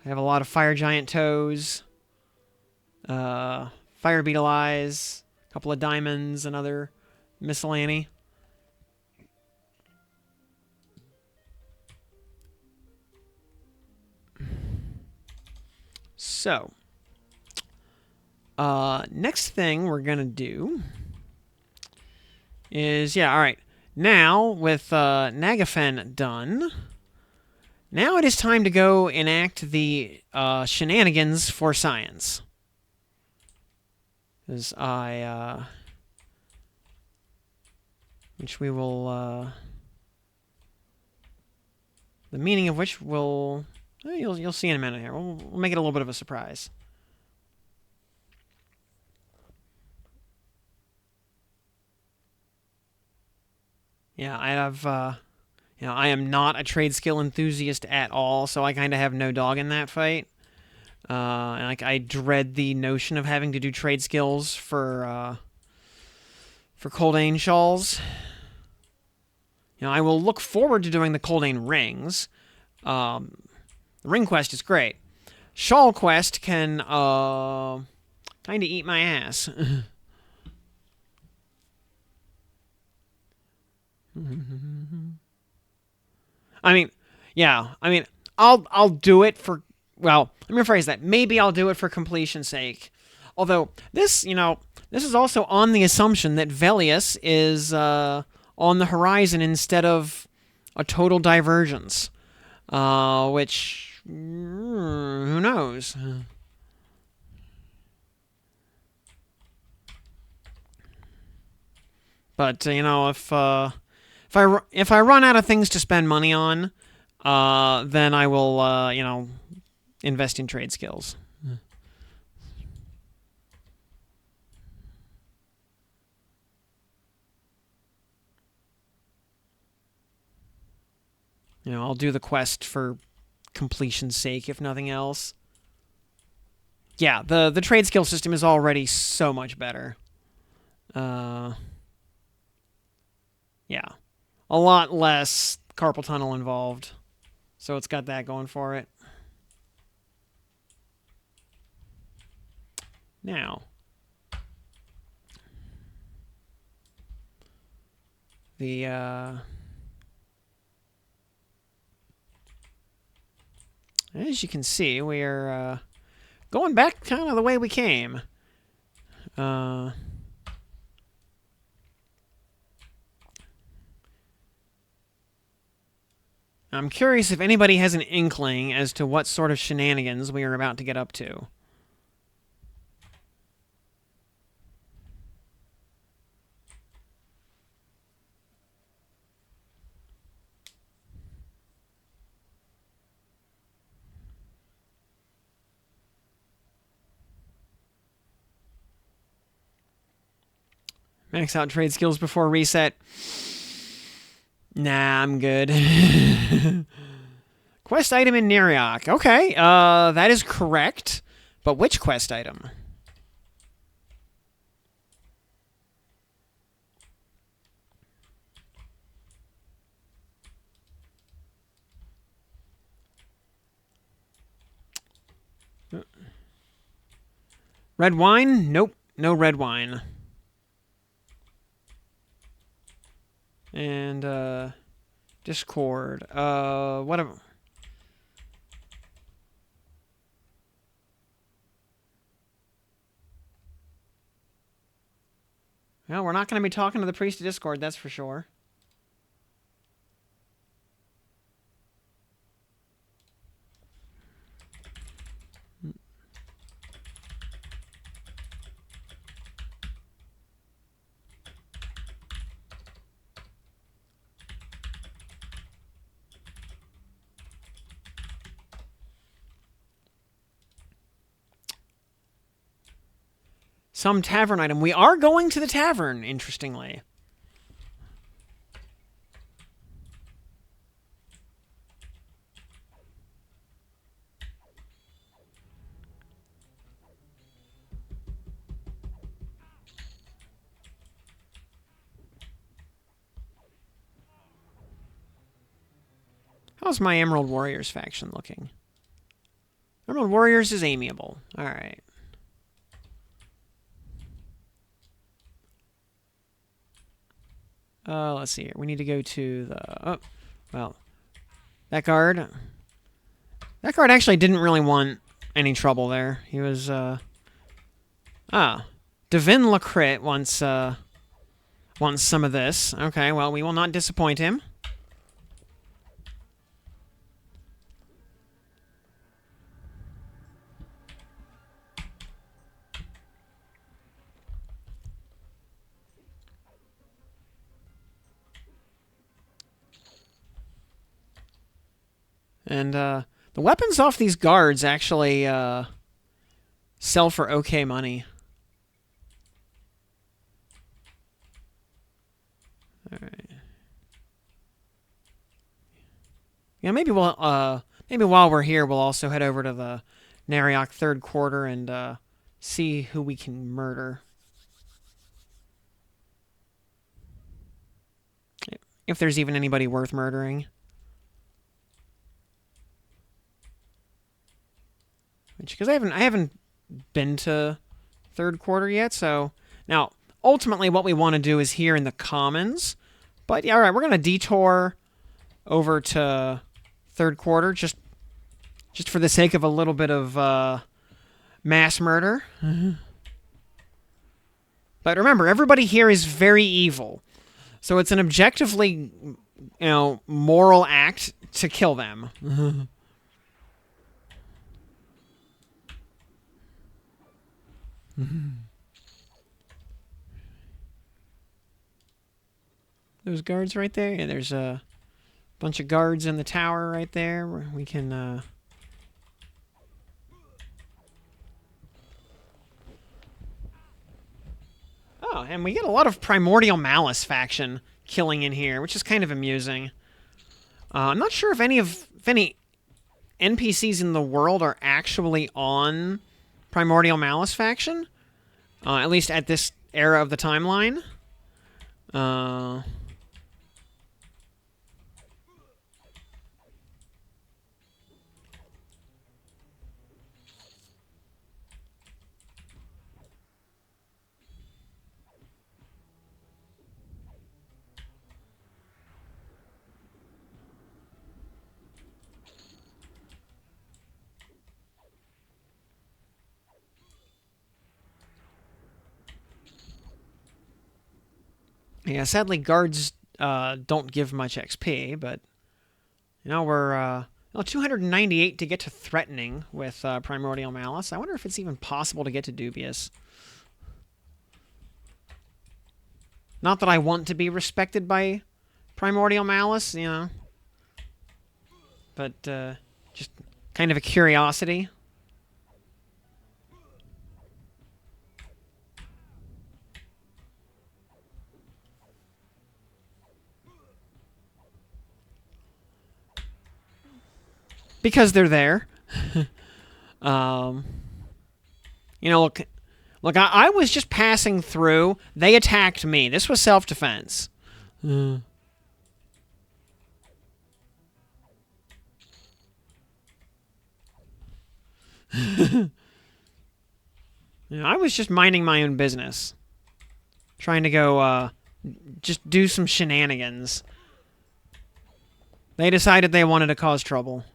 I have a lot of fire giant toes, fire beetle eyes, a couple of diamonds, and other miscellany. So, next thing we're going to do is, yeah, all right. Now, with Nagafen done, now it is time to go enact the shenanigans for science. As which we will, the meaning of which will, you'll see in a minute here. We'll make it a little bit of a surprise. Yeah, I have, I am not a trade skill enthusiast at all, so I kind of have no dog in that fight. And I dread the notion of having to do trade skills for Coldane shawls. I will look forward to doing the Coldane rings. The ring quest is great. Shawl quest can kind of eat my ass. I mean, yeah. I mean, I'll do it for. Well, let me rephrase that. Maybe I'll do it for completion's sake. Although this is also on the assumption that Velius is on the horizon instead of a total divergence, which who knows. But if I run out of things to spend money on, then I will invest in trade skills. I'll do the quest for completion's sake, if nothing else. Yeah, the trade skill system is already so much better. Yeah. A lot less carpal tunnel involved. So it's got that going for it. Now, as you can see, we are going back kind of the way we came. I'm curious if anybody has an inkling as to what sort of shenanigans we are about to get up to. Max out trade skills before reset. Nah, I'm good. Quest item in Neriok. Okay, that is correct. But which quest item? Red wine? Nope, no red wine. And, Discord. What? Well, we're not going to be talking to the priest of Discord, that's for sure. Some tavern item. We are going to the tavern, interestingly. How's my Emerald Warriors faction looking? Emerald Warriors is amiable. All right. Let's see here. We need to go to the... Oh, well, that guard... That guard actually didn't really want any trouble there. He was, Devin Lacrit wants some of this. Okay, well, we will not disappoint him. And, the weapons off these guards actually, sell for okay money. Alright. Yeah, maybe while we're here, we'll also head over to the Nariok third quarter and, see who we can murder. If there's even anybody worth murdering. Because I haven't been to third quarter yet, so now ultimately what we want to do is here in the commons. But yeah, all right, we're gonna detour over to third quarter just for the sake of a little bit of mass murder. But remember, everybody here is very evil, so it's an objectively, moral act to kill them. Those guards right there. Yeah, there's a bunch of guards in the tower right there. We can, Oh, and we get a lot of Primordial Malice faction killing in here, which is kind of amusing. I'm not sure if any NPCs in the world are actually on Primordial Malice faction. At least at this era of the timeline. Yeah, sadly, guards don't give much XP, but we're 298 to get to threatening with Primordial Malice. I wonder if it's even possible to get to dubious. Not that I want to be respected by Primordial Malice, but just kind of a curiosity. Because they're there. Look, I was just passing through. They attacked me. This was self-defense. I was just minding my own business. Trying to go, just do some shenanigans. They decided they wanted to cause trouble.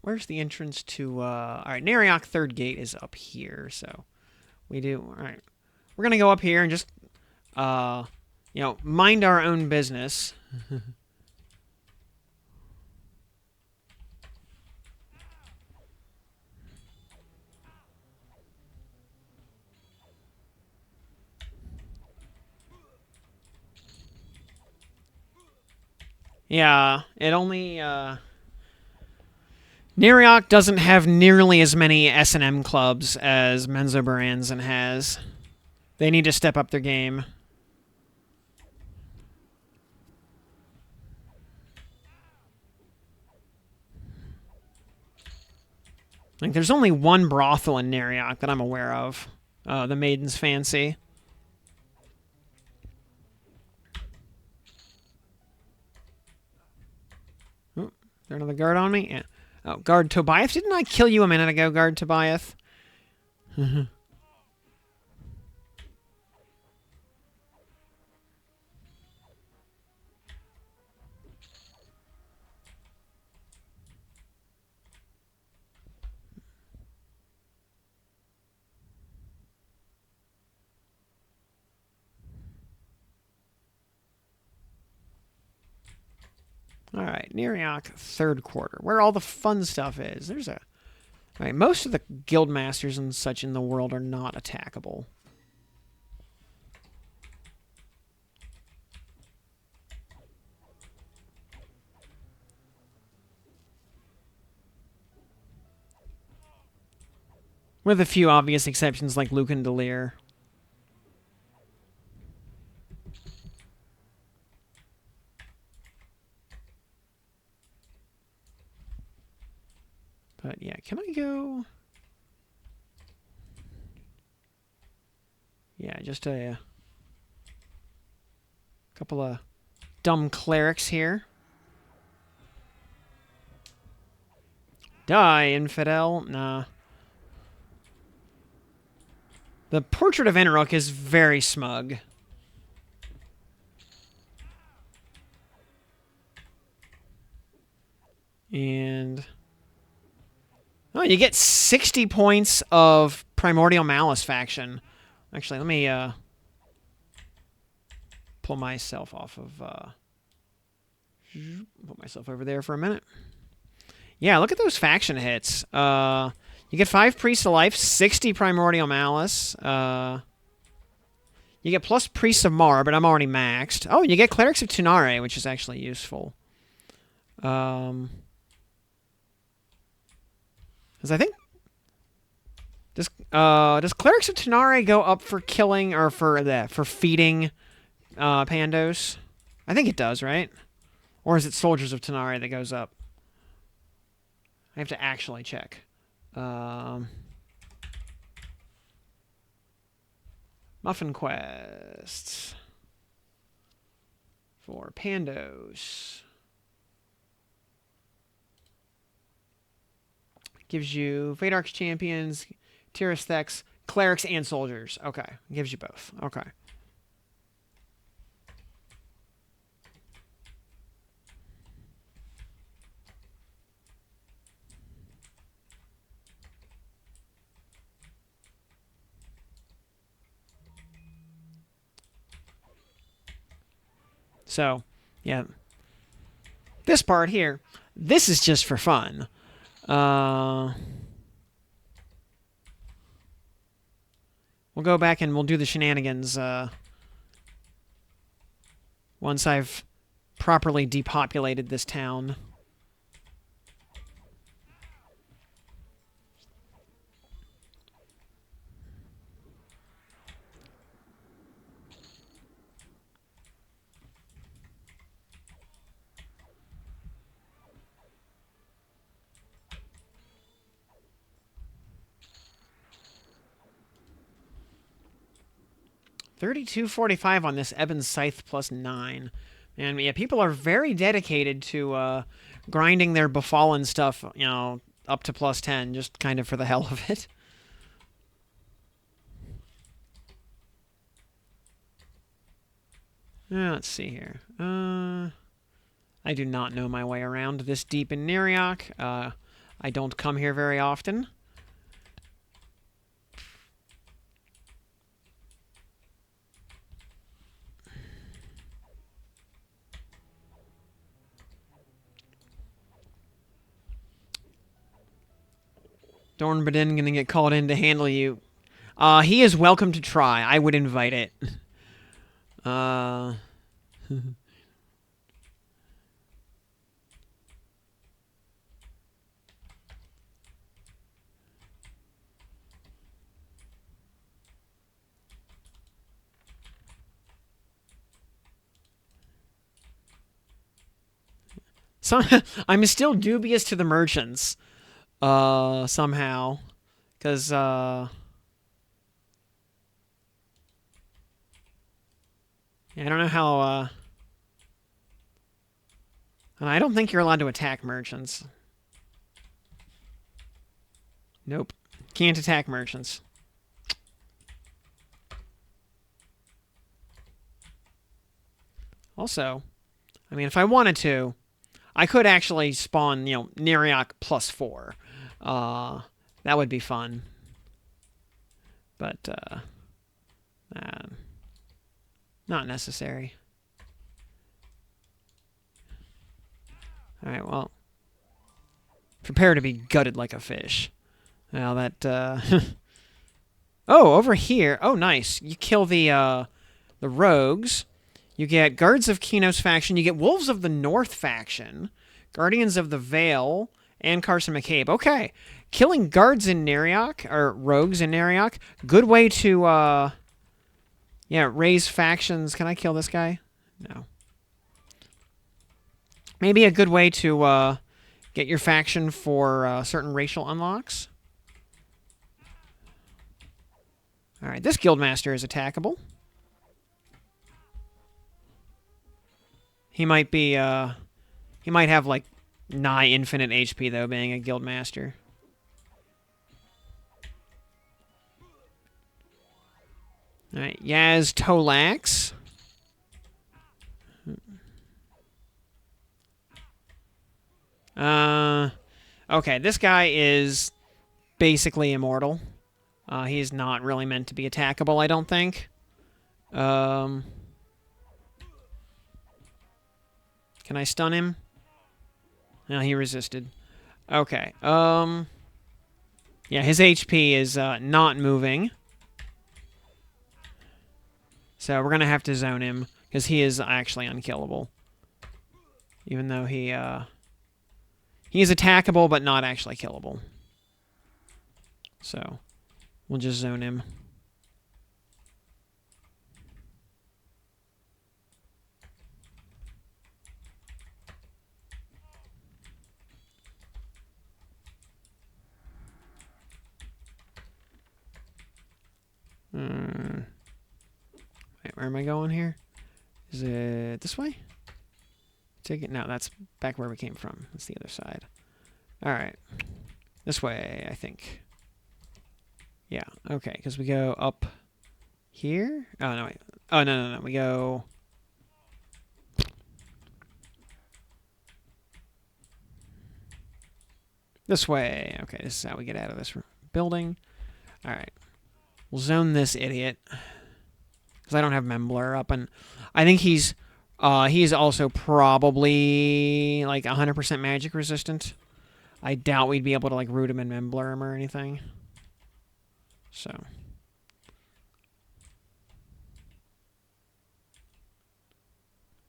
Where's the entrance to, alright, Nariok third gate is up here, so alright. We're gonna go up here and just, mind our own business. Yeah, it only Neriok doesn't have nearly as many S&M clubs as Menzoberranzan has. They need to step up their game. Like, there's only one brothel in Neriok that I'm aware of. The Maiden's Fancy. Oh, is there another guard on me? Yeah. Oh, Guard Tobias. Didn't I kill you a minute ago, Guard Tobias? All right, Neriok, third quarter, where all the fun stuff is. There's a... All right, most of the guild masters and such in the world are not attackable. With a few obvious exceptions like Lucan Delir. But yeah, can I go... Yeah, just a couple of dumb clerics here. Die, infidel. Nah. The Portrait of Enrook is very smug. And... Oh, you get 60 points of Primordial Malice faction. Actually, let me pull myself off of... put myself over there for a minute. Yeah, look at those faction hits. You get 5 Priests of Life, 60 Primordial Malice. You get plus Priests of Mar, but I'm already maxed. Oh, you get Clerics of Tunare, which is actually useful. Because I think... Does Clerics of Tunare go up for killing or for feeding Pandos? I think it does, right? Or is it Soldiers of Tunare that goes up? I have to actually check. Muffin quests for Pandos. Gives you Fate Arcs Champions, Tyrosthex, Clerics, and Soldiers. Okay. Gives you both. Okay. So, yeah. This part here, this is just for fun. We'll go back and we'll do the shenanigans once I've properly depopulated this town. $32.45 on this Ebon's Scythe plus 9. And yeah, people are very dedicated to grinding their Befallen stuff, you know, up to plus 10, just kind of for the hell of it. Let's see here. I do not know my way around this deep in Neriok. I don't come here very often. Dornbadin gonna get called in to handle you. He is welcome to try. I would invite it. So I'm still dubious to the merchants. Somehow. Because, yeah, I don't know how, and I don't think you're allowed to attack merchants. Nope. Can't attack merchants. Also, I mean, if I wanted to, I could actually spawn, Neriok +4. That would be fun. But, not necessary. Alright, well. Prepare to be gutted like a fish. Now that, oh, over here. Oh, nice. You kill the rogues. You get Guards of Kino's faction. You get Wolves of the North faction. Guardians of the Vale. And Carson McCabe. Okay. Killing guards in Neriok, or rogues in Neriok. Good way to, yeah, raise factions. Can I kill this guy? No. Maybe a good way to, get your faction for certain racial unlocks. Alright, this guildmaster is attackable. He might be, he might have, like, nigh infinite HP, though, being a guildmaster. Alright, Yaz Tolax. Okay, this guy is basically immortal. He's not really meant to be attackable, I don't think. Can I stun him? No, he resisted. Okay, yeah, his HP is, not moving. So we're gonna have to zone him, because he is actually unkillable. Even though he is attackable, but not actually killable. So, we'll just zone him. Wait, where am I going here? Is it this way? Take it. No, that's back where we came from. That's the other side. All right. This way, I think. Yeah, okay, because we go up here. Oh, no, wait. Oh, no. We go... this way. Okay, this is how we get out of this building. All right. We'll zone this idiot. Because I don't have Memblur up, and I think he's also probably like 100% magic resistant. I doubt we'd be able to like root him and Memblur him or anything. So.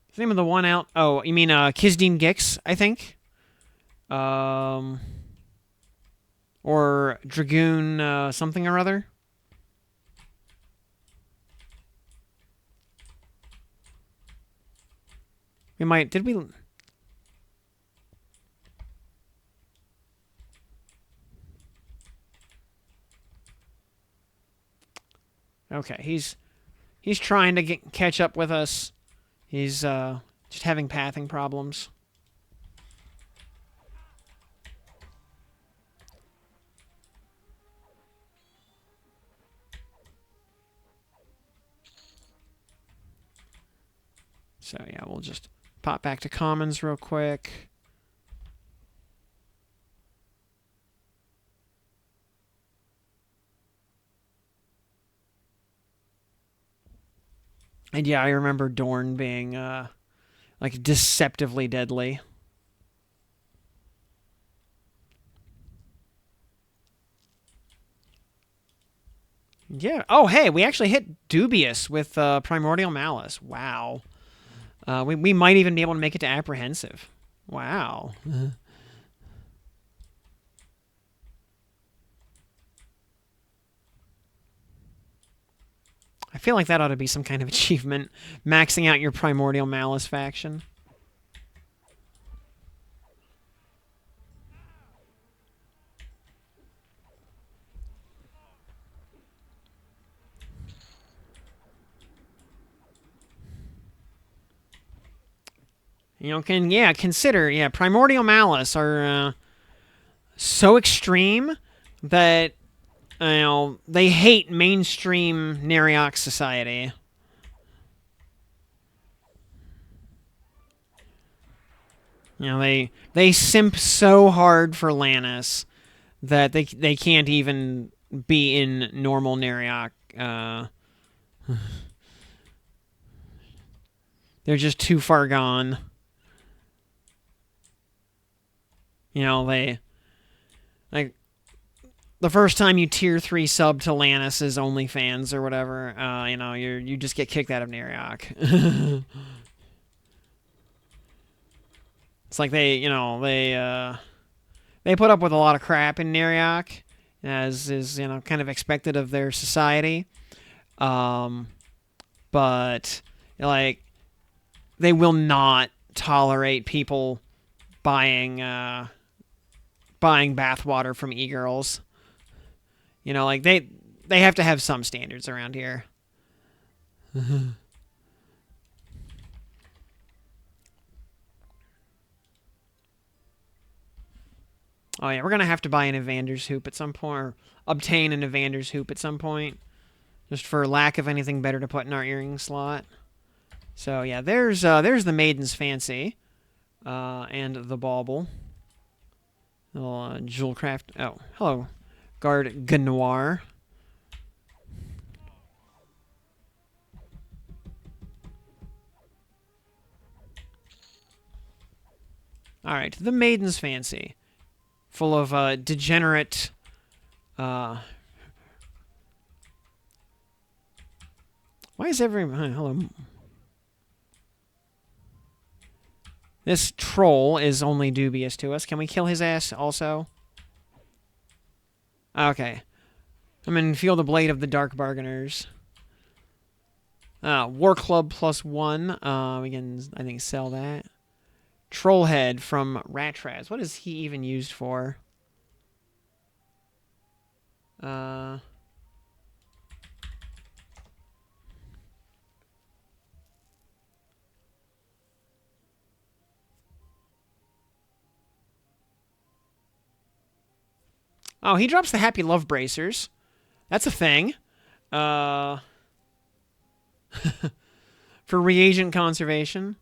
What's the name of the one out? Oh, you mean Kizdeen Gix, I think? Or Dragoon something or other? We might... did we... okay, he's trying to catch up with us. He's just having pathing problems. So yeah, we'll just pop back to commons real quick. And yeah, I remember Dorn being like deceptively deadly. Yeah. Oh, hey, we actually hit Dubious with Primordial Malice. Wow. We might even be able to make it to Apprehensive. Wow. I feel like that ought to be some kind of achievement, maxing out your Primordial Malice faction. consider, Primordial Malice are so extreme that, they hate mainstream Neriok society. They simp so hard for Lannis that they can't even be in normal Neriok. They're just too far gone. They like the first time you tier 3 sub to Lannis's OnlyFans or whatever, you just get kicked out of Neriok. It's like they put up with a lot of crap in Neriok, as is kind of expected of their society. But like they will not tolerate people buying bathwater from e-girls. Like they have to have some standards around here. Oh yeah, we're gonna have to buy an Evander's hoop at some point, or obtain an Evander's hoop at some point, just for lack of anything better to put in our earring slot. So yeah, there's the Maiden's Fancy, and the bauble. Little jewel craft. Oh, hello, Guard Ganoir. All right, the Maiden's Fancy, full of degenerate. Why is hello? This troll is only dubious to us. Can we kill his ass also? Okay. I'm in Feel the Blade of the Dark Bargainers. War Club +1. We can, I think, sell that. Trollhead from Ratraz. What is he even used for? Oh, he drops the Happy Love Bracers. That's a thing. For reagent conservation.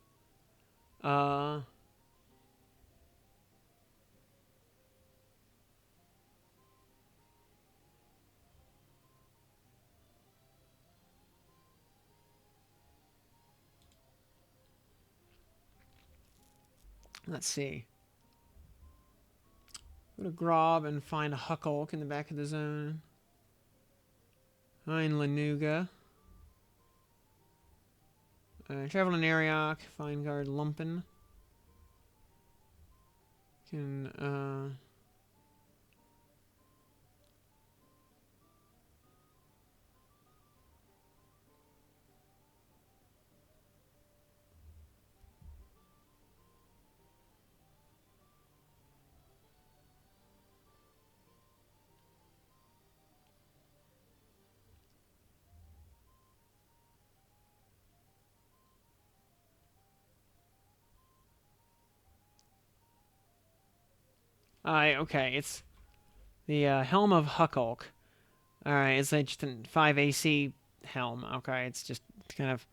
Let's see. Go to Grob and find a Huckulk in the back of the zone. Find Lanuga. Travel in Ariok. Find Guard Lumpen. Can, okay, it's the Helm of Huckulk. Alright, it's just a 5 AC helm. Okay, it's just kind of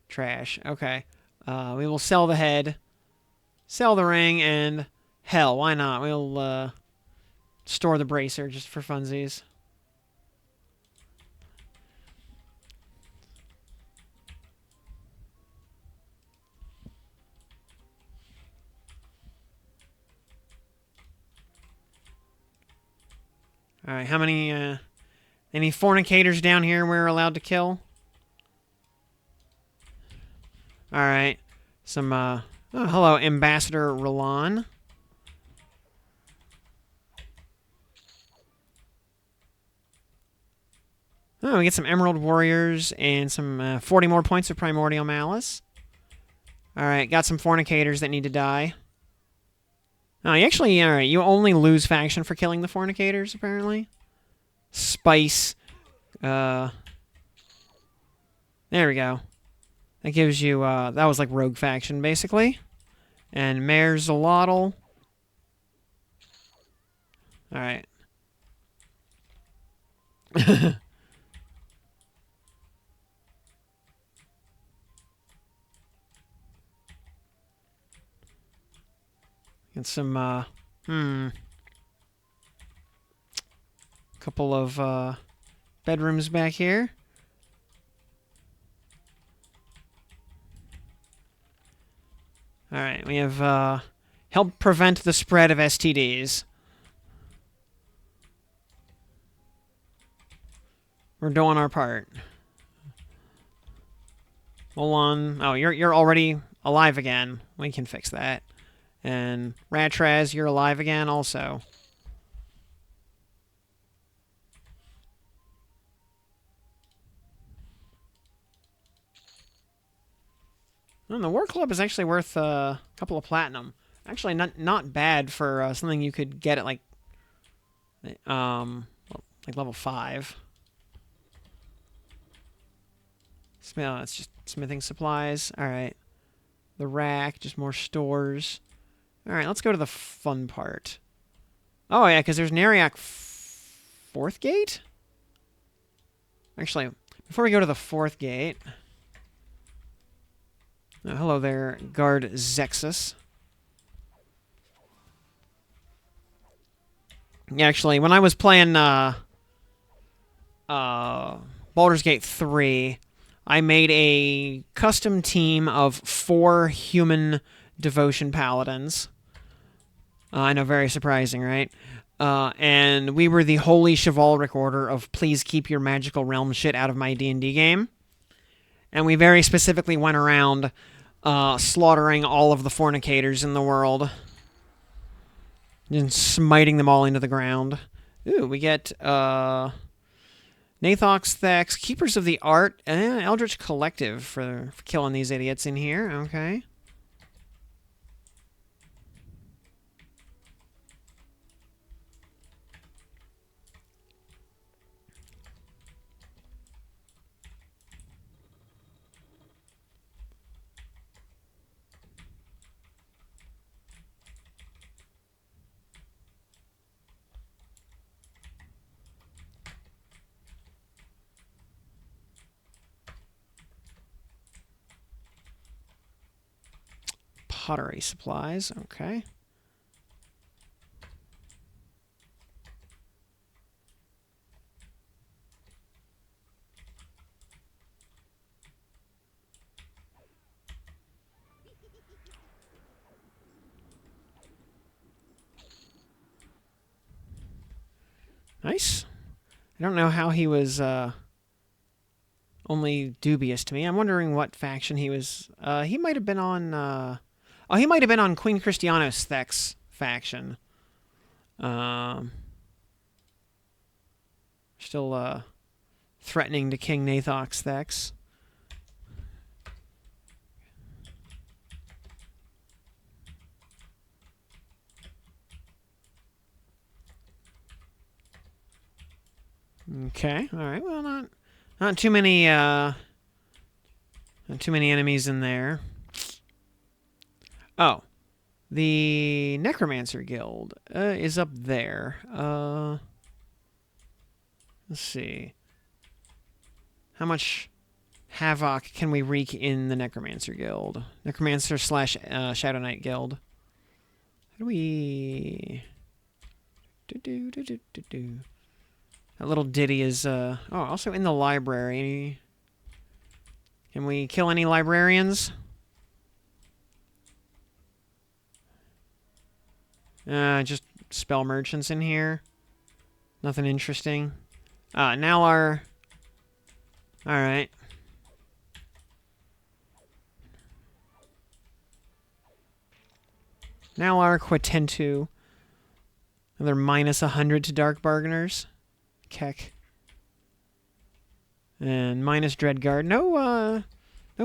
trash. Okay. We will sell the head, sell the ring, and hell, why not? We'll store the bracer just for funsies. Alright, how many, any fornicators down here we're allowed to kill? Alright, some, oh, hello, Ambassador Rolan. Oh, we get some Emerald Warriors and some 40 more points of Primordial Malice. Alright, got some fornicators that need to die. Oh, you actually, alright, you only lose faction for killing the fornicators, apparently. Spice. There we go. That gives you, that was like rogue faction, basically. And Mayor Zolotl. Alright. Get some, couple of, bedrooms back here. Alright, we have, help prevent the spread of STDs. We're doing our part. Hold on. Oh, you're already alive again. We can fix that. And Ratraz, you're alive again also. And the War Club is actually worth a couple of platinum. Actually, not bad for something you could get at like level 5. It's just smithing supplies. All right, the rack, just more stores. All right, let's go to the fun part. Oh yeah, because there's Nariak 4th gate. Actually, before we go to the 4th gate. Oh, hello there, Guard Zexus. Yeah, actually, when I was playing Baldur's Gate 3, I made a custom team of 4 human devotion paladins. I know, very surprising, right? And we were the Holy Chivalric Order of please keep your magical realm shit out of my D&D game. And we very specifically went around slaughtering all of the fornicators in the world. And smiting them all into the ground. Ooh, we get Nathox Thex, Keepers of the Art, and Eldritch Collective for killing these idiots in here. Okay. Pottery supplies, okay. Nice. I don't know how he was only dubious to me. I'm wondering what faction he was. He might have been on. Oh, he might have been on Queen Christiana's Thex faction. Still threatening to King Nathox Thex. Okay, all right. Well, not too many enemies in there. Oh, the Necromancer Guild is up there. Let's see. How much havoc can we wreak in the Necromancer Guild? Necromancer / Shadow Knight Guild. How do we... That little ditty is... Oh, also in the library. Can we kill any librarians? Just spell merchants in here. Nothing interesting. Nalar. Alright. Nalar Quatentu. Another minus 100 to Dark Bargainers. Keck. And minus Dreadguard. No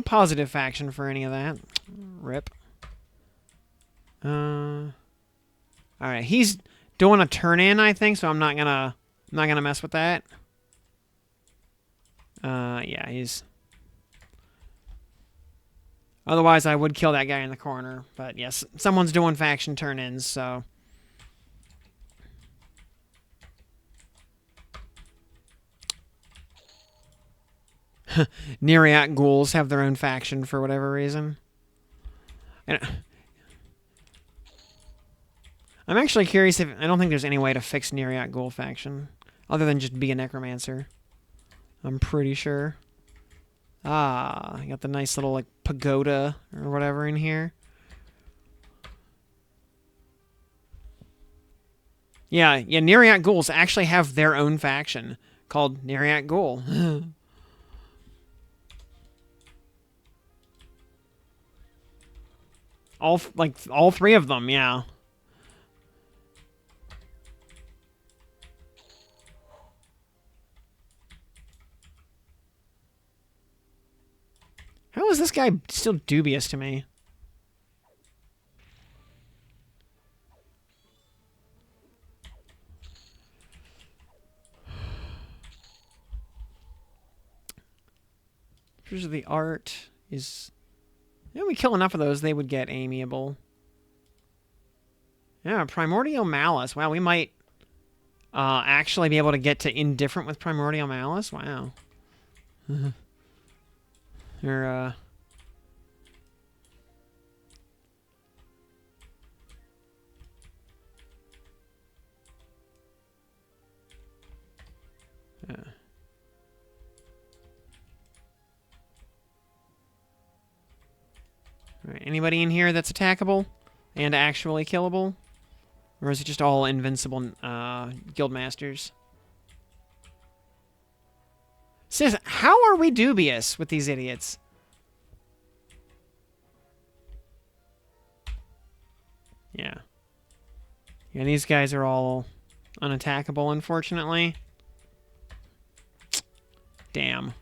positive faction for any of that. Rip. Alright, he's doing a turn-in, I think, so I'm not gonna mess with that. Yeah, he's... Otherwise, I would kill that guy in the corner. But yes, someone's doing faction turn-ins, so... Nereak ghouls have their own faction for whatever reason. And I'm actually curious if... I don't think there's any way to fix Nereak ghoul faction. Other than just be a necromancer. I'm pretty sure. Ah, I got the nice little, like, pagoda or whatever in here. Yeah, Nereak ghouls actually have their own faction called Nereak Ghoul. all three of them, yeah. How is this guy still dubious to me? Pictures of the art is... Yeah, we kill enough of those, they would get amiable. Yeah, Primordial Malice. Wow, we might actually be able to get to indifferent with Primordial Malice. Wow. Or, Alright, anybody in here that's attackable and actually killable? Or is it just all invincible guildmasters? Sis, how are we dubious with these idiots? Yeah. Yeah, these guys are all unattackable, unfortunately. Damn.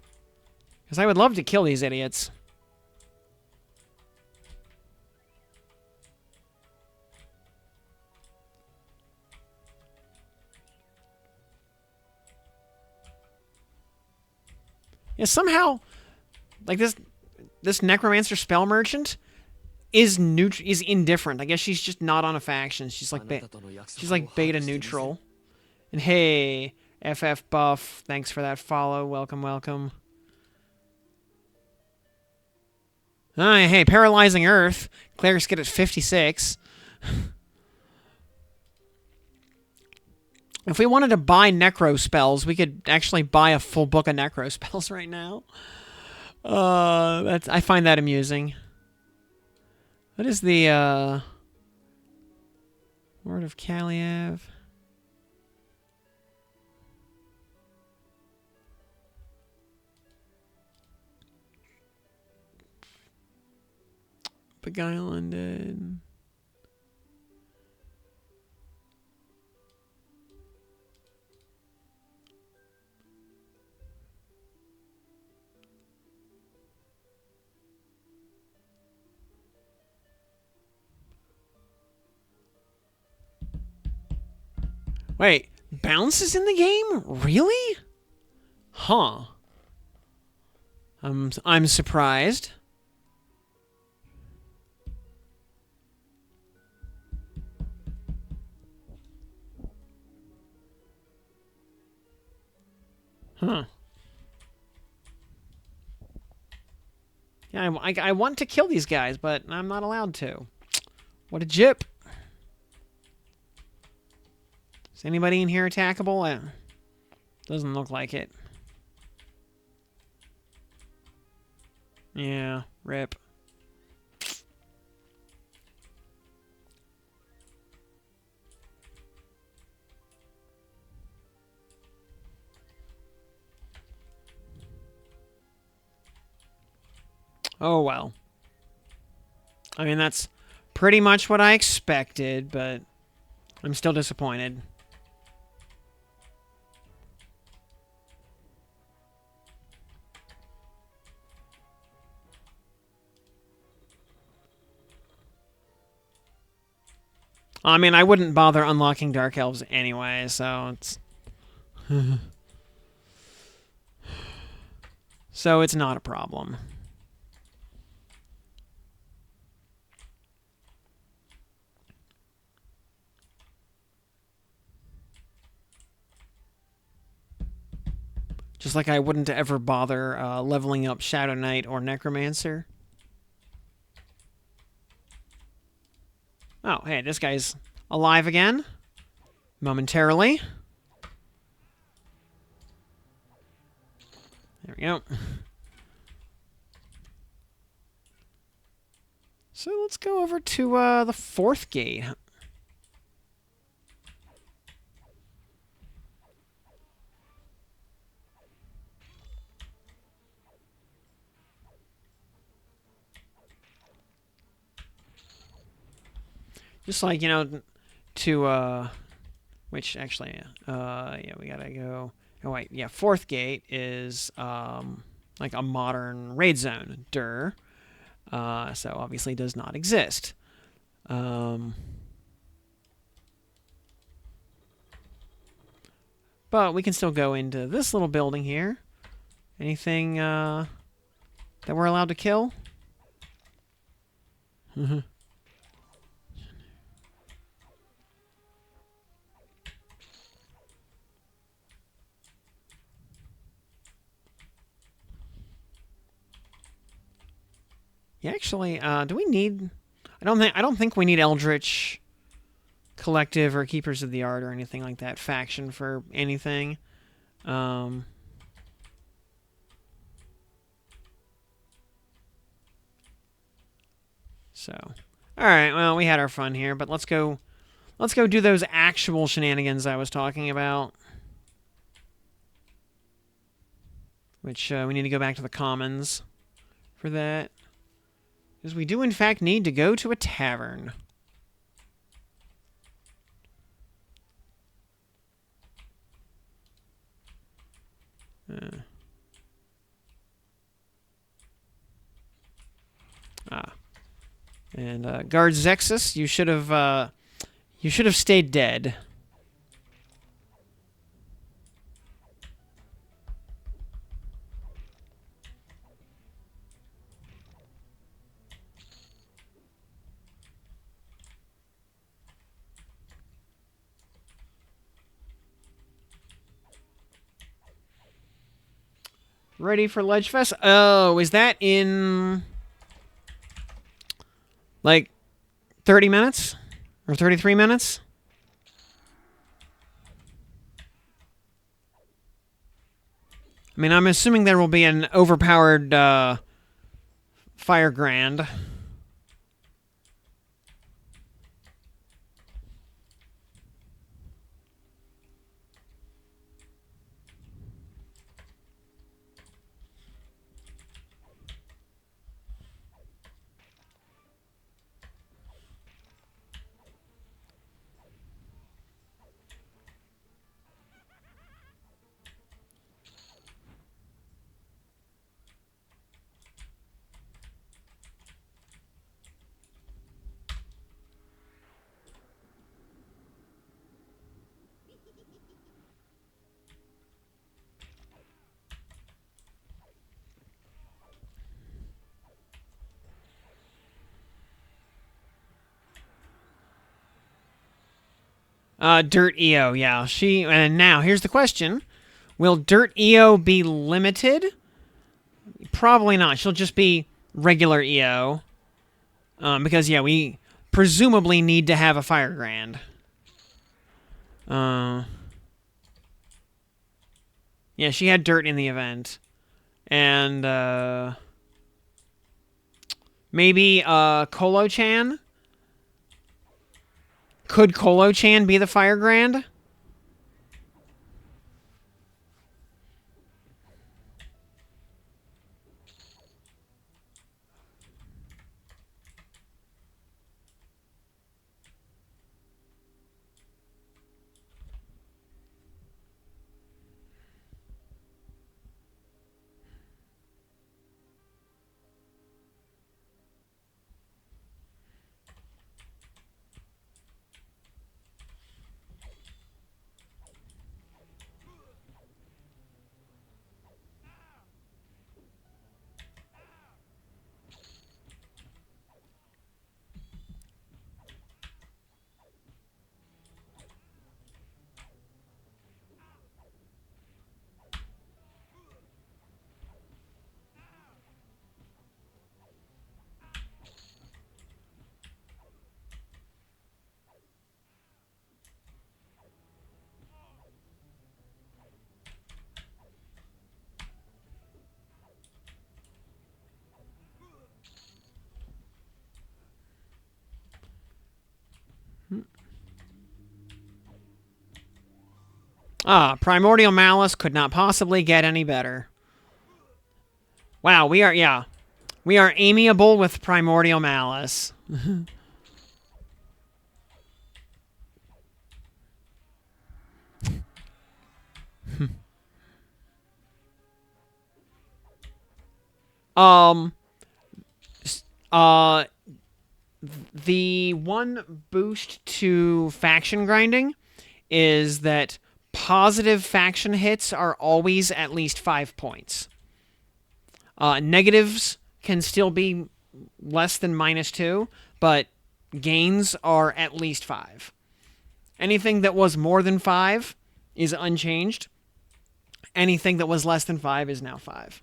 Because I would love to kill these idiots. Yeah, somehow, like this necromancer spell merchant is indifferent. I guess she's just not on a faction. She's like beta neutral. And hey, FF Buff, thanks for that follow. Welcome, welcome. Hey, Paralyzing Earth. Clerics get at 56. If we wanted to buy necro spells, we could actually buy a full book of necro spells right now. I find that amusing. What is the Word of Kaliev? Beguile Undead. Wait, bounce is in the game? Really? Huh. I'm surprised. Huh. Yeah, I want to kill these guys, but I'm not allowed to. What a jip. Is anybody in here attackable? Doesn't look like it. Yeah, rip. Oh, well. I mean, that's pretty much what I expected, but I'm still disappointed. I mean, I wouldn't bother unlocking Dark Elves anyway, so it's... So it's not a problem. Just like I wouldn't ever bother leveling up Shadow Knight or Necromancer. Oh, hey, this guy's alive again. Momentarily. There we go. So let's go over to the 4th gate. Just like, you know, to, which actually, yeah, we gotta go. Oh, wait, yeah, 4th gate is, like a modern raid zone. So obviously does not exist. But we can still go into this little building here. Anything, that we're allowed to kill? Yeah, actually, do we need... I don't think we need Eldritch Collective or Keepers of the Art or anything like that faction for anything. So, all right. Well, we had our fun here, but let's go do those actual shenanigans I was talking about. Which we need to go back to the commons for that. Because we do, in fact, need to go to a tavern. And Guard Zexus, you should have stayed dead. Ready for Ledgefest? Oh, is that in like 30 minutes? Or 33 minutes? I mean, I'm assuming there will be an overpowered Fire Grand. Dirt EO, yeah. And now, here's the question. Will Dirt EO be limited? Probably not. She'll just be regular EO. Because, yeah, we presumably need to have a Fire Grand. Yeah, she had dirt in the event. And, maybe, Kolo-chan? Could Kolo-chan be the Fire Grand? Primordial Malice could not possibly get any better. Wow, we are, yeah. We are amiable with Primordial Malice. um, the one boost to faction grinding is that positive faction hits are always at least 5 points. Negatives can still be less than -2, but gains are at least 5. Anything that was more than 5 is unchanged. Anything that was less than 5 is now 5.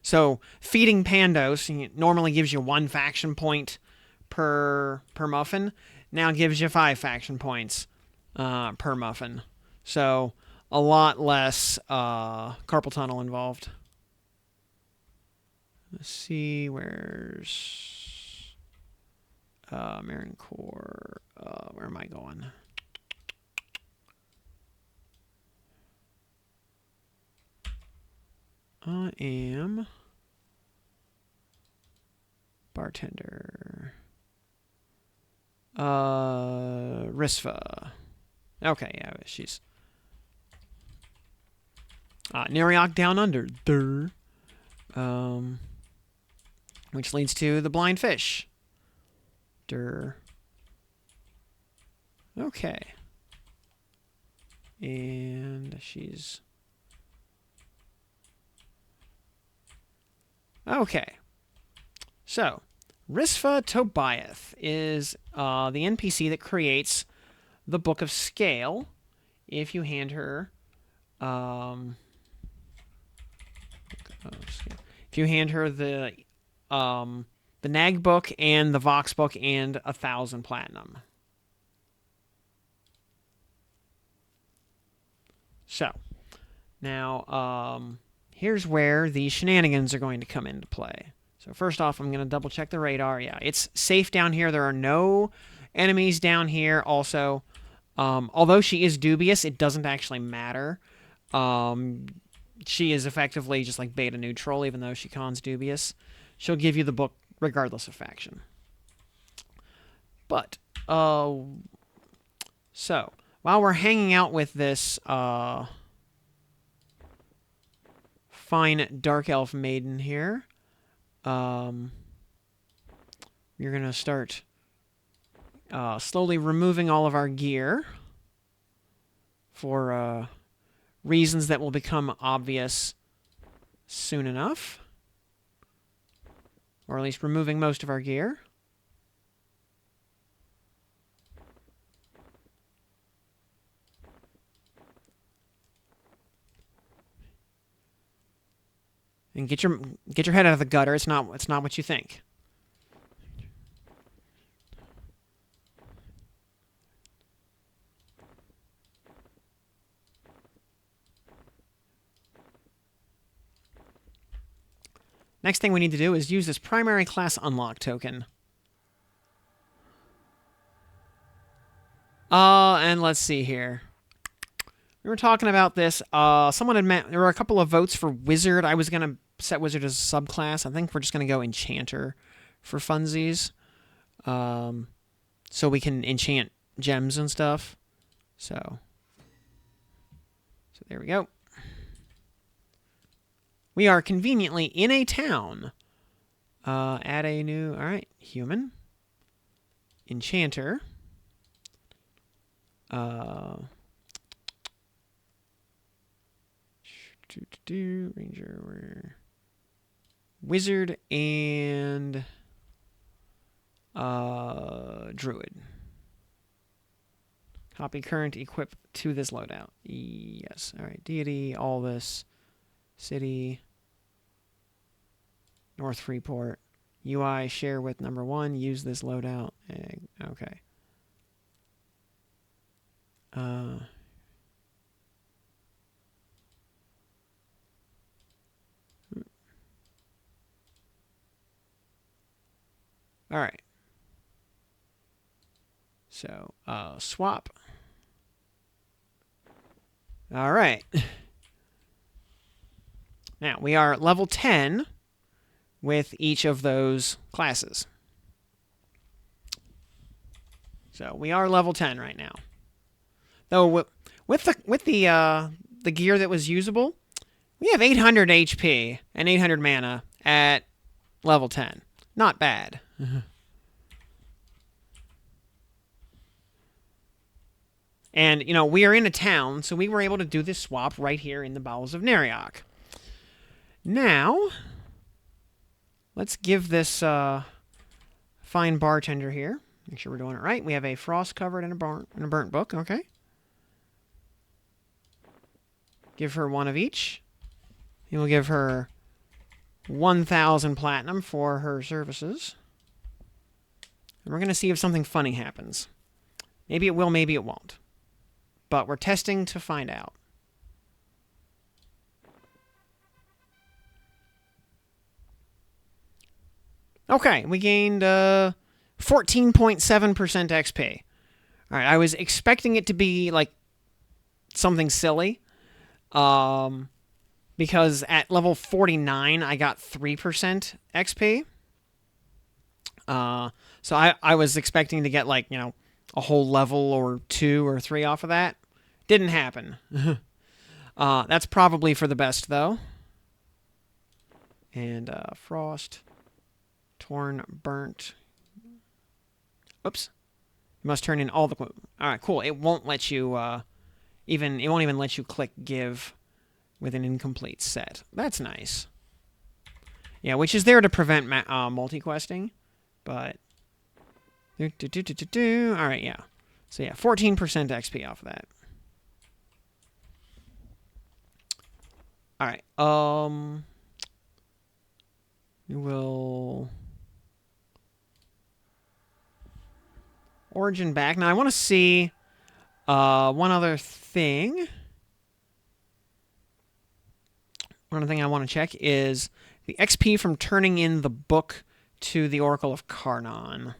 So feeding Pandos normally gives you 1 faction point per muffin. Now gives you 5 faction points per muffin. So a lot less carpal tunnel involved. Let's see, where's Marin Core? Where am I going? I am bartender. Risva. Okay, yeah, she's Neriok down under. Which leads to the blind fish. Okay. And she's okay. So, Risva Tobiath is the NPC that creates the Book of Scale. If you hand her, if you hand her the Nag book and the Vox book and 1,000 platinum. So, now here's where the shenanigans are going to come into play. So first off, I'm going to double check the radar. Yeah, it's safe down here. There are no enemies down here. Also, although she is dubious, it doesn't actually matter. She is effectively just like beta neutral, even though she cons dubious. She'll give you the book regardless of faction. But, so, while we're hanging out with this fine dark elf maiden here, you're going to start slowly removing all of our gear for reasons that will become obvious soon enough. Or at least removing most of our gear. And get your head out of the gutter. It's not what you think. Next thing we need to do is use this primary class unlock token. And let's see here. We were talking about this. Someone had there were a couple of votes for Wizard. I was going to set Wizard as a subclass. I think we're just going to go Enchanter for funsies. So we can enchant gems and stuff. So there we go. We are conveniently in a town. Add a new... All right, human. Enchanter. Ranger. Wizard and... Druid. Copy current equip to this loadout. Yes. All right. Deity, all this. City. North Freeport. UI share with number 1. Use this loadout. Okay. All right. So, swap. All right. Now, we are level 10 with each of those classes. So, we are level 10 right now. Though, with the gear that was usable, we have 800 HP and 800 mana at level 10. Not bad. And, you know, we are in a town, so we were able to do this swap right here in the bowels of Neriok. Now, let's give this fine bartender here. Make sure we're doing it right. We have a frost covered and a burnt book. Okay. Give her one of each. And we'll give her 1,000 platinum for her services. And we're going to see if something funny happens. Maybe it will, maybe it won't. But we're testing to find out. Okay, we gained 14.7% XP. All right, I was expecting it to be like something silly. Because at level 49, I got 3% XP. So I was expecting to get like, you know, a whole level or 2 or 3 off of that. Didn't happen. That's probably for the best, though. And frost, torn, burnt. Oops. You must turn in all the... All right, cool. It won't let you it won't even let you click give with an incomplete set. That's nice. Yeah, which is there to prevent multi-questing, but... All right, yeah. So yeah, 14% XP off of that. All right, we will... Origin back. Now, I want to see one other thing. One other thing I want to check is the XP from turning in the book to the Oracle of Karnon.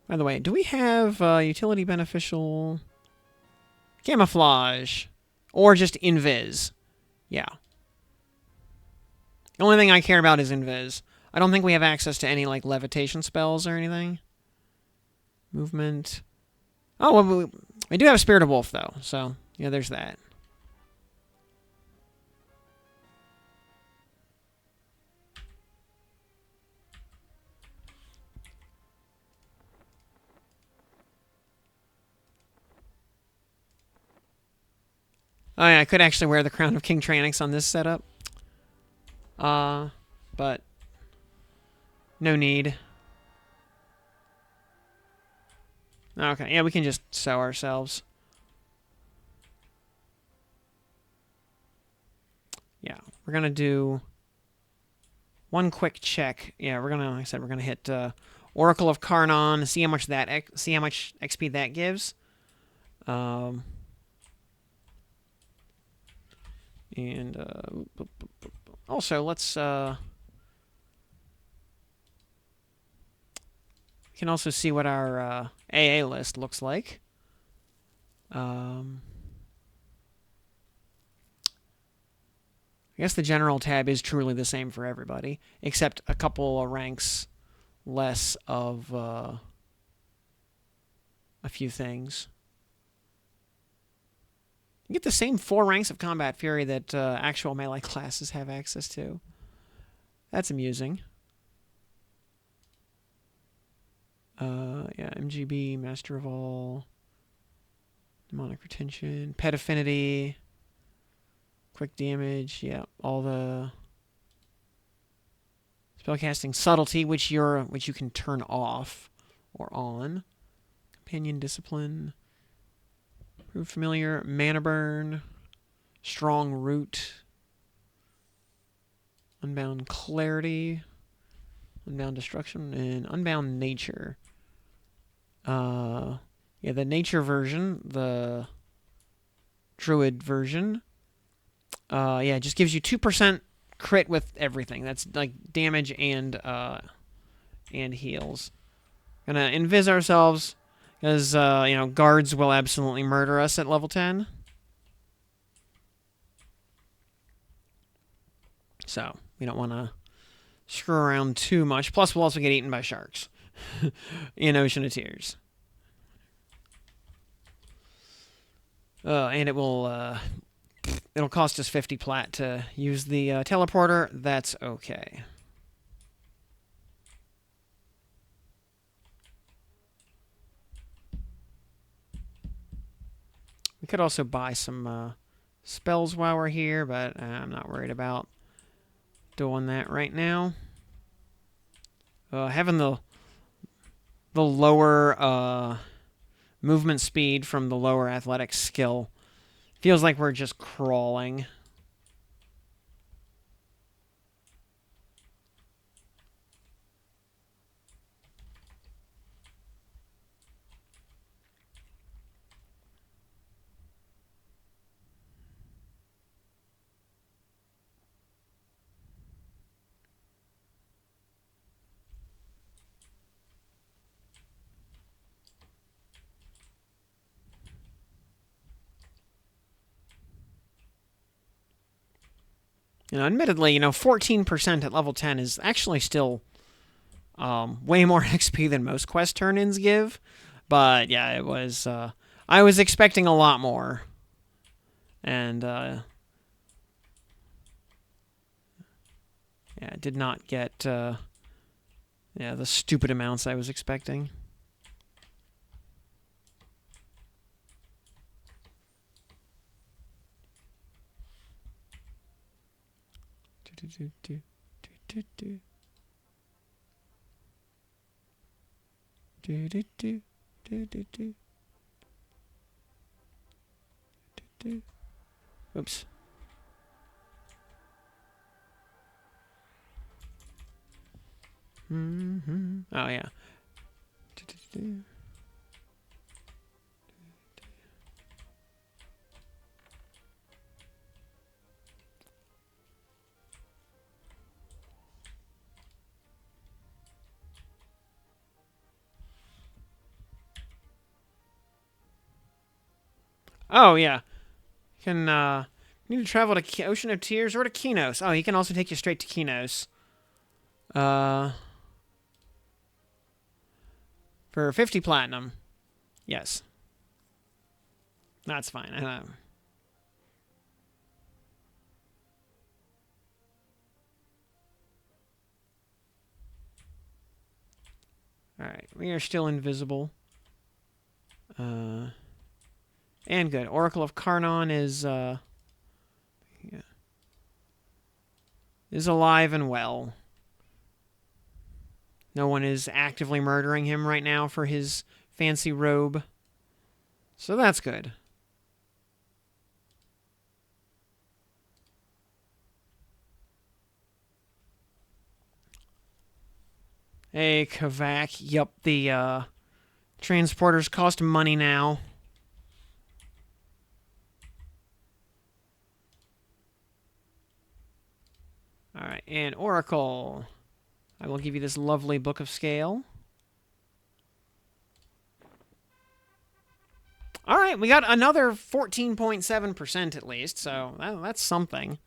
By the way, do we have utility beneficial camouflage or just invis? Yeah. The only thing I care about is invis. I don't think we have access to any like levitation spells or anything. Movement. Oh, well, we do have Spirit of Wolf though, so yeah, there's that. Oh yeah, I could actually wear the Crown of King Tranix on this setup. But no need. Okay, yeah, we can just sew ourselves. Yeah, we're gonna do one quick check. Yeah, we're gonna, like I said, we're gonna hit Oracle of Karnon, see how much XP that gives. And also, let's we can also see what our AA list looks like. I guess the general tab is truly the same for everybody, except a couple of ranks less of a few things. You get the same 4 ranks of Combat Fury that actual melee classes have access to. That's amusing. Yeah, MGB, Master of All, Demonic Retention, Pet Affinity, Quick Damage, yeah, all the spellcasting Subtlety, which you can turn off or on. Companion Discipline, Prove Familiar, Mana Burn, Strong Root, Unbound Clarity, Unbound Destruction, and Unbound Nature. Yeah, the Nature version, the druid version. Yeah, it just gives you 2% crit with everything. That's like damage and heals. Gonna invis ourselves because guards will absolutely murder us at level 10. So we don't want to screw around too much. Plus, we'll also get eaten by sharks in Ocean of Tears. And it'll cost us 50 plat to use the teleporter. That's okay. We could also buy some spells while we're here, but I'm not worried about doing that right now. Having the lower movement speed from the lower athletic skill feels like we're just crawling. Admittedly, 14% at level 10 is actually still way more XP than most quest turn-ins give. But yeah, it was. I was expecting a lot more, and yeah, I did not get the stupid amounts I was expecting. Oops. Oh yeah. Oh yeah. Can need to travel to Ocean of Tears or to Kinos. Oh, he can also take you straight to Kinos. For 50 platinum. Yes. That's fine. Alright, we are still invisible. And good. Oracle of Karnon is alive and well. No one is actively murdering him right now for his fancy robe. So that's good. Hey, Kavak. Yup, the transporters cost money now. Alright, and Oracle. I will give you this lovely Book of Scale. Alright, we got another 14.7% at least, so that's something.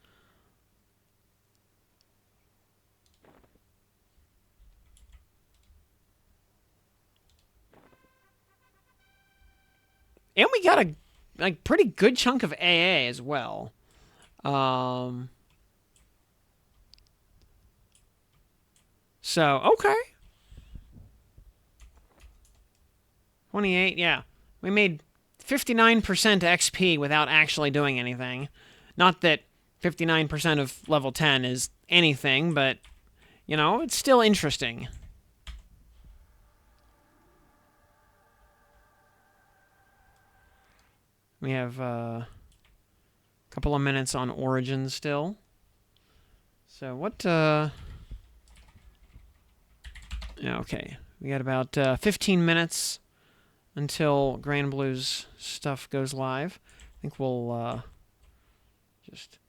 And we got a pretty good chunk of AA as well. So, okay. 28, yeah. We made 59% XP without actually doing anything. Not that 59% of level 10 is anything, but, it's still interesting. We have a couple of minutes on Origin still. So what, yeah, okay. We got about 15 minutes until Grand Blue's stuff goes live. think we'll just